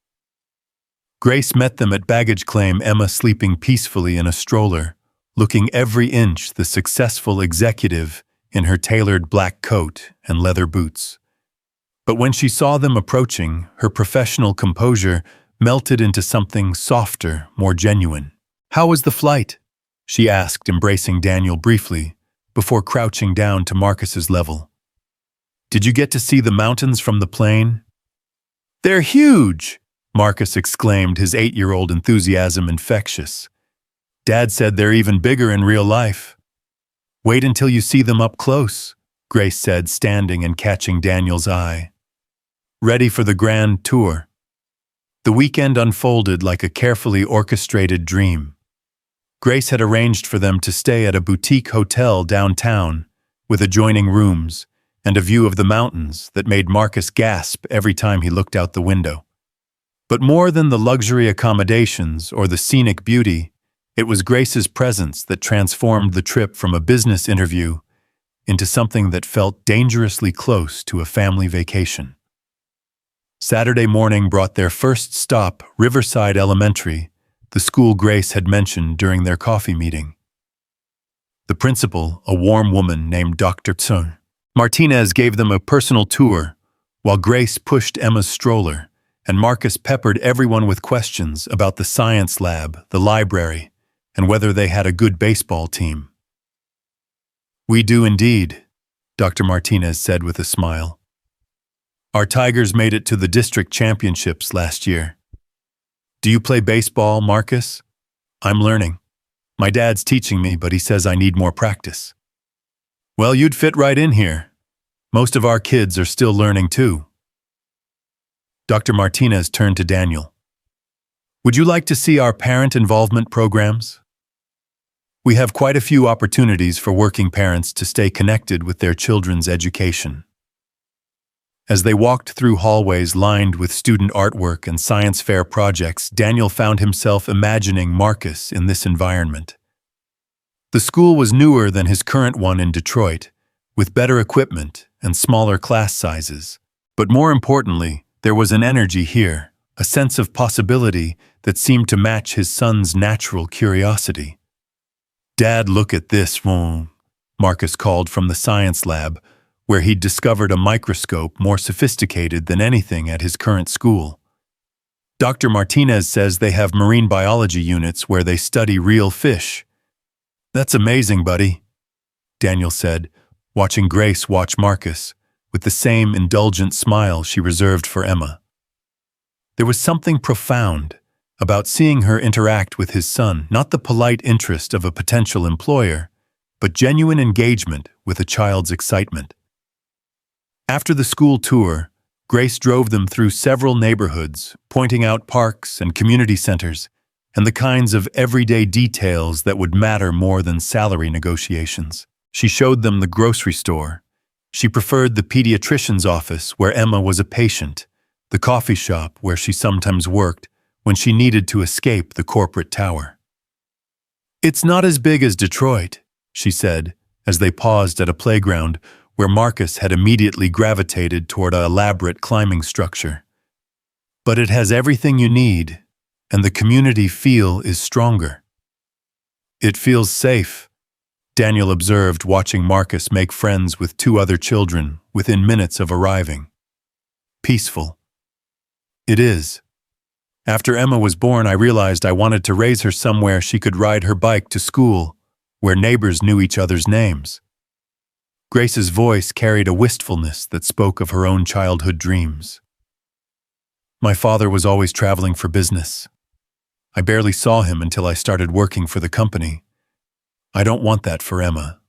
A: Grace met them at baggage claim, Emma sleeping peacefully in a stroller, looking every inch the successful executive in her tailored black coat and leather boots. But when she saw them approaching, her professional composure melted into something softer, more genuine. "How was the flight?" she asked, embracing Daniel briefly, before crouching down to Marcus's level. "Did you get to see the mountains from the plane?" "They're huge!" Marcus exclaimed, his 8-year-old enthusiasm infectious. "Dad said they're even bigger in real life." "Wait until you see them up close," Grace said, standing and catching Daniel's eye. Ready for the grand tour. The weekend unfolded like a carefully orchestrated dream. Grace had arranged for them to stay at a boutique hotel downtown, with adjoining rooms and a view of the mountains that made Marcus gasp every time he looked out the window. But more than the luxury accommodations or the scenic beauty, it was Grace's presence that transformed the trip from a business interview into something that felt dangerously close to a family vacation. Saturday morning brought their first stop, Riverside Elementary, the school Grace had mentioned during their coffee meeting. The principal, a warm woman named Dr. Martinez, gave them a personal tour, while Grace pushed Emma's stroller, and Marcus peppered everyone with questions about the science lab, the library, and whether they had a good baseball team. "We do indeed," Dr. Martinez said with a smile. "Our Tigers made it to the district championships last year." Do you play baseball, Marcus? I'm learning. My dad's teaching me, but he says I need more practice. Well, you'd fit right in here. Most of our kids are still learning too. Dr. Martinez turned to Daniel. Would you like to see our parent involvement programs? We have quite a few opportunities for working parents to stay connected with their children's education. As they walked through hallways lined with student artwork and science fair projects, Daniel found himself imagining Marcus in this environment. The school was newer than his current one in Detroit, with better equipment and smaller class sizes. But more importantly, there was an energy here, a sense of possibility that seemed to match his son's natural curiosity. "Dad, look at this," Marcus called from the science lab, where he'd discovered a microscope more sophisticated than anything at his current school. Dr. Martinez says they have marine biology units where they study real fish. "That's amazing, buddy," Daniel said, watching Grace watch Marcus, with the same indulgent smile she reserved for Emma. There was something profound about seeing her interact with his son, not the polite interest of a potential employer, but genuine engagement with a child's excitement. After the school tour, Grace drove them through several neighborhoods, pointing out parks and community centers, and the kinds of everyday details that would matter more than salary negotiations. She showed them the grocery store. She preferred the pediatrician's office where Emma was a patient, the coffee shop where she sometimes worked when she needed to escape the corporate tower. "It's not as big as Detroit," she said, as they paused at a playground where Marcus had immediately gravitated toward an elaborate climbing structure. "But it has everything you need, and the community feel is stronger." "It feels safe," Daniel observed, watching Marcus make friends with two other children within minutes of arriving. "Peaceful." "It is. After Emma was born, I realized I wanted to raise her somewhere she could ride her bike to school, where neighbors knew each other's names." Grace's voice carried a wistfulness that spoke of her own childhood dreams. "My father was always traveling for business. I barely saw him until I started working for the company. I don't want that for Emma."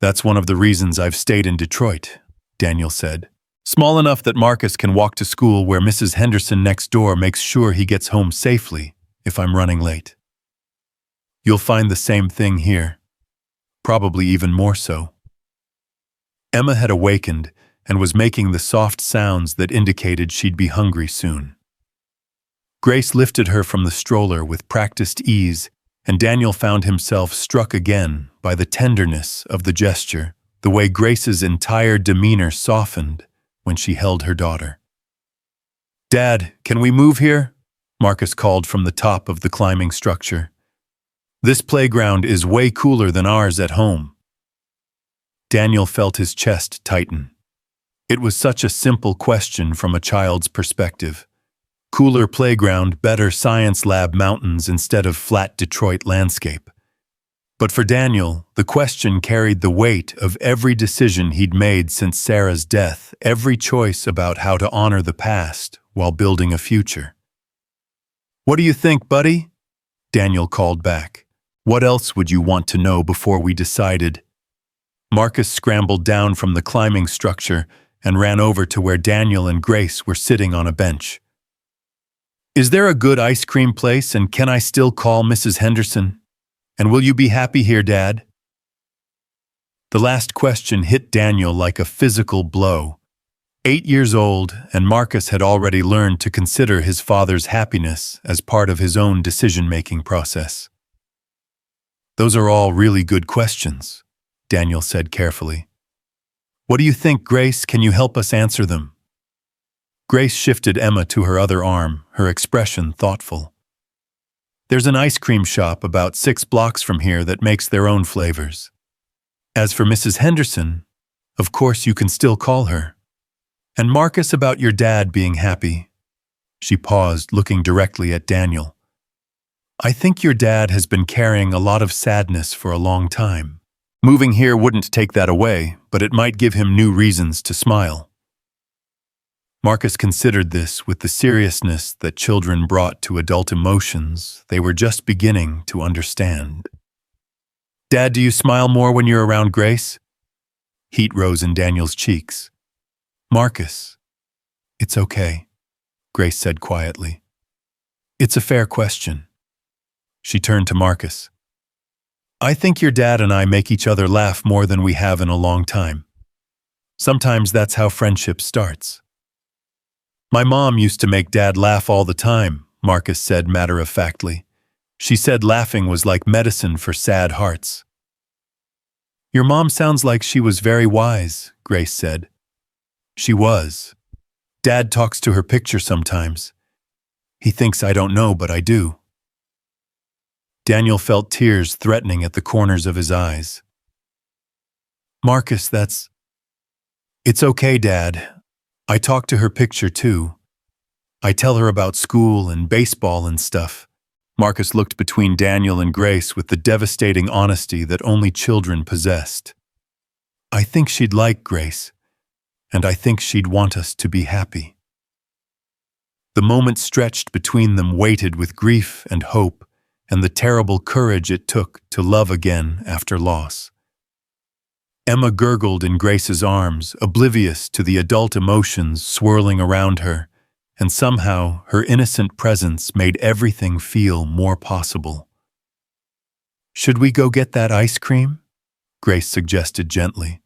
A: "That's one of the reasons I've stayed in Detroit," Daniel said. "Small enough that Marcus can walk to school, where Mrs. Henderson next door makes sure he gets home safely if I'm running late. You'll find the same thing here. Probably even more so." Emma had awakened and was making the soft sounds that indicated she'd be hungry soon. Grace lifted her from the stroller with practiced ease, and Daniel found himself struck again by the tenderness of the gesture, the way Grace's entire demeanor softened when she held her daughter. "Dad, can we move here?" Marcus called from the top of the climbing structure. "This playground is way cooler than ours at home." Daniel felt his chest tighten. It was such a simple question from a child's perspective. Cooler playground, better science lab, mountains instead of flat Detroit landscape. But for Daniel, the question carried the weight of every decision he'd made since Sarah's death, every choice about how to honor the past while building a future. "What do you think, buddy?" Daniel called back. "What else would you want to know before we decided?" Marcus scrambled down from the climbing structure and ran over to where Daniel and Grace were sitting on a bench. "Is there a good ice cream place, and can I still call Mrs. Henderson? And will you be happy here, Dad?" The last question hit Daniel like a physical blow. 8 years old, and Marcus had already learned to consider his father's happiness as part of his own decision-making process. "Those are all really good questions," Daniel said carefully. "What do you think, Grace? Can you help us answer them?" Grace shifted Emma to her other arm, her expression thoughtful. "There's an ice cream shop about 6 blocks from here that makes their own flavors. As for Mrs. Henderson, of course you can still call her. And Marcus, about your dad being happy." She paused, looking directly at Daniel. "I think your dad has been carrying a lot of sadness for a long time. Moving here wouldn't take that away, but it might give him new reasons to smile." Marcus considered this with the seriousness that children brought to adult emotions they were just beginning to understand. "Dad, do you smile more when you're around Grace?" Heat rose in Daniel's cheeks. "Marcus, it's okay," Grace said quietly. "It's a fair question." She turned to Marcus. "I think your dad and I make each other laugh more than we have in a long time. Sometimes that's how friendship starts." "My mom used to make Dad laugh all the time," Marcus said matter-of-factly. "She said laughing was like medicine for sad hearts." "Your mom sounds like she was very wise," Grace said. "She was. Dad talks to her picture sometimes. He thinks I don't know, but I do." Daniel felt tears threatening at the corners of his eyes. "Marcus, It's okay, Dad. I talk to her picture too. I tell her about school and baseball and stuff." Marcus looked between Daniel and Grace with the devastating honesty that only children possessed. "I think she'd like Grace, and I think she'd want us to be happy." The moment stretched between them weighted with grief and hope and the terrible courage it took to love again after loss. Emma gurgled in Grace's arms, oblivious to the adult emotions swirling around her, and somehow her innocent presence made everything feel more possible. "Should we go get that ice cream?" Grace suggested gently.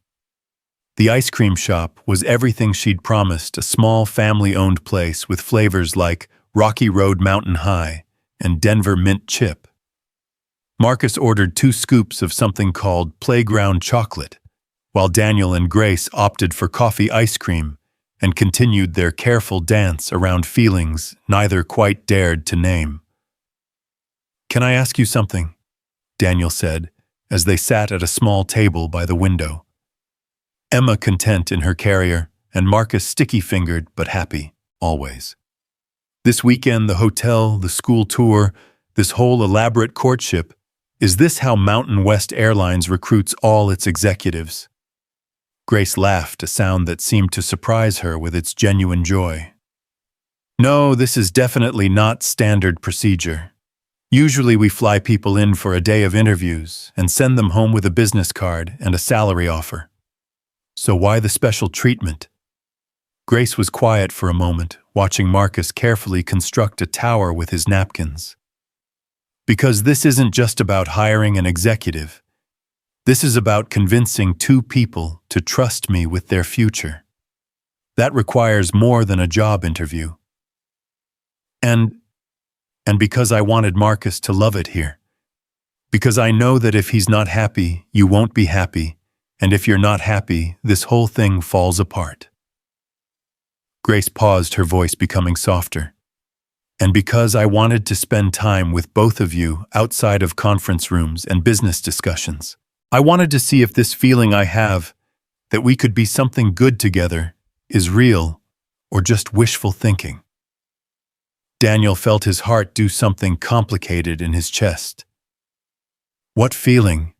A: The ice cream shop was everything she'd promised, a small family-owned place with flavors like Rocky Road Mountain High and Denver Mint Chip. Marcus ordered 2 scoops of something called Playground Chocolate, while Daniel and Grace opted for coffee ice cream and continued their careful dance around feelings neither quite dared to name. "Can I ask you something?" Daniel said, as they sat at a small table by the window. Emma content in her carrier, and Marcus sticky-fingered but happy, always. This weekend, the hotel, the school tour, this whole elaborate courtship, is this how Mountain West Airlines recruits all its executives? Grace laughed, a sound that seemed to surprise her with its genuine joy. "No, this is definitely not standard procedure. Usually we fly people in for a day of interviews and send them home with a business card and a salary offer. So why the special treatment?" Grace was quiet for a moment, watching Marcus carefully construct a tower with his napkins. "Because this isn't just about hiring an executive. This is about convincing 2 people to trust me with their future. That requires more than a job interview. And because I wanted Marcus to love it here. Because I know that if he's not happy, you won't be happy, and if you're not happy, this whole thing falls apart." Grace paused, her voice becoming softer. "And because I wanted to spend time with both of you outside of conference rooms and business discussions. I wanted to see if this feeling I have, that we could be something good together, is real or just wishful thinking." Daniel felt his heart do something complicated in his chest. "What feeling?"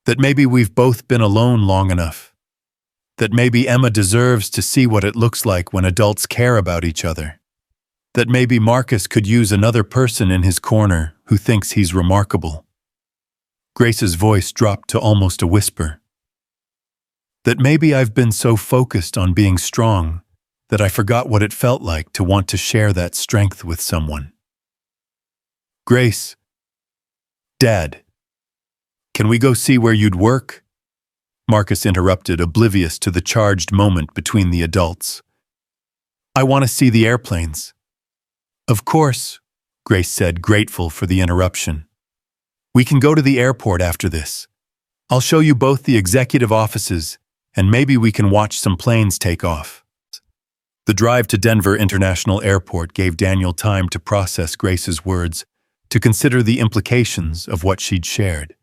A: "That maybe we've both been alone long enough. That maybe Emma deserves to see what it looks like when adults care about each other. That maybe Marcus could use another person in his corner who thinks he's remarkable." Grace's voice dropped to almost a whisper. "That maybe I've been so focused on being strong that I forgot what it felt like to want to share that strength with someone." "Grace, Dad, can we go see where you'd work?" Marcus interrupted, oblivious to the charged moment between the adults. "I want to see the airplanes." "Of course," Grace said, grateful for the interruption. "We can go to the airport after this. I'll show you both the executive offices, and maybe we can watch some planes take off." The drive to Denver International Airport gave Daniel time to process Grace's words, to consider the implications of what she'd shared.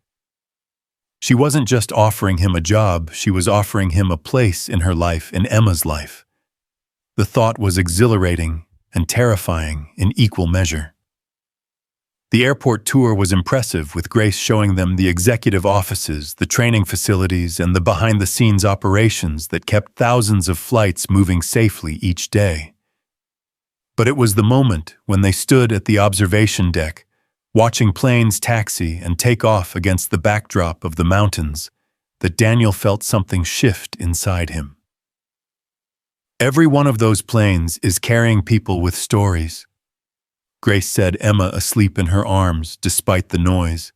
A: She wasn't just offering him a job, she was offering him a place in her life, in Emma's life. The thought was exhilarating and terrifying in equal measure. The airport tour was impressive, with Grace showing them the executive offices, the training facilities, and the behind-the-scenes operations that kept thousands of flights moving safely each day. But it was the moment when they stood at the observation deck, watching planes taxi and take off against the backdrop of the mountains, that Daniel felt something shift inside him. Every one of those planes is carrying people with stories, Grace said, Emma asleep in her arms despite the noise.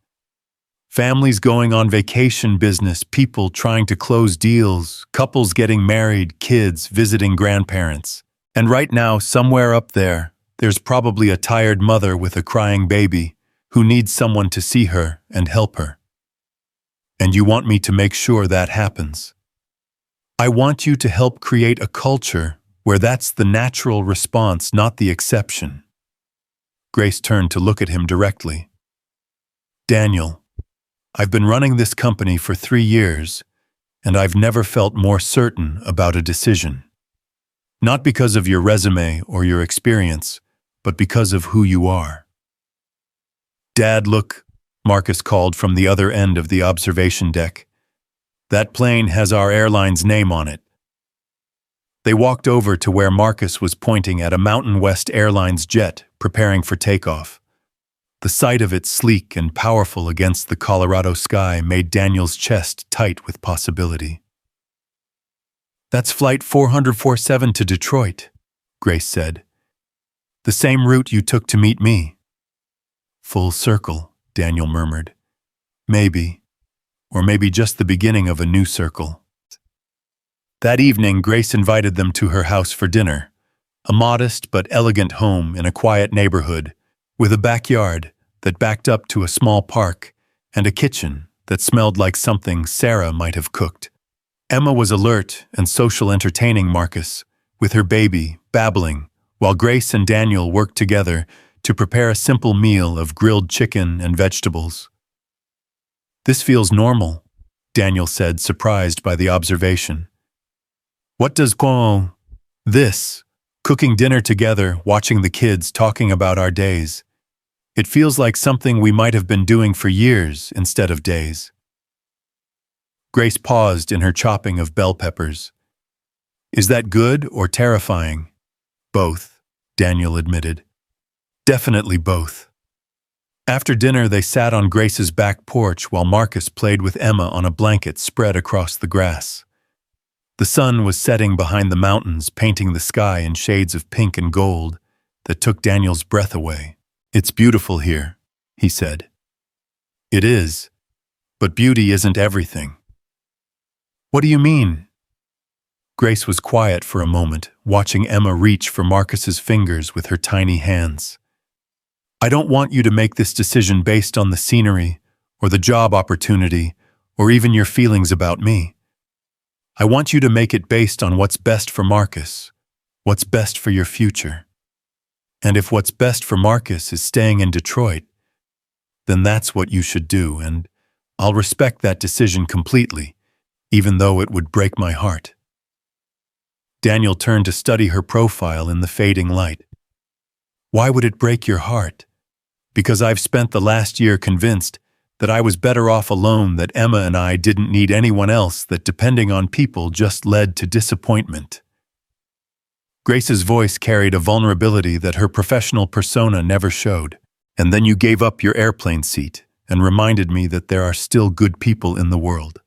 A: Families going on vacation, business, people trying to close deals, couples getting married, kids visiting grandparents. And right now, somewhere up there, there's probably a tired mother with a crying baby who needs someone to see her and help her. And you want me to make sure that happens. I want you to help create a culture where that's the natural response, not the exception. Grace turned to look at him directly. Daniel, I've been running this company for 3 years, and I've never felt more certain about a decision. Not because of your resume or your experience, but because of who you are. Dad, look, Marcus called from the other end of the observation deck. That plane has our airline's name on it. They walked over to where Marcus was pointing at a Mountain West Airlines jet preparing for takeoff. The sight of it, sleek and powerful against the Colorado sky, made Daniel's chest tight with possibility. That's Flight 447 to Detroit, Grace said. The same route you took to meet me. Full circle, Daniel murmured. Maybe, or maybe just the beginning of a new circle. That evening, Grace invited them to her house for dinner, a modest but elegant home in a quiet neighborhood, with a backyard that backed up to a small park and a kitchen that smelled like something Sarah might have cooked. Emma was alert and social, entertaining Marcus, with her baby, babbling, while Grace and Daniel worked together to prepare a simple meal of grilled chicken and vegetables. This feels normal, Daniel said, surprised by the observation. What does this? Cooking dinner together, watching the kids, talking about our days. It feels like something we might have been doing for years instead of days. Grace paused in her chopping of bell peppers. Is that good or terrifying? Both, Daniel admitted. Definitely both. After dinner, they sat on Grace's back porch while Marcus played with Emma on a blanket spread across the grass. The sun was setting behind the mountains, painting the sky in shades of pink and gold that took Daniel's breath away. It's beautiful here, he said. It is, but beauty isn't everything. What do you mean? Grace was quiet for a moment, watching Emma reach for Marcus's fingers with her tiny hands. I don't want you to make this decision based on the scenery or the job opportunity or even your feelings about me. I want you to make it based on what's best for Marcus, what's best for your future. And if what's best for Marcus is staying in Detroit, then that's what you should do, and I'll respect that decision completely, even though it would break my heart. Daniel turned to study her profile in the fading light. Why would it break your heart? Because I've spent the last year convinced that I was better off alone, that Emma and I didn't need anyone else, that depending on people just led to disappointment. Grace's voice carried a vulnerability that her professional persona never showed. And then you gave up your airplane seat and reminded me that there are still good people in the world.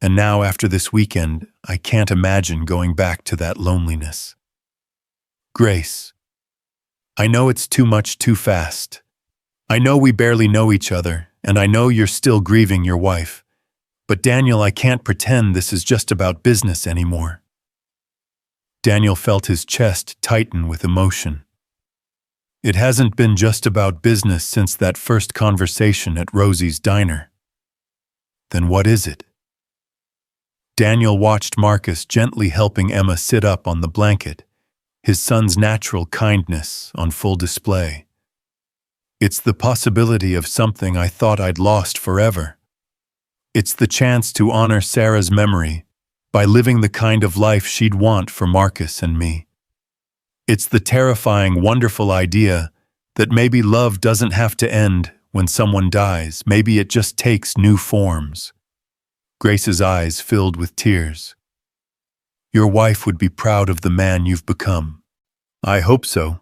A: And now, after this weekend, I can't imagine going back to that loneliness. Grace, I know it's too much too fast. I know we barely know each other, and I know you're still grieving your wife. But Daniel, I can't pretend this is just about business anymore. Daniel felt his chest tighten with emotion. It hasn't been just about business since that first conversation at Rosie's diner. Then what is it? Daniel watched Marcus gently helping Emma sit up on the blanket, his son's natural kindness on full display. It's the possibility of something I thought I'd lost forever. It's the chance to honor Sarah's memory by living the kind of life she'd want for Marcus and me. It's the terrifying, wonderful idea That maybe love doesn't have to end when someone dies. Maybe it just takes new forms. Grace's eyes filled with tears. Your wife would be proud of the man you've become. I hope so.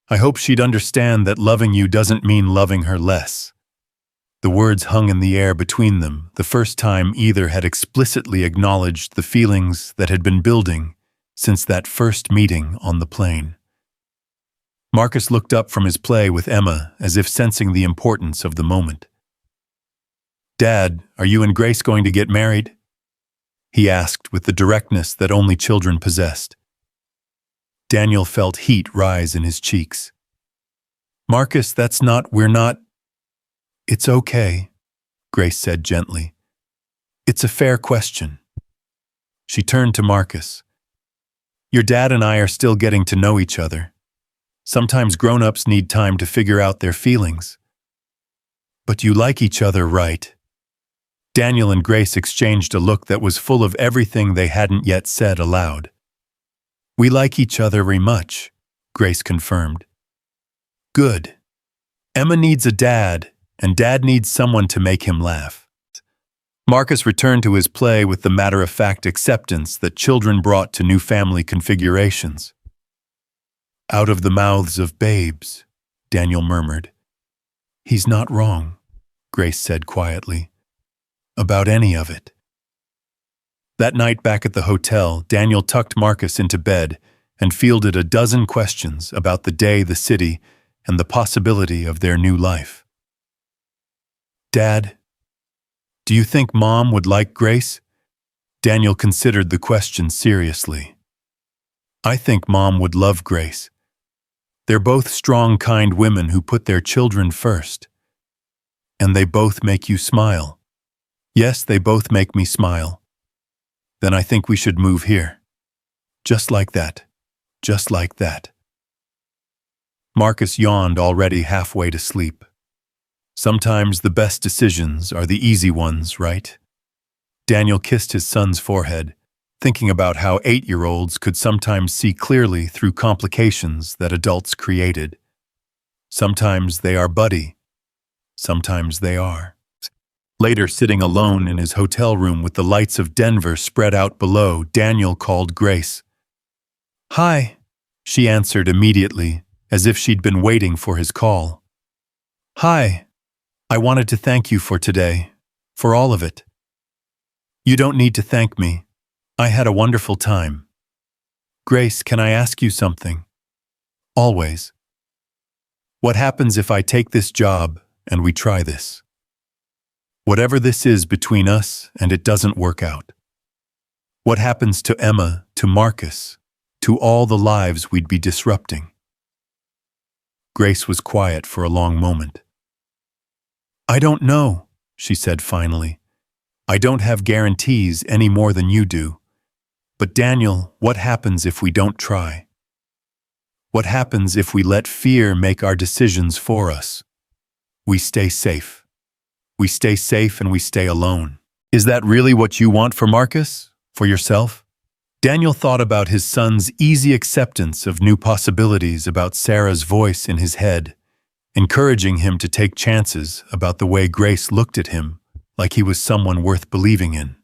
A: I hope she'd understand that loving you doesn't mean loving her less. The words hung in the air between them, the first time either had explicitly acknowledged the feelings that had been building since that first meeting on the plane. Marcus looked up from his play with Emma as if sensing the importance of the moment. Dad, are you and Grace going to get married? He asked with the directness that only children possessed. Daniel felt heat rise in his cheeks. Marcus, we're not. It's okay, Grace said gently. It's a fair question. She turned to Marcus. Your dad and I are still getting to know each other. Sometimes grown-ups need time to figure out their feelings. But you like each other, right? Daniel and Grace exchanged a look that was full of everything they hadn't yet said aloud. We like each other very much, Grace confirmed. Good. Emma needs a dad, and Dad needs someone to make him laugh. Marcus returned to his play with the matter-of-fact acceptance that children brought to new family configurations. Out of the mouths of babes, Daniel murmured. He's not wrong, Grace said quietly. About any of it. That night back at the hotel, Daniel tucked Marcus into bed and fielded a dozen questions about the day, the city, and the possibility of their new life. Dad, do you think Mom would like Grace? Daniel considered the question seriously. I think Mom would love Grace. They're both strong, kind women who put their children first. And they both make you smile. Yes, they both make me smile. Then I think we should move here. Just like that. Just like that. Marcus yawned, already halfway to sleep. Sometimes the best decisions are the easy ones, right? Daniel kissed his son's forehead, thinking about how 8-year-olds could sometimes see clearly through complications that adults created. Sometimes they are buddy. Sometimes they are. Later, sitting alone in his hotel room with the lights of Denver spread out below, Daniel called Grace. Hi, she answered immediately, as if she'd been waiting for his call. Hi, I wanted to thank you for today, for all of it. You don't need to thank me. I had a wonderful time. Grace, can I ask you something? Always. What happens if I take this job and we try this? Whatever this is between us and it doesn't work out. What happens to Emma, to Marcus, to all the lives we'd be disrupting? Grace was quiet for a long moment. I don't know, she said finally. I don't have guarantees any more than you do. But Daniel, what happens if we don't try? What happens if we let fear make our decisions for us? We stay safe. We stay safe and we stay alone. Is that really what you want for Marcus? For yourself? Daniel thought about his son's easy acceptance of new possibilities, about Sarah's voice in his head, encouraging him to take chances, about the way Grace looked at him, like he was someone worth believing in.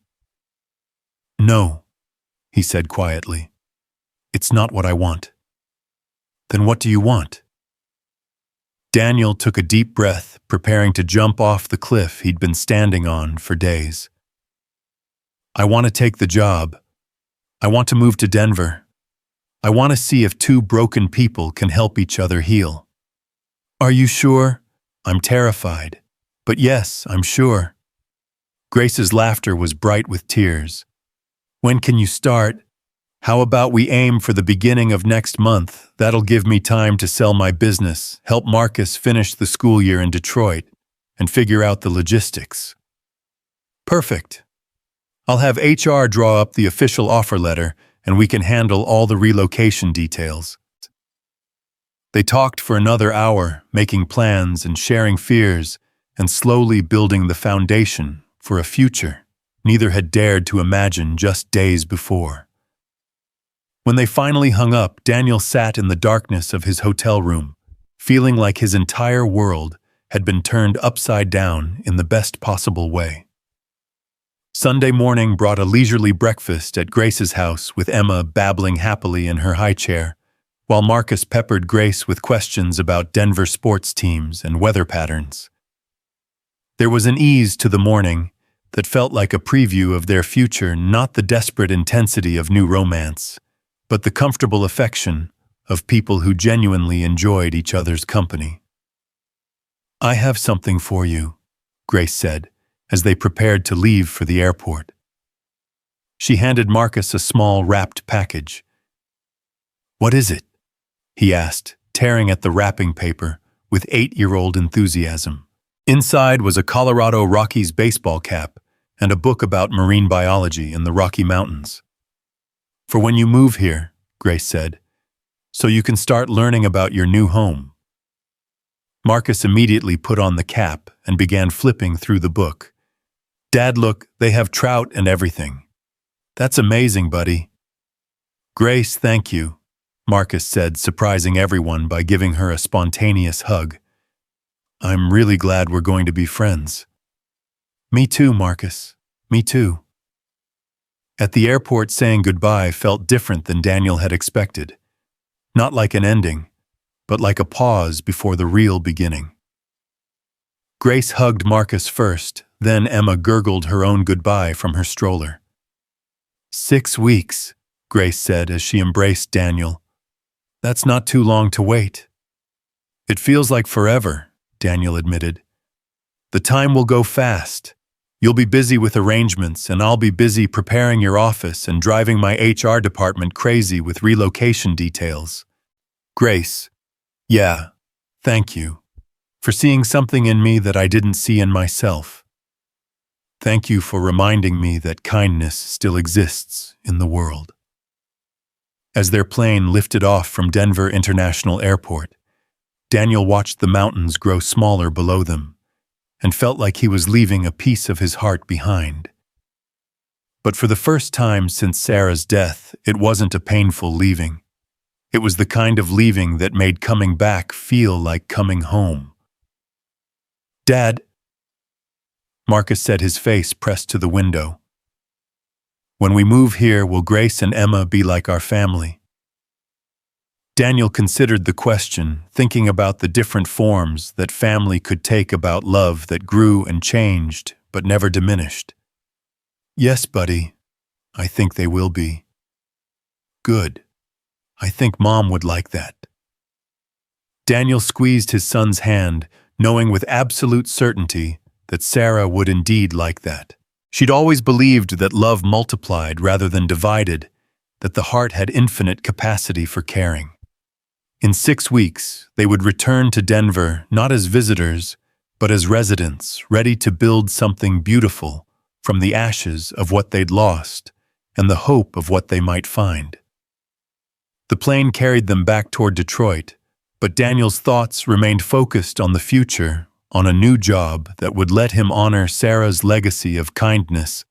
A: No, he said quietly. It's not what I want. Then what do you want? Daniel took a deep breath, preparing to jump off the cliff he'd been standing on for days. I want to take the job. I want to move to Denver. I want to see if two broken people can help each other heal. Are you sure? I'm terrified. But yes, I'm sure. Grace's laughter was bright with tears. When can you start? How about we aim for the beginning of next month? That'll give me time to sell my business, help Marcus finish the school year in Detroit, and figure out the logistics. Perfect. I'll have HR draw up the official offer letter, and we can handle all the relocation details. They talked for another hour, making plans and sharing fears, and slowly building the foundation for a future neither had dared to imagine just days before. When they finally hung up, Daniel sat in the darkness of his hotel room, feeling like his entire world had been turned upside down in the best possible way. Sunday morning brought a leisurely breakfast at Grace's house with Emma babbling happily in her high chair, while Marcus peppered Grace with questions about Denver sports teams and weather patterns. There was an ease to the morning that felt like a preview of their future, not the desperate intensity of new romance, but the comfortable affection of people who genuinely enjoyed each other's company. "I have something for you," Grace said, as they prepared to leave for the airport. She handed Marcus a small wrapped package. "What is it?" he asked, tearing at the wrapping paper with 8-year-old enthusiasm. Inside was a Colorado Rockies baseball cap and a book about marine biology in the Rocky Mountains. "For when you move here," Grace said, "so you can start learning about your new home." Marcus immediately put on the cap and began flipping through the book. "Dad, look, they have trout and everything." "That's amazing, buddy." "Grace, thank you," Marcus said, surprising everyone by giving her a spontaneous hug. "I'm really glad we're going to be friends." "Me too, Marcus. Me too." At the airport, saying goodbye felt different than Daniel had expected. Not like an ending, but like a pause before the real beginning. Grace hugged Marcus first, then Emma gurgled her own goodbye from her stroller. 6 weeks, Grace said as she embraced Daniel. "That's not too long to wait." "It feels like forever," Daniel admitted. "The time will go fast. You'll be busy with arrangements, and I'll be busy preparing your office and driving my HR department crazy with relocation details." "Grace, yeah, thank you for seeing something in me that I didn't see in myself. Thank you for reminding me that kindness still exists in the world." As their plane lifted off from Denver International Airport, Daniel watched the mountains grow smaller below them and felt like he was leaving a piece of his heart behind. But for the first time since Sarah's death, it wasn't a painful leaving. It was the kind of leaving that made coming back feel like coming home. "Dad," Marcus said, his face pressed to the window. "When we move here, will Grace and Emma be like our family?" Daniel considered the question, thinking about the different forms that family could take, about love that grew and changed but never diminished. "Yes, buddy, I think they will be." "Good. I think Mom would like that." Daniel squeezed his son's hand, knowing with absolute certainty that Sarah would indeed like that. She'd always believed that love multiplied rather than divided, that the heart had infinite capacity for caring. In 6 weeks, they would return to Denver not as visitors, but as residents, ready to build something beautiful from the ashes of what they'd lost and the hope of what they might find. The plane carried them back toward Detroit, but Daniel's thoughts remained focused on the future, on a new job that would let him honor Sarah's legacy of kindness,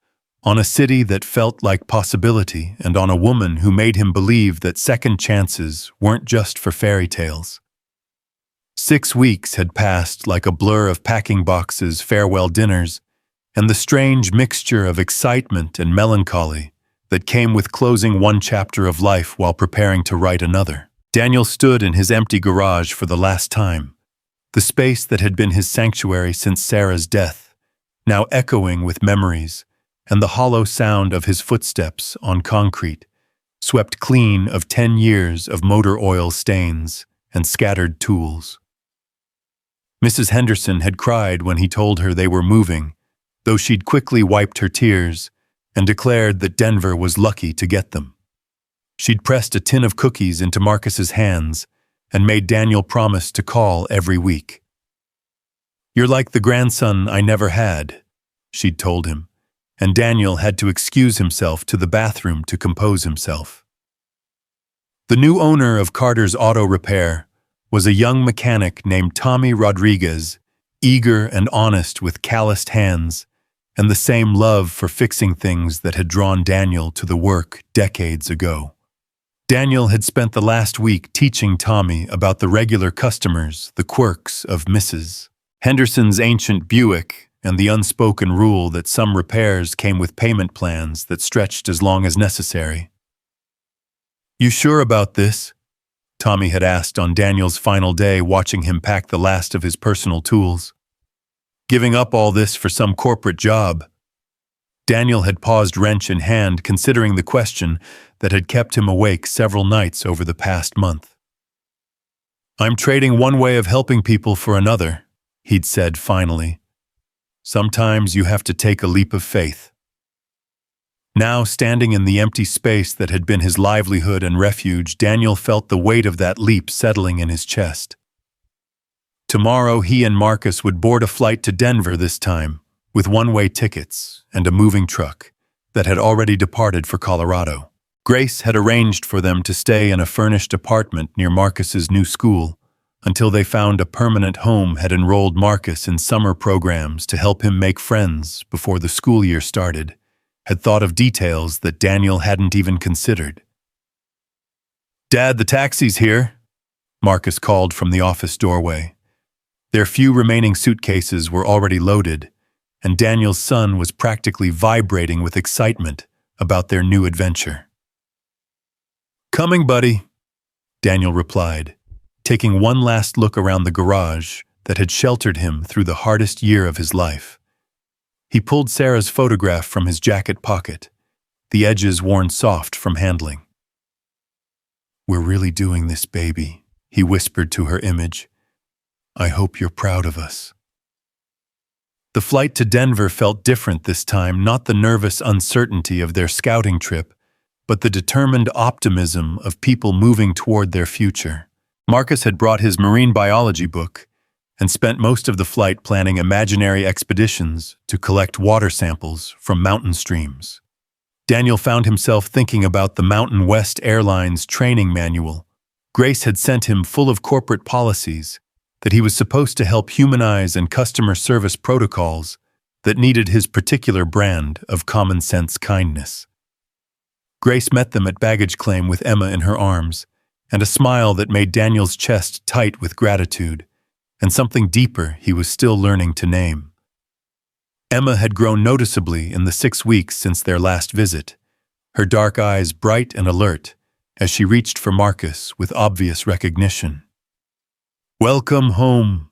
A: on a city that felt like possibility, and on a woman who made him believe that second chances weren't just for fairy tales. 6 weeks had passed like a blur of packing boxes, farewell dinners, and the strange mixture of excitement and melancholy that came with closing one chapter of life while preparing to write another. Daniel stood in his empty garage for the last time, the space that had been his sanctuary since Sarah's death, now echoing with memories, and the hollow sound of his footsteps on concrete, swept clean of 10 years of motor oil stains and scattered tools. Mrs. Henderson had cried when he told her they were moving, though she'd quickly wiped her tears and declared that Denver was lucky to get them. She'd pressed a tin of cookies into Marcus's hands and made Daniel promise to call every week. "You're like the grandson I never had," she'd told him, and Daniel had to excuse himself to the bathroom to compose himself. The new owner of Carter's Auto Repair was a young mechanic named Tommy Rodriguez, eager and honest with calloused hands, and the same love for fixing things that had drawn Daniel to the work decades ago. Daniel had spent the last week teaching Tommy about the regular customers, the quirks of Mrs. Henderson's ancient Buick, and the unspoken rule that some repairs came with payment plans that stretched as long as necessary. "You sure about this?" Tommy had asked on Daniel's final day, watching him pack the last of his personal tools. "Giving up all this for some corporate job?" Daniel had paused, wrench in hand, considering the question that had kept him awake several nights over the past month. "I'm trading one way of helping people for another," he'd said finally. "Sometimes you have to take a leap of faith." Now, standing in the empty space that had been his livelihood and refuge, Daniel felt the weight of that leap settling in his chest. Tomorrow, he and Marcus would board a flight to Denver this time, with one-way tickets and a moving truck that had already departed for Colorado. Grace had arranged for them to stay in a furnished apartment near Marcus's new school until they found a permanent home, had enrolled Marcus in summer programs to help him make friends before the school year started, had thought of details that Daniel hadn't even considered. "Dad, the taxi's here," Marcus called from the office doorway. Their few remaining suitcases were already loaded, and Daniel's son was practically vibrating with excitement about their new adventure. "Coming, buddy," Daniel replied, taking one last look around the garage that had sheltered him through the hardest year of his life. He pulled Sarah's photograph from his jacket pocket, the edges worn soft from handling. "We're really doing this, baby," he whispered to her image. "I hope you're proud of us." The flight to Denver felt different this time, not the nervous uncertainty of their scouting trip, but the determined optimism of people moving toward their future. Marcus had brought his marine biology book and spent most of the flight planning imaginary expeditions to collect water samples from mountain streams. Daniel found himself thinking about the Mountain West Airline's training manual. Grace had sent him full of corporate policies that he was supposed to help humanize and customer service protocols that needed his particular brand of common-sense kindness. Grace met them at baggage claim with Emma in her arms, and a smile that made Daniel's chest tight with gratitude, and something deeper he was still learning to name. Emma had grown noticeably in the 6 weeks since their last visit, her dark eyes bright and alert as she reached for Marcus with obvious recognition. "Welcome home,"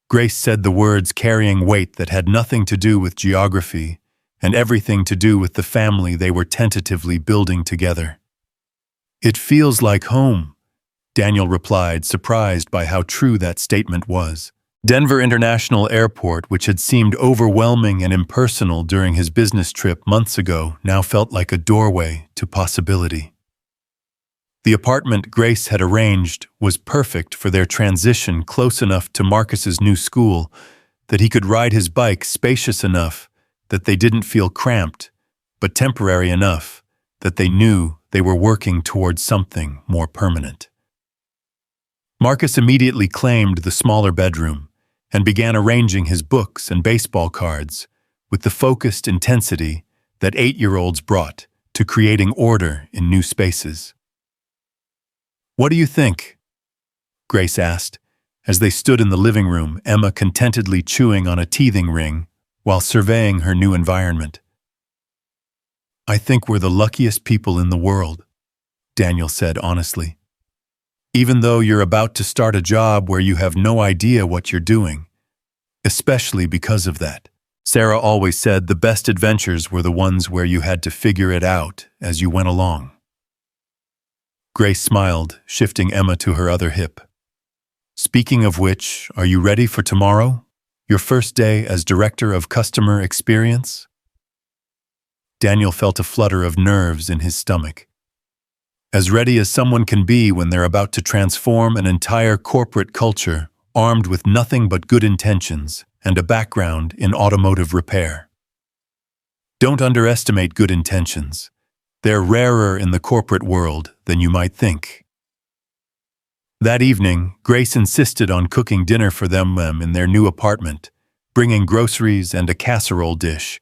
A: Grace said, the words carrying weight that had nothing to do with geography and everything to do with the family they were tentatively building together. "It feels like home," Daniel replied, surprised by how true that statement was. Denver International Airport, which had seemed overwhelming and impersonal during his business trip months ago, now felt like a doorway to possibility. The apartment Grace had arranged was perfect for their transition, close enough to Marcus's new school that he could ride his bike, spacious enough that they didn't feel cramped, but temporary enough that they knew they were working towards something more permanent. Marcus immediately claimed the smaller bedroom and began arranging his books and baseball cards with the focused intensity that 8-year-olds brought to creating order in new spaces. "What do you think?" Grace asked, as they stood in the living room, Emma contentedly chewing on a teething ring while surveying her new environment. "I think we're the luckiest people in the world," Daniel said honestly. "Even though you're about to start a job where you have no idea what you're doing, especially because of that. Sarah always said the best adventures were the ones where you had to figure it out as you went along." Grace smiled, shifting Emma to her other hip. "Speaking of which, are you ready for tomorrow? Your first day as Director of Customer Experience?" Daniel felt a flutter of nerves in his stomach. As ready as someone can be when they're about to transform an entire corporate culture, armed with nothing but good intentions and a background in automotive repair. Don't underestimate good intentions. They're rarer in the corporate world than you might think. That evening, Grace insisted on cooking dinner for them in their new apartment, bringing groceries and a casserole dish,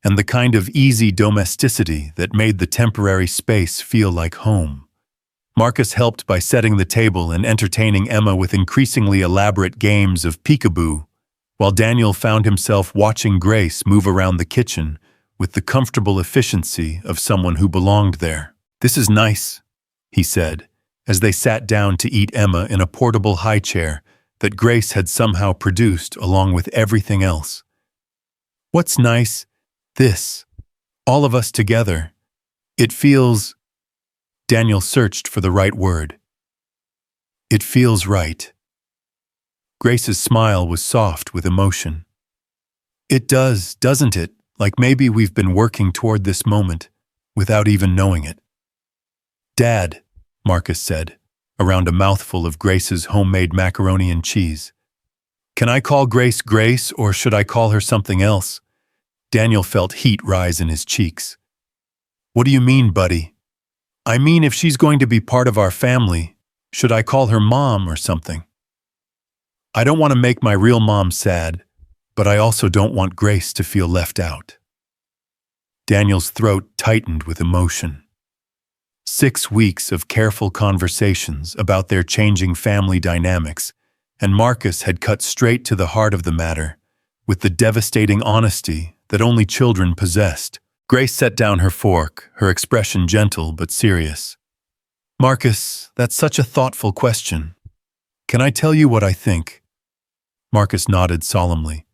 A: and the kind of easy domesticity that made the temporary space feel like home. Marcus helped by setting the table and entertaining Emma with increasingly elaborate games of peekaboo, while Daniel found himself watching Grace move around the kitchen with the comfortable efficiency of someone who belonged there. "This is nice," he said, as they sat down to eat Emma in a portable high chair that Grace had somehow produced along with everything else. "What's nice? This. All of us together. It feels—" Daniel searched for the right word. "It feels right." Grace's smile was soft with emotion. "It does, doesn't it? Like maybe we've been working toward this moment without even knowing it." "Dad," Marcus said, around a mouthful of Grace's homemade macaroni and cheese. "Can I call Grace Grace, or should I call her something else?" Daniel felt heat rise in his cheeks. "What do you mean, buddy?" "I mean, if she's going to be part of our family, should I call her Mom or something? I don't want to make my real mom sad, but I also don't want Grace to feel left out." Daniel's throat tightened with emotion. 6 weeks of careful conversations about their changing family dynamics, and Marcus had cut straight to the heart of the matter, with the devastating honesty that only children possessed. Grace set down her fork, her expression gentle but serious. "Marcus, that's such a thoughtful question. Can I tell you what I think?" Marcus nodded solemnly.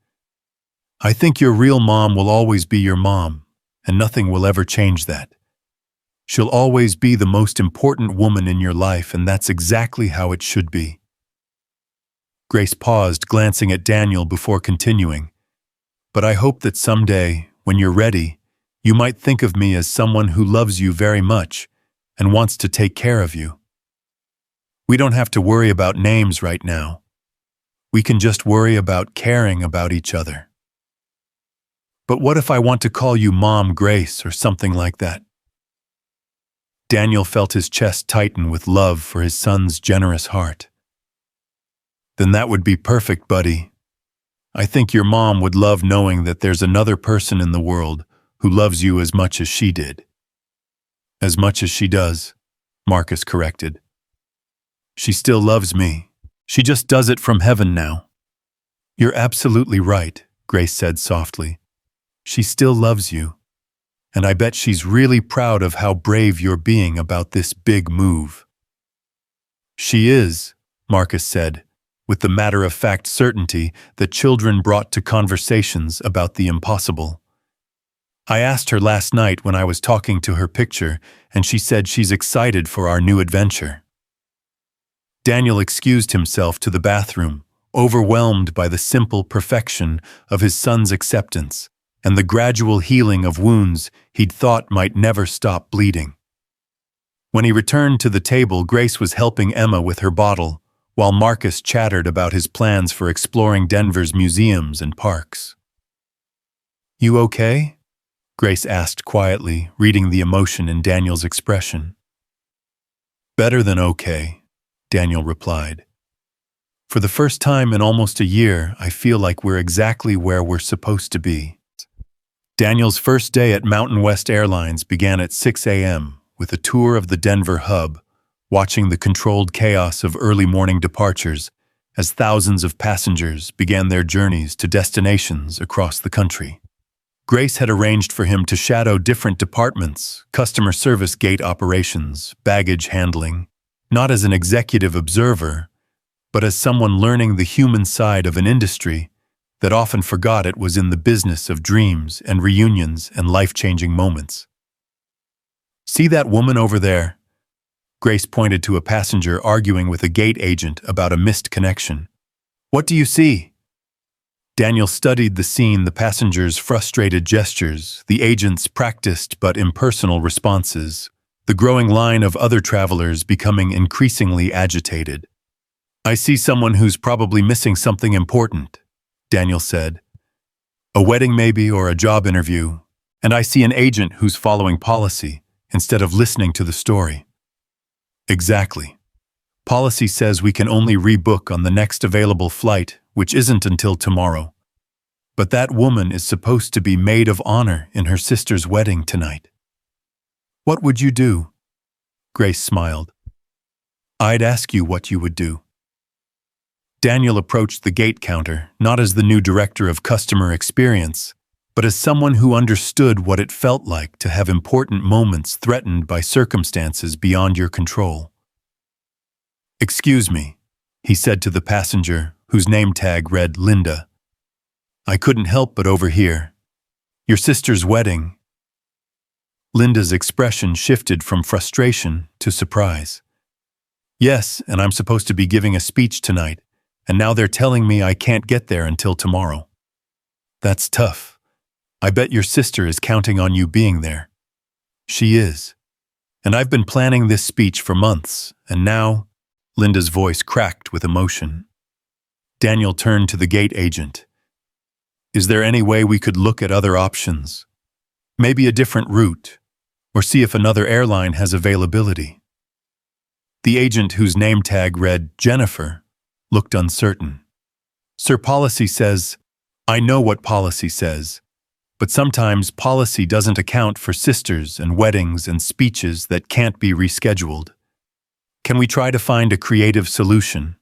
A: "I think your real mom will always be your mom, and nothing will ever change that. She'll always be the most important woman in your life, and that's exactly how it should be." Grace paused, glancing at Daniel before continuing. "But I hope that someday, when you're ready, you might think of me as someone who loves you very much and wants to take care of you. We don't have to worry about names right now. We can just worry about caring about each other." "But what if I want to call you Mom Grace or something like that?" Daniel felt his chest tighten with love for his son's generous heart. "Then that would be perfect, buddy. I think your mom would love knowing that there's another person in the world who loves you as much as she did." "As much as she does," Marcus corrected. "She still loves me. She just does it from heaven now." "You're absolutely right," Grace said softly. "She still loves you. And I bet she's really proud of how brave you're being about this big move." "She is," Marcus said, with the matter-of-fact certainty that children brought to conversations about the impossible. "I asked her last night when I was talking to her picture, and she said she's excited for our new adventure." Daniel excused himself to the bathroom, overwhelmed by the simple perfection of his son's acceptance and the gradual healing of wounds he'd thought might never stop bleeding. When he returned to the table, Grace was helping Emma with her bottle, while Marcus chattered about his plans for exploring Denver's museums and parks. "You okay?" Grace asked quietly, reading the emotion in Daniel's expression. "Better than okay," Daniel replied. "For the first time in almost a year, I feel like we're exactly where we're supposed to be." Daniel's first day at Mountain West Airlines began at 6 a.m. with a tour of the Denver hub, watching the controlled chaos of early morning departures as thousands of passengers began their journeys to destinations across the country. Grace had arranged for him to shadow different departments, customer service gate operations, baggage handling, not as an executive observer, but as someone learning the human side of an industry that often forgot it was in the business of dreams and reunions and life-changing moments. "See that woman over there?" Grace pointed to a passenger arguing with a gate agent about a missed connection. "What do you see?" Daniel studied the scene, the passenger's frustrated gestures, the agent's practiced but impersonal responses, the growing line of other travelers becoming increasingly agitated. "I see someone who's probably missing something important," Daniel said. "A wedding maybe, or a job interview. And I see an agent who's following policy instead of listening to the story." "Exactly. Policy says we can only rebook on the next available flight, which isn't until tomorrow. But that woman is supposed to be maid of honor in her sister's wedding tonight." "What would you do?" Grace smiled. I'd ask you what you would do. Daniel approached the gate counter, not as the new director of customer experience, but as someone who understood what it felt like to have important moments threatened by circumstances beyond your control. "Excuse me," he said to the passenger, whose name tag read Linda. "I couldn't help but overhear. Your sister's wedding." Linda's expression shifted from frustration to surprise. "Yes, and I'm supposed to be giving a speech tonight, and now they're telling me I can't get there until tomorrow. That's tough. I bet your sister is counting on you being there." "She is. And I've been planning this speech for months, and now—" Linda's voice cracked with emotion. Daniel turned to the gate agent. "Is there any way we could look at other options? Maybe a different route, or see if another airline has availability?" The agent, whose name tag read Jennifer, looked uncertain. "Sir, policy says—" "I know what policy says, but sometimes policy doesn't account for sisters and weddings and speeches that can't be rescheduled. Can we try to find a creative solution?"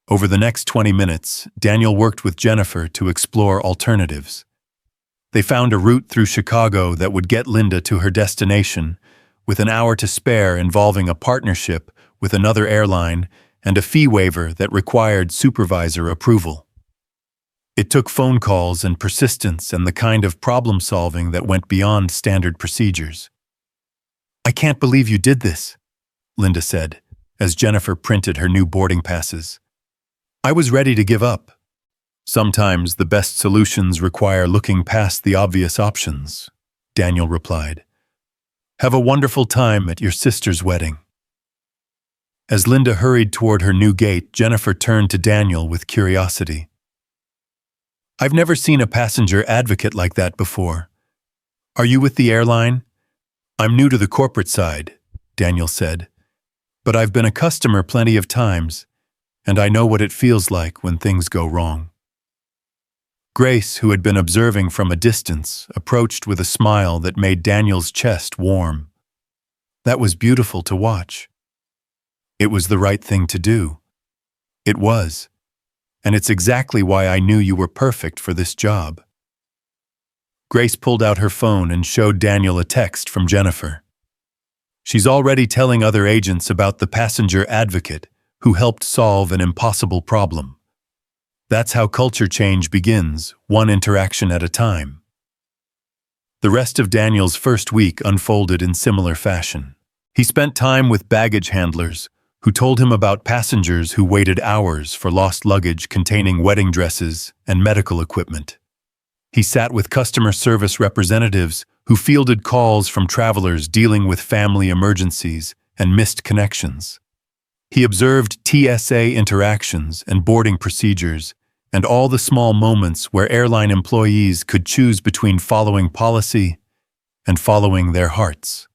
A: Over the next 20 minutes, Daniel worked with Jennifer to explore alternatives. They found a route through Chicago that would get Linda to her destination, with an hour to spare involving a partnership with another airline and a fee waiver that required supervisor approval. It took phone calls and persistence and the kind of problem-solving that went beyond standard procedures. "I can't believe you did this," Linda said, as Jennifer printed her new boarding passes. "I was ready to give up." "Sometimes the best solutions require looking past the obvious options," Daniel replied. "Have a wonderful time at your sister's wedding." As Linda hurried toward her new gate, Jennifer turned to Daniel with curiosity. "I've never seen a passenger advocate like that before. Are you with the airline?" "I'm new to the corporate side," Daniel said, "but I've been a customer plenty of times, and I know what it feels like when things go wrong." Grace, who had been observing from a distance, approached with a smile that made Daniel's chest warm. That was beautiful to watch. It was the right thing to do. It was. And it's exactly why I knew you were perfect for this job. Grace pulled out her phone and showed Daniel a text from Jennifer. "She's already telling other agents about the passenger advocate who helped solve an impossible problem. That's how culture change begins, one interaction at a time." The rest of Daniel's first week unfolded in similar fashion. He spent time with baggage handlers who told him about passengers who waited hours for lost luggage containing wedding dresses and medical equipment. He sat with customer service representatives who fielded calls from travelers dealing with family emergencies and missed connections. He observed TSA interactions and boarding procedures and all the small moments where airline employees could choose between following policy and following their hearts.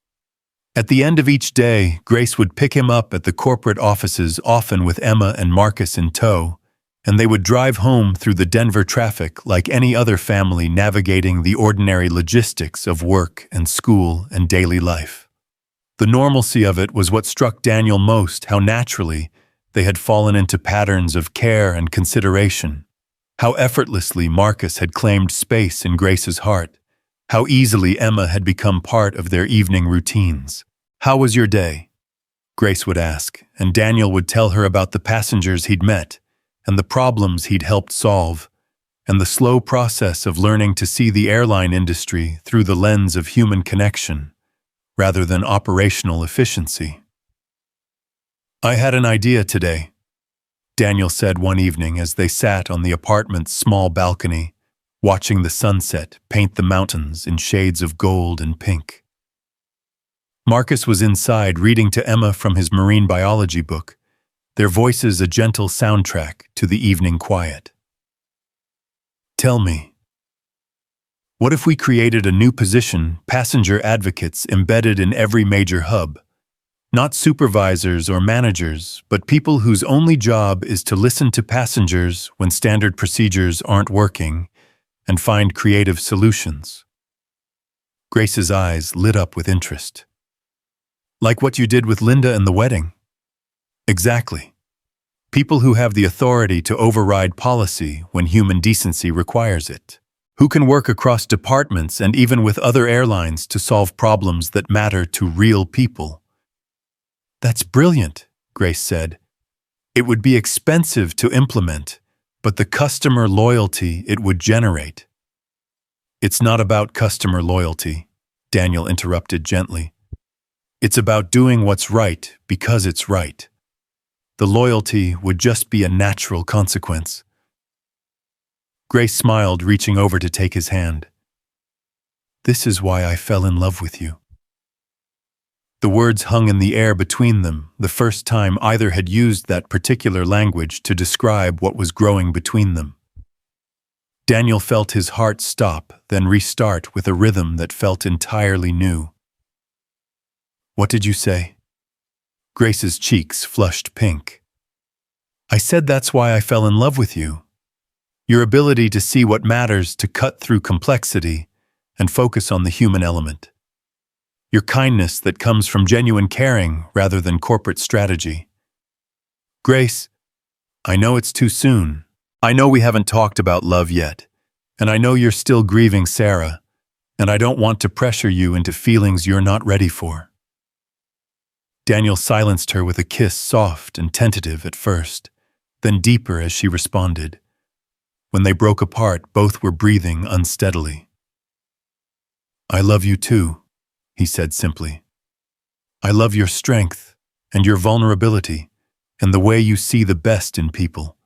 A: At the end of each day, Grace would pick him up at the corporate offices, often with Emma and Marcus in tow, and they would drive home through the Denver traffic like any other family navigating the ordinary logistics of work and school and daily life. The normalcy of it was what struck Daniel most, how naturally they had fallen into patterns of care and consideration, how effortlessly Marcus had claimed space in Grace's heart, how easily Emma had become part of their evening routines. "How was your day?" Grace would ask, and Daniel would tell her about the passengers he'd met, and the problems he'd helped solve, and the slow process of learning to see the airline industry through the lens of human connection, rather than operational efficiency. "I had an idea today," Daniel said one evening as they sat on the apartment's small balcony, watching the sunset paint the mountains in shades of gold and pink. Marcus was inside reading to Emma from his marine biology book, their voices a gentle soundtrack to the evening quiet. "Tell me, what if we created a new position, passenger advocates, embedded in every major hub? Not supervisors or managers, but people whose only job is to listen to passengers when standard procedures aren't working and find creative solutions." Grace's eyes lit up with interest. "Like what you did with Linda and the wedding?" Exactly. People who have the authority to override policy when human decency requires it. Who can work across departments and even with other airlines to solve problems that matter to real people. That's brilliant, Grace said. It would be expensive to implement, but the customer loyalty it would generate. It's not about customer loyalty, Daniel interrupted gently. It's about doing what's right because it's right. The loyalty would just be a natural consequence. Grace smiled, reaching over to take his hand. This is why I fell in love with you. The words hung in the air between them, the first time either had used that particular language to describe what was growing between them. Daniel felt his heart stop, then restart with a rhythm that felt entirely new. What did you say? Grace's cheeks flushed pink. I said that's why I fell in love with you. Your ability to see what matters, to cut through complexity and focus on the human element. Your kindness that comes from genuine caring rather than corporate strategy. Grace, I know it's too soon. I know we haven't talked about love yet, and I know you're still grieving Sarah, and I don't want to pressure you into feelings you're not ready for. Daniel silenced her with a kiss, soft and tentative at first, then deeper as she responded. When they broke apart, both were breathing unsteadily. I love you too, he said simply. I love your strength and your vulnerability and the way you see the best in people.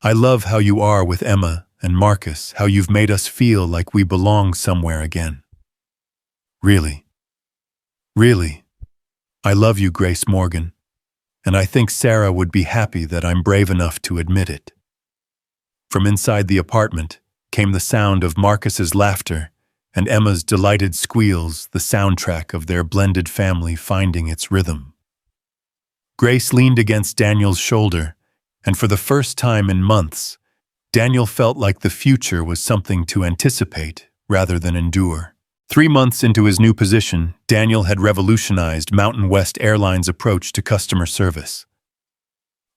A: I love how you are with Emma and Marcus, how you've made us feel like we belong somewhere again. Really, really, I love you, Grace Morgan, and I think Sarah would be happy that I'm brave enough to admit it. From inside the apartment came the sound of Marcus's laughter and Emma's delighted squeals, the soundtrack of their blended family finding its rhythm. Grace leaned against Daniel's shoulder, and for the first time in months, Daniel felt like the future was something to anticipate rather than endure. 3 months into his new position, Daniel had revolutionized Mountain West Airlines' approach to customer service.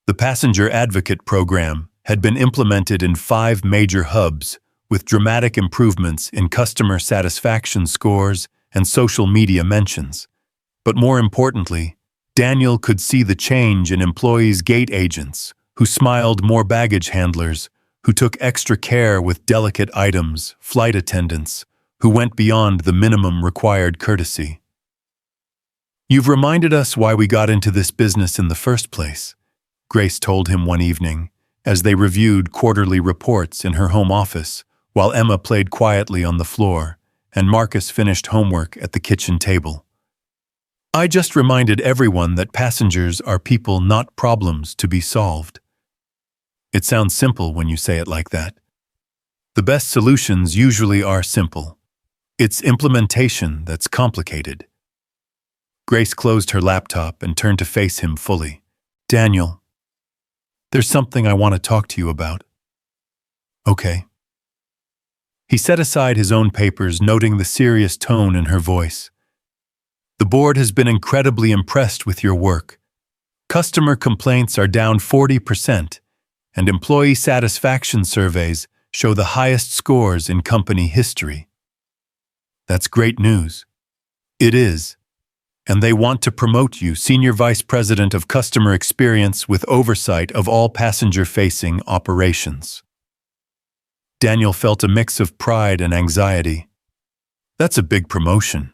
A: The Passenger Advocate Program had been implemented in 5 major hubs, with dramatic improvements in customer satisfaction scores and social media mentions. But more importantly, Daniel could see the change in employees' gate agents, who smiled more, baggage handlers, who took extra care with delicate items, flight attendants, who went beyond the minimum required courtesy. You've reminded us why we got into this business in the first place, Grace told him one evening, as they reviewed quarterly reports in her home office, while Emma played quietly on the floor and Marcus finished homework at the kitchen table. I just reminded everyone that passengers are people, not problems to be solved. It sounds simple when you say it like that. The best solutions usually are simple. It's implementation that's complicated. Grace closed her laptop and turned to face him fully. Daniel, there's something I want to talk to you about. Okay. He set aside his own papers, noting the serious tone in her voice. The board has been incredibly impressed with your work. Customer complaints are down 40%, and employee satisfaction surveys show the highest scores in company history. That's great news. It is. And they want to promote you Senior Vice President of Customer Experience with oversight of all passenger-facing operations. Daniel felt a mix of pride and anxiety. That's a big promotion.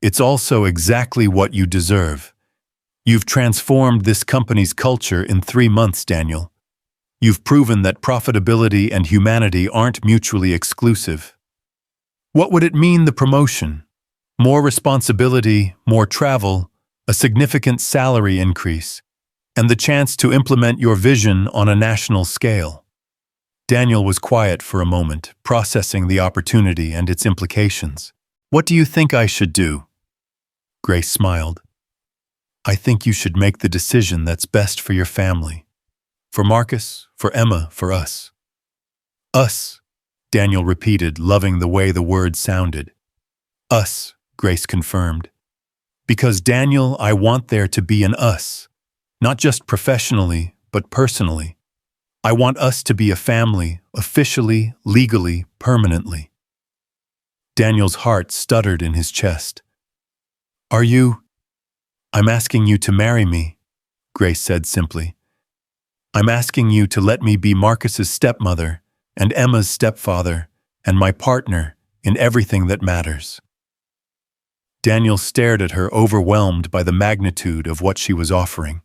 A: It's also exactly what you deserve. You've transformed this company's culture in 3 months, Daniel. You've proven that profitability and humanity aren't mutually exclusive. What would it mean, the promotion? More responsibility, more travel, a significant salary increase, and the chance to implement your vision on a national scale. Daniel was quiet for a moment, processing the opportunity and its implications. What do you think I should do? Grace smiled. I think you should make the decision that's best for your family. For Marcus, for Emma, for us. Us, Daniel repeated, loving the way the word sounded. Us, Grace confirmed. Because Daniel, I want there to be an us. not just professionally, but personally. I want us to be a family, officially, legally, permanently. Daniel's heart stuttered in his chest. Are you? I'm asking you to marry me, Grace said simply. I'm asking you to let me be Marcus's stepmother and Emma's stepfather and my partner in everything that matters. Daniel stared at her, overwhelmed by the magnitude of what she was offering.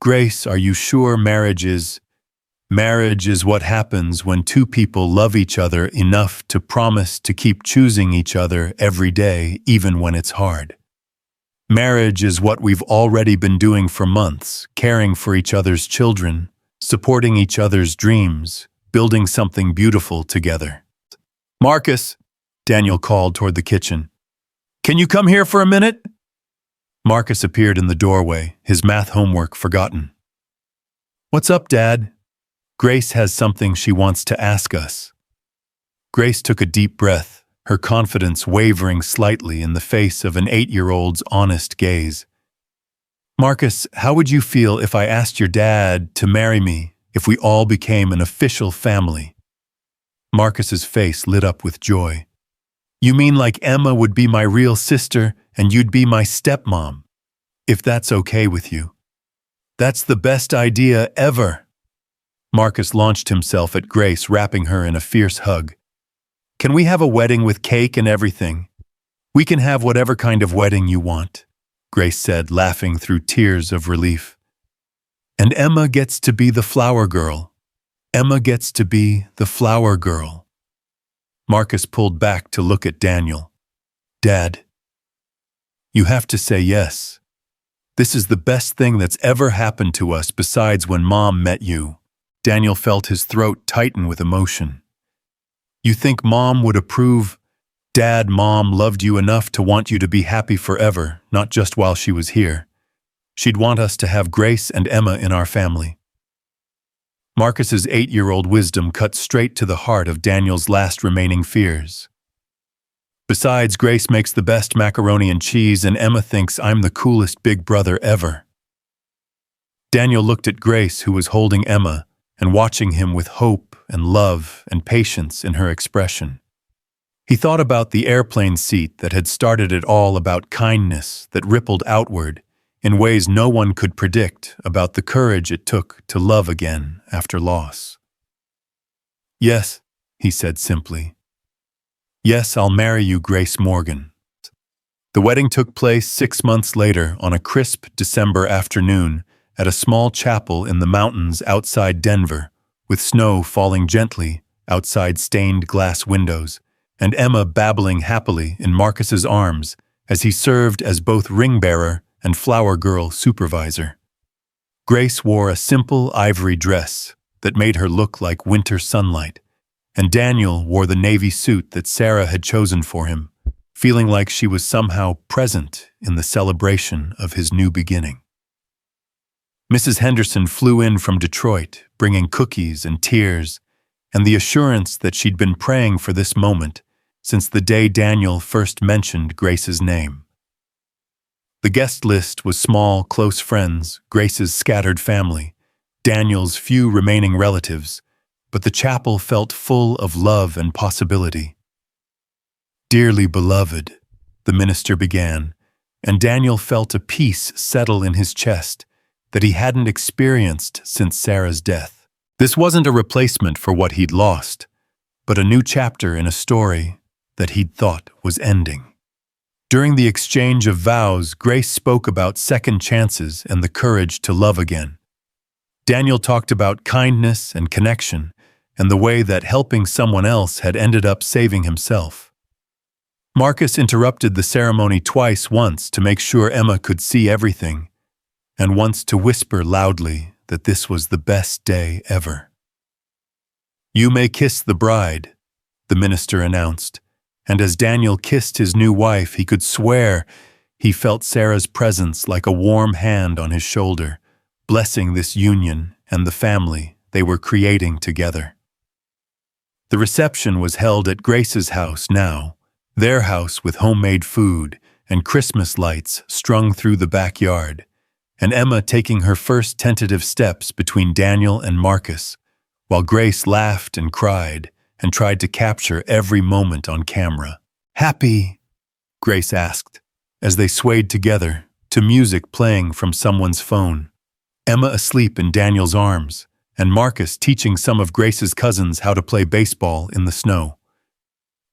A: Grace, are you sure marriage is? Marriage is what happens when two people love each other enough to promise to keep choosing each other every day, even when it's hard. Marriage is what we've already been doing for months, caring for each other's children, supporting each other's dreams, building something beautiful together. Marcus, Daniel called toward the kitchen. Can you come here for a minute? Marcus appeared in the doorway, his math homework forgotten. What's up, Dad? Grace has something she wants to ask us. Grace took a deep breath, her confidence wavering slightly in the face of an 8-year-old's honest gaze. Marcus, how would you feel if I asked your dad to marry me, if we all became an official family? Marcus's face lit up with joy. You mean like Emma would be my real sister and you'd be my stepmom? If that's okay with you. That's the best idea ever. Marcus launched himself at Grace, wrapping her in a fierce hug. Can we have a wedding with cake and everything? We can have whatever kind of wedding you want, Grace said, laughing through tears of relief. And Emma gets to be the flower girl. Emma gets to be the flower girl. Marcus pulled back to look at Daniel. Dad, you have to say yes. This is the best thing that's ever happened to us besides when Mom met you. Daniel felt his throat tighten with emotion. You think Mom would approve? Dad, Mom loved you enough to want you to be happy forever, not just while she was here. She'd want us to have Grace and Emma in our family. Marcus's 8-year-old wisdom cut straight to the heart of Daniel's last remaining fears. Besides, Grace makes the best macaroni and cheese, and Emma thinks I'm the coolest big brother ever. Daniel looked at Grace, who was holding Emma, and watching him with hope and love and patience in her expression. He thought about the airplane seat that had started it all, about kindness that rippled outward in ways no one could predict, about the courage it took to love again after loss. Yes, he said simply. Yes, I'll marry you, Grace Morgan. The wedding took place 6 months later on a crisp December afternoon at a small chapel in the mountains outside Denver, with snow falling gently outside stained glass windows, and Emma babbling happily in Marcus's arms as he served as both ring-bearer and flower girl supervisor. Grace wore a simple ivory dress that made her look like winter sunlight, and Daniel wore the navy suit that Sarah had chosen for him, feeling like she was somehow present in the celebration of his new beginning. Mrs. Henderson flew in from Detroit, bringing cookies and tears, and the assurance that she'd been praying for this moment since the day Daniel first mentioned Grace's name. The guest list was small, close friends, Grace's scattered family, Daniel's few remaining relatives, but the chapel felt full of love and possibility. Dearly beloved, the minister began, and Daniel felt a peace settle in his chest that he hadn't experienced since Sarah's death. This wasn't a replacement for what he'd lost, but a new chapter in a story that he'd thought was ending. During the exchange of vows, Grace spoke about second chances and the courage to love again. Daniel talked about kindness and connection and the way that helping someone else had ended up saving himself. Marcus interrupted the ceremony twice, once to make sure Emma could see everything, and once to whisper loudly that this was the best day ever. You may kiss the bride, the minister announced, and as Daniel kissed his new wife, he could swear he felt Sarah's presence like a warm hand on his shoulder, blessing this union and the family they were creating together. The reception was held at Grace's house now, their house, with homemade food and Christmas lights strung through the backyard, and Emma taking her first tentative steps between Daniel and Marcus, while Grace laughed and cried and tried to capture every moment on camera. "Happy?" Grace asked, as they swayed together to music playing from someone's phone. Emma asleep in Daniel's arms, and Marcus teaching some of Grace's cousins how to play baseball in the snow.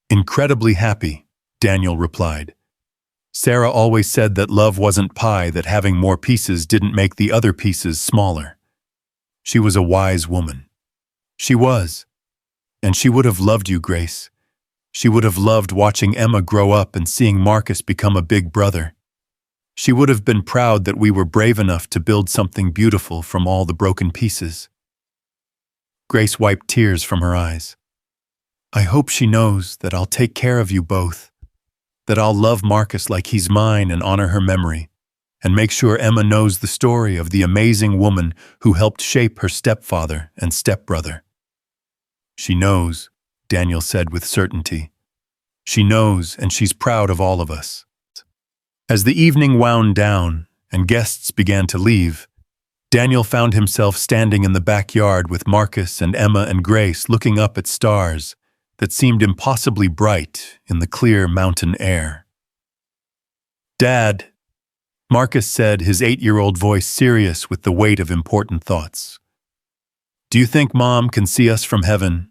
A: "Incredibly happy," Daniel replied. "Sarah always said that love wasn't pie, that having more pieces didn't make the other pieces smaller. She was a wise woman." "She was. And she would have loved you, Grace. She would have loved watching Emma grow up and seeing Marcus become a big brother. She would have been proud that we were brave enough to build something beautiful from all the broken pieces." Grace wiped tears from her eyes. "I hope she knows that I'll take care of you both, that I'll love Marcus like he's mine and honor her memory, and make sure Emma knows the story of the amazing woman who helped shape her stepfather and stepbrother." "She knows," Daniel said with certainty. "She knows, and she's proud of all of us." As the evening wound down and guests began to leave, Daniel found himself standing in the backyard with Marcus and Emma and Grace looking up at stars that seemed impossibly bright in the clear mountain air. "Dad," Marcus said, his 8-year-old voice serious with the weight of important thoughts. "Do you think Mom can see us from heaven?"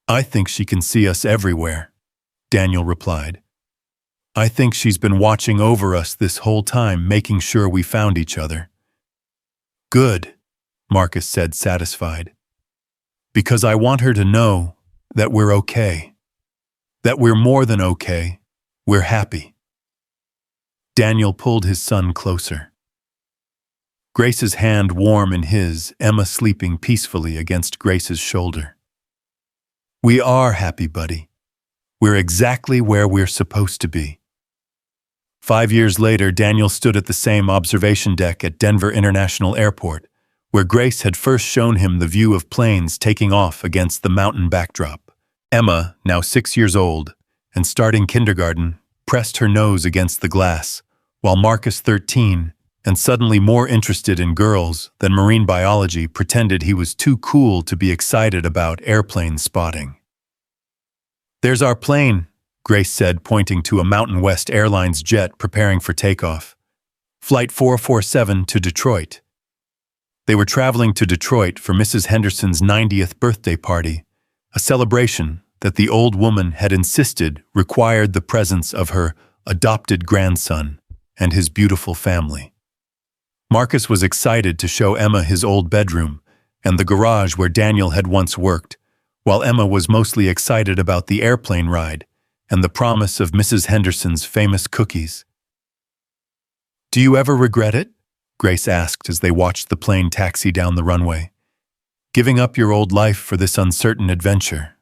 A: "I think she can see us everywhere," Daniel replied. "I think she's been watching over us this whole time, making sure we found each other." "Good," Marcus said, satisfied. "Because I want her to know that we're okay. That we're more than okay. We're happy." Daniel pulled his son closer. Grace's hand warm in his, Emma sleeping peacefully against Grace's shoulder. "We are happy, buddy. We're exactly where we're supposed to be." 5 years later, Daniel stood at the same observation deck at Denver International Airport, where Grace had first shown him the view of planes taking off against the mountain backdrop. Emma, now 6 years old and starting kindergarten, pressed her nose against the glass, while Marcus, 13, and suddenly more interested in girls than marine biology, pretended he was too cool to be excited about airplane spotting. "There's our plane," Grace said, pointing to a Mountain West Airlines jet preparing for takeoff. "Flight 447 to Detroit." They were traveling to Detroit for Mrs. Henderson's 90th birthday party, a celebration that the old woman had insisted required the presence of her adopted grandson and his beautiful family. Marcus was excited to show Emma his old bedroom and the garage where Daniel had once worked, while Emma was mostly excited about the airplane ride and the promise of Mrs. Henderson's famous cookies. "Do you ever regret it?" Grace asked as they watched the plane taxi down the runway. "Giving up your old life for this uncertain adventure?"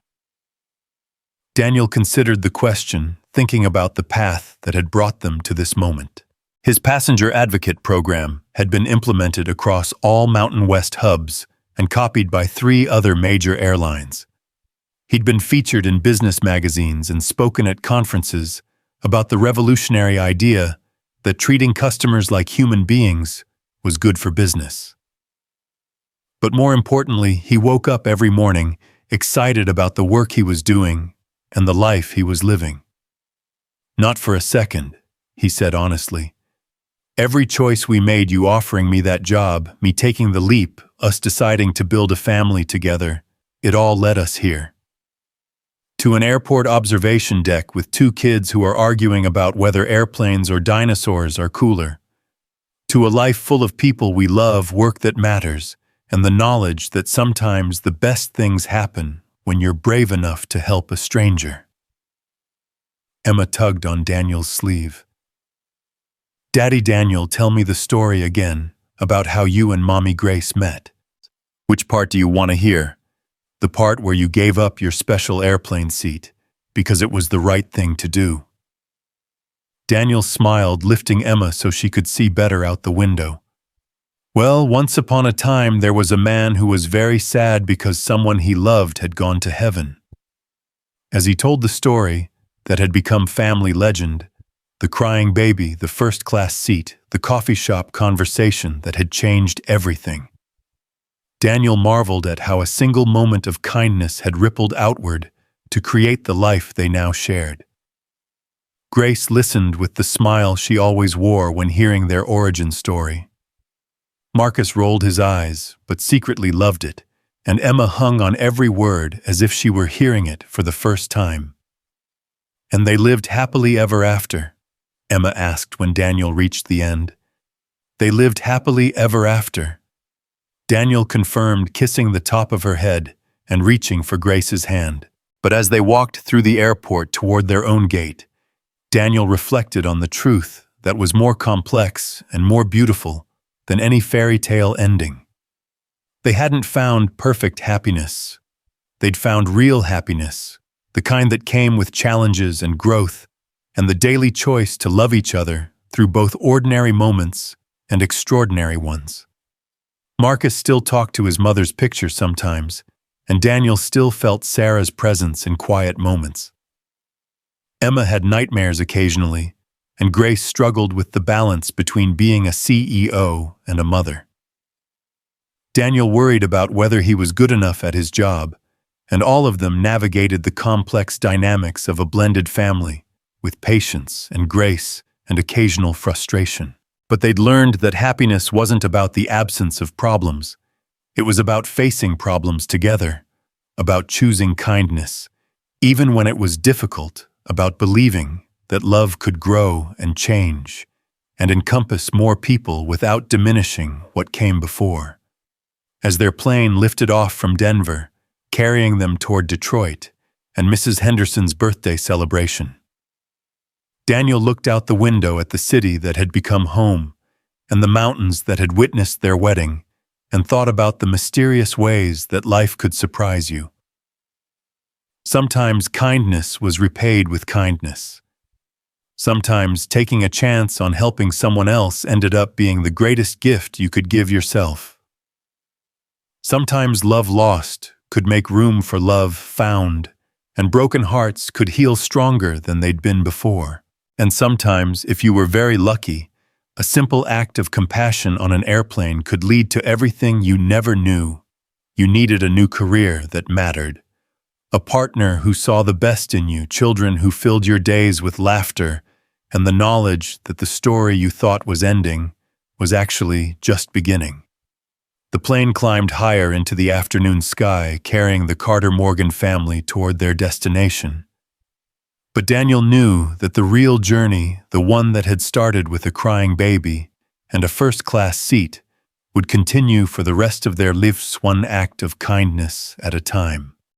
A: Daniel considered the question, thinking about the path that had brought them to this moment. His passenger advocate program had been implemented across all Mountain West hubs and copied by 3 other major airlines. He'd been featured in business magazines and spoken at conferences about the revolutionary idea that treating customers like human beings was good for business. But more importantly, he woke up every morning excited about the work he was doing and the life he was living. "Not for a second," he said honestly. "Every choice we made, you offering me that job, me taking the leap, us deciding to build a family together, it all led us here. To an airport observation deck with 2 kids who are arguing about whether airplanes or dinosaurs are cooler. To a life full of people we love, work that matters, and the knowledge that sometimes the best things happen when you're brave enough to help a stranger." Emma tugged on Daniel's sleeve. "Daddy Daniel, tell me the story again about how you and Mommy Grace met." "Which part do you want to hear?" "The part where you gave up your special airplane seat because it was the right thing to do." Daniel smiled, lifting Emma so she could see better out the window. "Well, once upon a time there was a man who was very sad because someone he loved had gone to heaven." As he told the story that had become family legend, The crying baby, the first-class seat, the coffee shop conversation that had changed everything. Daniel marveled at how a single moment of kindness had rippled outward to create the life they now shared. Grace listened with the smile she always wore when hearing their origin story. Marcus rolled his eyes, but secretly loved it, and Emma hung on every word as if she were hearing it for the first time. "And they lived happily ever after?" Emma asked when Daniel reached the end. "They lived happily ever after." Daniel confirmed, kissing the top of her head and reaching for Grace's hand. But as they walked through the airport toward their own gate, Daniel reflected on the truth that was more complex and more beautiful than any fairy tale ending. They hadn't found perfect happiness. They'd found real happiness, the kind that came with challenges and growth, and the daily choice to love each other through both ordinary moments and extraordinary ones. Marcus still talked to his mother's picture sometimes, and Daniel still felt Sarah's presence in quiet moments. Emma had nightmares occasionally, and Grace struggled with the balance between being a CEO and a mother. Daniel worried about whether he was good enough at his job, and all of them navigated the complex dynamics of a blended family, with patience and grace and occasional frustration. But they'd learned that happiness wasn't about the absence of problems. It was about facing problems together, about choosing kindness, even when it was difficult, about believing that love could grow and change, and encompass more people without diminishing what came before. As their plane lifted off from Denver, carrying them toward Detroit and Mrs. Henderson's birthday celebration, Daniel looked out the window at the city that had become home and the mountains that had witnessed their wedding, and thought about the mysterious ways that life could surprise you. Sometimes kindness was repaid with kindness. Sometimes taking a chance on helping someone else ended up being the greatest gift you could give yourself. Sometimes love lost could make room for love found, and broken hearts could heal stronger than they'd been before. And sometimes, if you were very lucky, a simple act of compassion on an airplane could lead to everything you never knew. You needed a new career that mattered, a partner who saw the best in you, children who filled your days with laughter, and the knowledge that the story you thought was ending was actually just beginning. The plane climbed higher into the afternoon sky, carrying the Carter Morgan family toward their destination. But Daniel knew that the real journey, the one that had started with a crying baby and a first-class seat, would continue for the rest of their lives, one act of kindness at a time.